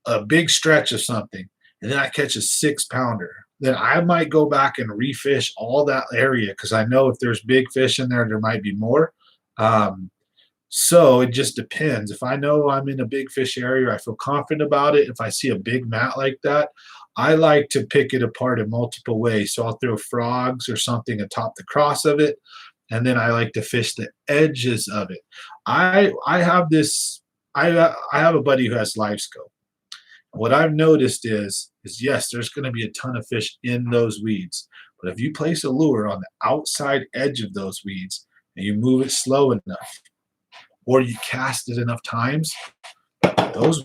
a big stretch of something, and then I catch a 6-pounder. Then I might go back and refish all that area, because I know if there's big fish in there, there might be more. So it just depends. If I know I'm in a big fish area, I feel confident about it. If I see a big mat like that, I like to pick it apart in multiple ways. So I'll throw frogs or something atop the cross of it, and then I like to fish the edges of it. I have this. I have a buddy who has live scope. What I've noticed is yes, there's going to be a ton of fish in those weeds, but if you place a lure on the outside edge of those weeds and you move it slow enough, or you cast it enough times, those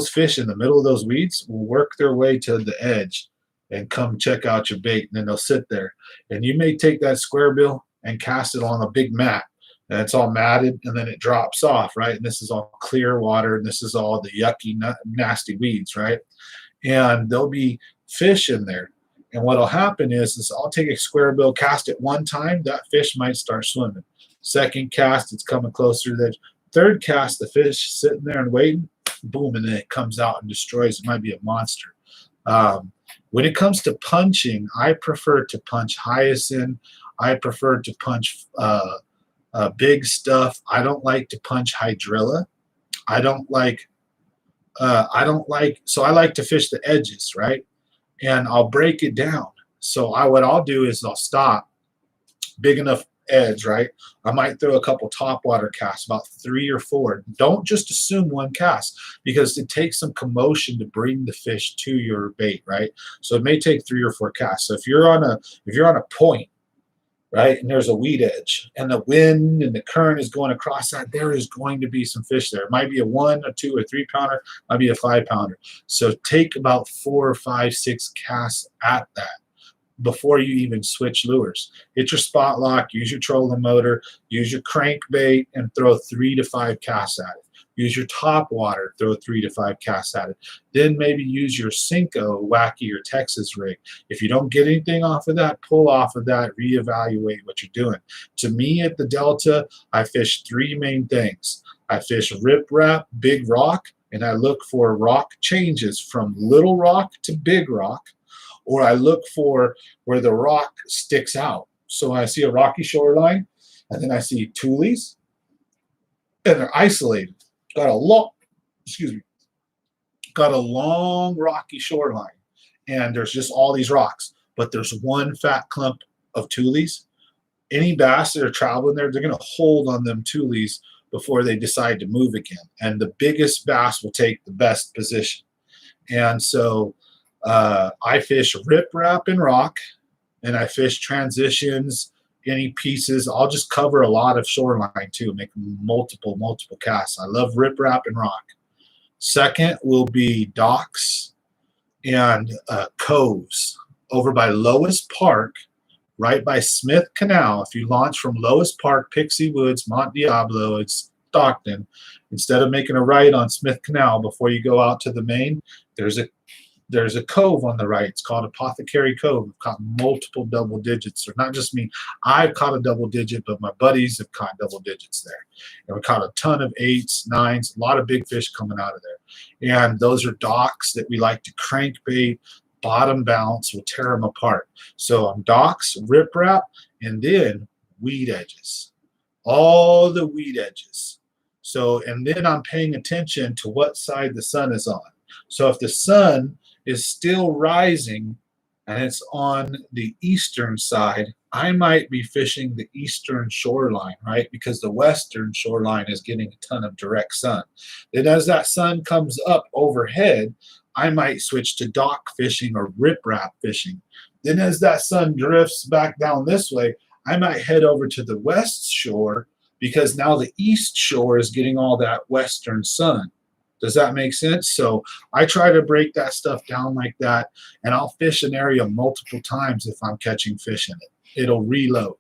fish in the middle of those weeds will work their way to the edge and come check out your bait, and then they'll sit there. And you may take that square bill and cast it on a big mat, and it's all matted, and then it drops off, right? And this is all clear water, and this is all the yucky, nasty weeds, right? And there'll be fish in there. And what'll happen is I'll take a square bill, cast it one time, that fish might start swimming. Second cast, it's coming closer to the edge. Third cast, the fish sitting there and waiting, boom, and then it comes out and destroys. It might be a monster. When it comes to punching, I prefer to punch hyacinth. I prefer to punch big stuff. I don't like to punch hydrilla. I don't like, so I like to fish the edges, right? And I'll break it down. So what I'll do is I'll stop big enough edge, right? I might throw a couple topwater casts, about 3 or 4. Don't just assume one cast, because it takes some commotion to bring the fish to your bait, right? So it may take 3 or 4 casts. So if you're on a point, right, and there's a weed edge, and the wind and the current is going across that, there is going to be some fish there. It might be a 1, a 2, or 3 pounder, might be a 5 pounder. So take about 4 or 5, 6 casts at that before you even switch lures. Hit your spot lock, use your trolling motor, use your crankbait, and throw 3 to 5 casts at it. Use your top water, throw 3 to 5 casts at it. Then maybe use your Senko, Wacky, or Texas rig. If you don't get anything off of that, pull off of that, reevaluate what you're doing. To me, at the Delta, I fish 3 main things. I fish riprap, big rock, and I look for rock changes from little rock to big rock, or I look for where the rock sticks out. So I see a rocky shoreline, and then I see tules, and they're isolated. Got a long rocky shoreline, and there's just all these rocks, but there's one fat clump of tules. Any bass that are traveling there, they're going to hold on them tules before they decide to move again. And the biggest bass will take the best position. And so I fish riprap and rock, and I fish transitions, any pieces. I'll just cover a lot of shoreline too, make multiple casts. I love riprap and rock. Second will be docks and coves over by Lois Park, right by Smith Canal. If you launch from Lois Park, Pixie Woods, Mont Diablo, it's Stockton. Instead of making a right on Smith Canal before you go out to the main, there's a cove on the right. It's called Apothecary Cove. We've caught multiple double digits, or not just me. I've caught a double digit, but my buddies have caught double digits there. And we caught a ton of 8s, 9s, a lot of big fish coming out of there. And those are docks that we like to crankbait, bottom bounce, will tear them apart. So on docks, riprap, and then weed edges. All the weed edges. So, and then I'm paying attention to what side the sun is on. So if the sun is still rising and it's on the eastern side, I might be fishing the eastern shoreline, right? Because the western shoreline is getting a ton of direct sun. Then as that sun comes up overhead, I might switch to dock fishing or riprap fishing. Then as that sun drifts back down this way, I might head over to the west shore, because now the east shore is getting all that western sun. Does that make sense? So I try to break that stuff down like that, and I'll fish an area multiple times if I'm catching fish in it. It'll reload.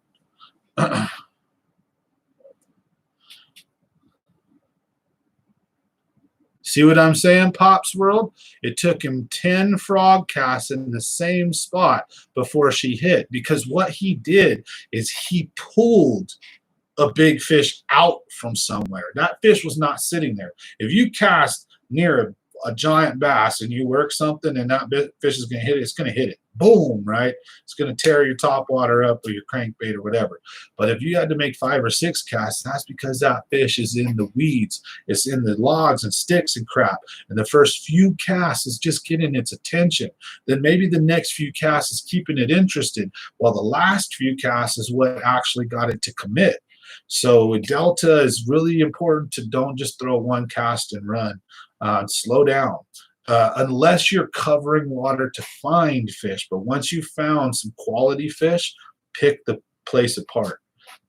See what I'm saying, Pop's World? It took him 10 frog casts in the same spot before she hit, because what he did is he pulled a big fish out from somewhere. That fish was not sitting there. If you cast near a giant bass and you work something and that fish is going to hit it, it's going to hit it. Boom, right? It's going to tear your top water up or your crankbait or whatever. But if you had to make 5 or 6 casts, that's because that fish is in the weeds. It's in the logs and sticks and crap. And the first few casts is just getting its attention. Then maybe the next few casts is keeping it interested, while the last few casts is what actually got it to commit. So with Delta, is really important to don't just throw one cast and run. Slow down. Unless you're covering water to find fish. But once you've found some quality fish, pick the place apart.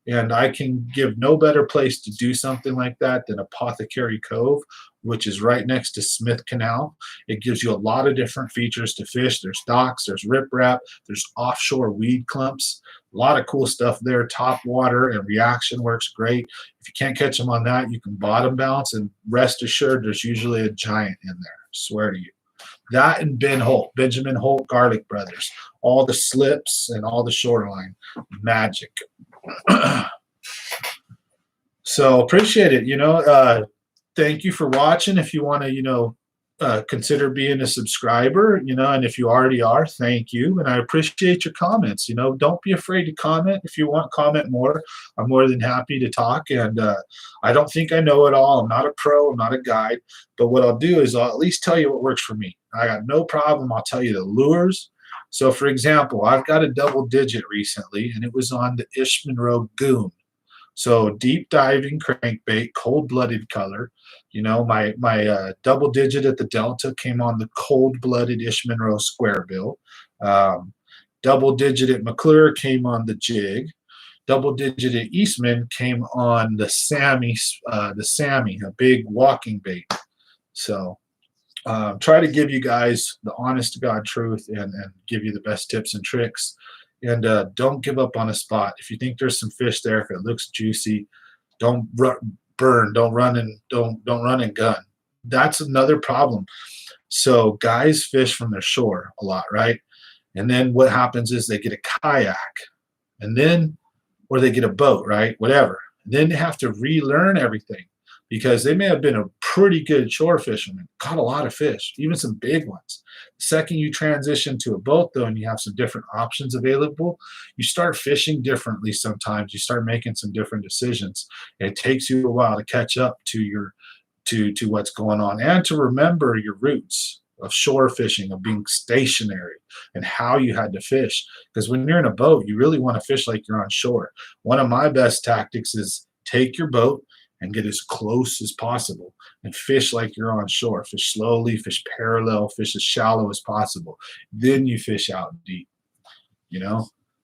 And I can give no better place to do something like that than Apothecary Cove, which is right next to Smith Canal. It gives you a lot of different features to fish. There's docks, there's riprap, there's offshore weed clumps. A lot of cool stuff there. Top water and reaction works great. If you can't catch them on that, you can bottom bounce, and rest assured there's usually a giant in there. I swear to you. That and Benjamin Holt Garlic Brothers. All the slips and all the shoreline. Magic. So appreciate it. thank you for watching. If you want to, consider being a subscriber, and if you already are, thank you. And I appreciate your comments. Don't be afraid to comment. If you want, comment more. I'm more than happy to talk. And I don't think I know it all. I'm not a pro. I'm not a guide. But what I'll do is I'll at least tell you what works for me. I got no problem. I'll tell you the lures. So, for example, I've got a double digit recently, and it was on the Ish Monroe Goon. So deep diving crankbait, cold-blooded color. My double digit at the Delta came on the cold-blooded Ish Monroe square bill. Double digit at McClure came on the jig. Double digit at Eastman came on the Sammy, a big walking bait. So try to give you guys the honest to God truth and give you the best tips and tricks. And don't give up on a spot. If you think there's some fish there, if it looks juicy, don't burn. Don't run and gun. That's another problem. So guys fish from their shore a lot, right? And then what happens is they get a kayak, or they get a boat, right? Whatever. And then they have to relearn everything because they may have been a pretty good shore fisherman, caught a lot of fish, even some big ones. The second you transition to a boat, though, and you have some different options available, you start fishing differently sometimes. You start making some different decisions. It takes you a while to catch up to what's going on and to remember your roots of shore fishing, of being stationary, and how you had to fish. Because when you're in a boat, you really want to fish like you're on shore. One of my best tactics is take your boat and get as close as possible and fish like you're on shore. Fish slowly, fish parallel, fish as shallow as possible. Then you fish out deep,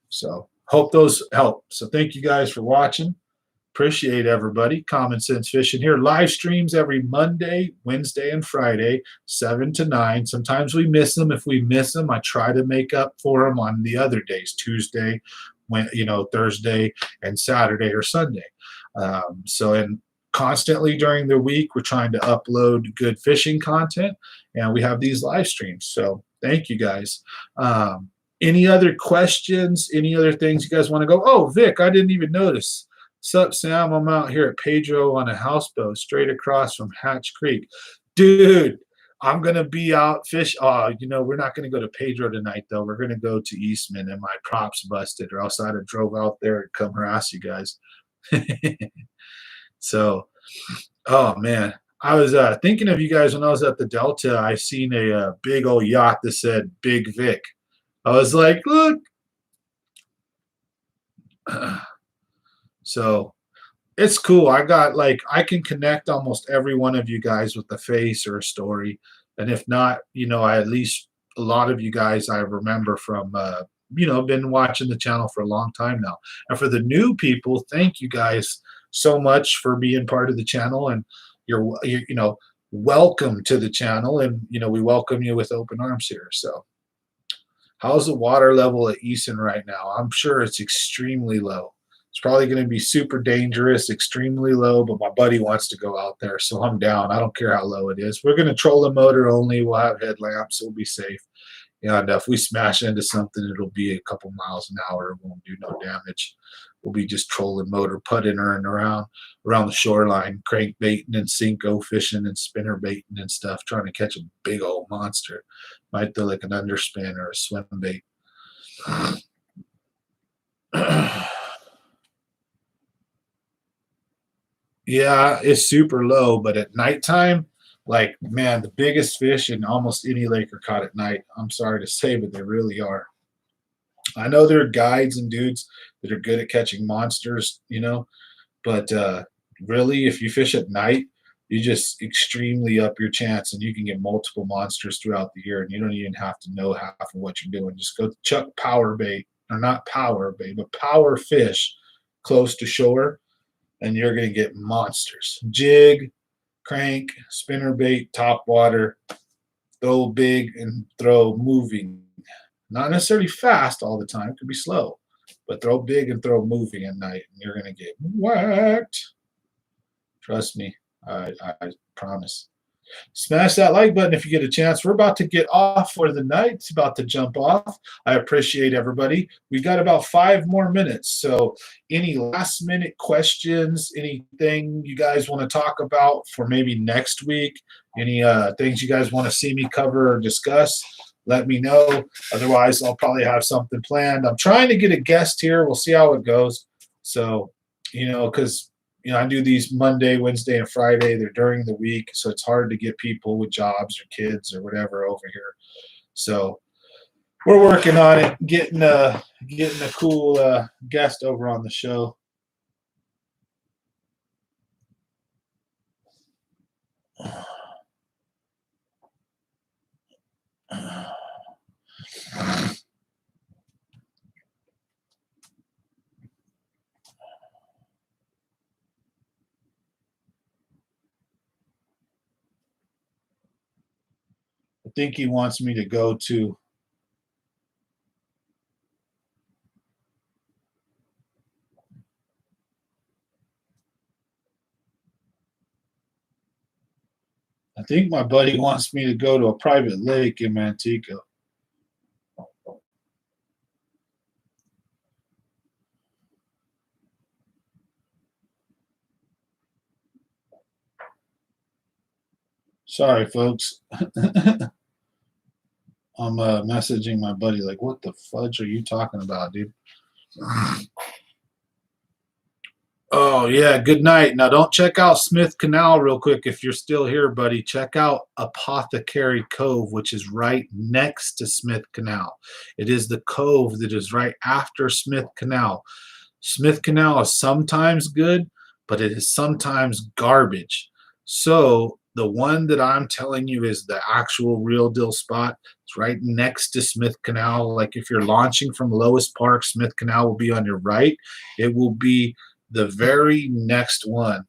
So hope those help. So thank you guys for watching. Appreciate everybody. Common Sense Fishing here. Live streams every Monday, Wednesday, and Friday, 7 to 9. Sometimes we miss them. If we miss them, I try to make up for them on the other days, Tuesday, Thursday, and Saturday or Sunday. And constantly during the week, we're trying to upload good fishing content, and we have these live streams. So thank you guys. Any other questions? Any other things you guys want to go? Oh, Vic, I didn't even notice. Sup, Sam? I'm out here at Pedro on a houseboat straight across from Hatch Creek. Dude, I'm going to be out fish. We're not going to go to Pedro tonight, though. We're going to go to Eastman, and my props busted, or else I'd have drove out there and come harass you guys. So, oh man, I was thinking of you guys when I was at the Delta. I seen a big old yacht that said Big Vic. I was like, look. So it's cool. I can connect almost every one of you guys with a face or a story. And if not, at least a lot of you guys I remember from, been watching the channel for a long time now. And for the new people, thank you guys so much for being part of the channel, and you're welcome to the channel, and we welcome you with open arms here. So how's the water level at Easton right now? I'm sure it's extremely low. It's probably going to be super dangerous, extremely low, but my buddy wants to go out there, so I'm down. I don't care how low it is. We're going to troll the motor only. We'll have headlamps. We'll be safe. And if we smash into something, it'll be a couple miles an hour. It won't do no damage. We'll be just trolling motor, putting around the shoreline, crankbaiting and Cinco fishing and spinner baiting and stuff, trying to catch a big old monster. Might throw like an underspin or a swim bait. Yeah, it's super low, but at nighttime, like, man, the biggest fish in almost any lake are caught at night. I'm sorry to say, but they really are. I know there are guides and dudes that are good at catching monsters, but really, if you fish at night, you just extremely up your chance, and you can get multiple monsters throughout the year, and you don't even have to know half of what you're doing. Just go chuck power bait, or not power bait, but power fish close to shore, and you're going to get monsters. Jig, crank, spinner bait, top water, throw big and throw moving. Not necessarily fast all the time. It could be slow. But throw big and throw moving at night, and you're going to get whacked. Trust me. I promise. Smash that like button if you get a chance. We're about to get off for the night. It's about to jump off. I appreciate everybody. We got about 5 more minutes. So any last minute questions, anything you guys want to talk about for maybe next week, any things you guys want to see me cover or discuss, let me know. Otherwise, I'll probably have something planned. I'm trying to get a guest here. We'll see how it goes. So, because I do these Monday, Wednesday, and Friday. They're during the week, so it's hard to get people with jobs or kids or whatever over here. So we're working on it, getting a cool guest over on the show. I think he wants me to go to. I think my buddy wants me to go to a private lake in Manteca. Sorry, folks. I'm messaging my buddy like, what the fudge are you talking about, dude? Oh, yeah, good night. Now, don't check out Smith Canal real quick if you're still here, buddy. Check out Apothecary Cove, which is right next to Smith Canal. It is the cove that is right after Smith Canal. Smith Canal is sometimes good, but it is sometimes garbage. So the one that I'm telling you is the actual real deal spot. It's right next to Smith Canal. Like if you're launching from Lois Park, Smith Canal will be on your right. It will be the very next one.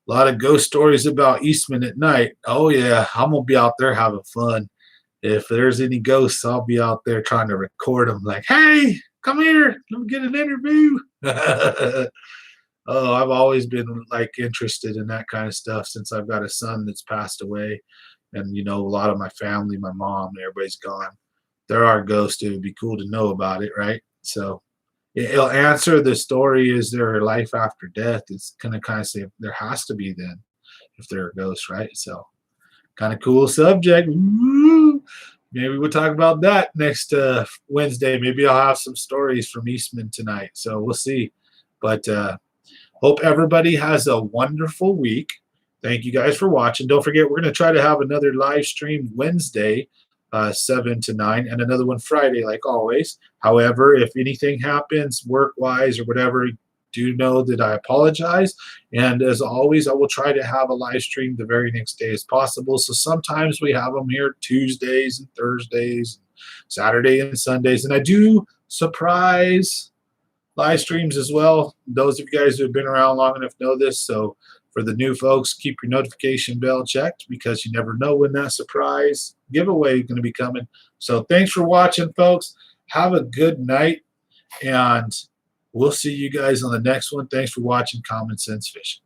A lot of ghost stories about Eastman at night. Oh yeah, I'm gonna be out there having fun. If there's any ghosts, I'll be out there trying to record them. Like, hey, come here, let me get an interview. Oh, I've always been like interested in that kind of stuff since I've got a son that's passed away, and a lot of my family, my mom, everybody's gone. There are ghosts. It would be cool to know about it, right? So it'll answer the story: is there a life after death? It's gonna kind of say there has to be then, if there are ghosts, right? So kind of cool subject. Woo! Maybe we'll talk about that next Wednesday. Maybe I'll have some stories from Eastman tonight. So we'll see. But hope everybody has a wonderful week. Thank you guys for watching. Don't forget, we're going to try to have another live stream Wednesday, 7 to 9, and another one Friday, like always. However, if anything happens work-wise or whatever, do know that I apologize. And as always, I will try to have a live stream the very next day as possible. So sometimes we have them here Tuesdays and Thursdays, Saturday and Sundays. And I do surprise live streams as well. Those of you guys who have been around long enough know this. So for the new folks, keep your notification bell checked because you never know when that surprise giveaway is going to be coming. So thanks for watching, folks. Have a good night, and we'll see you guys on the next one. Thanks for watching Common Sense Fishing.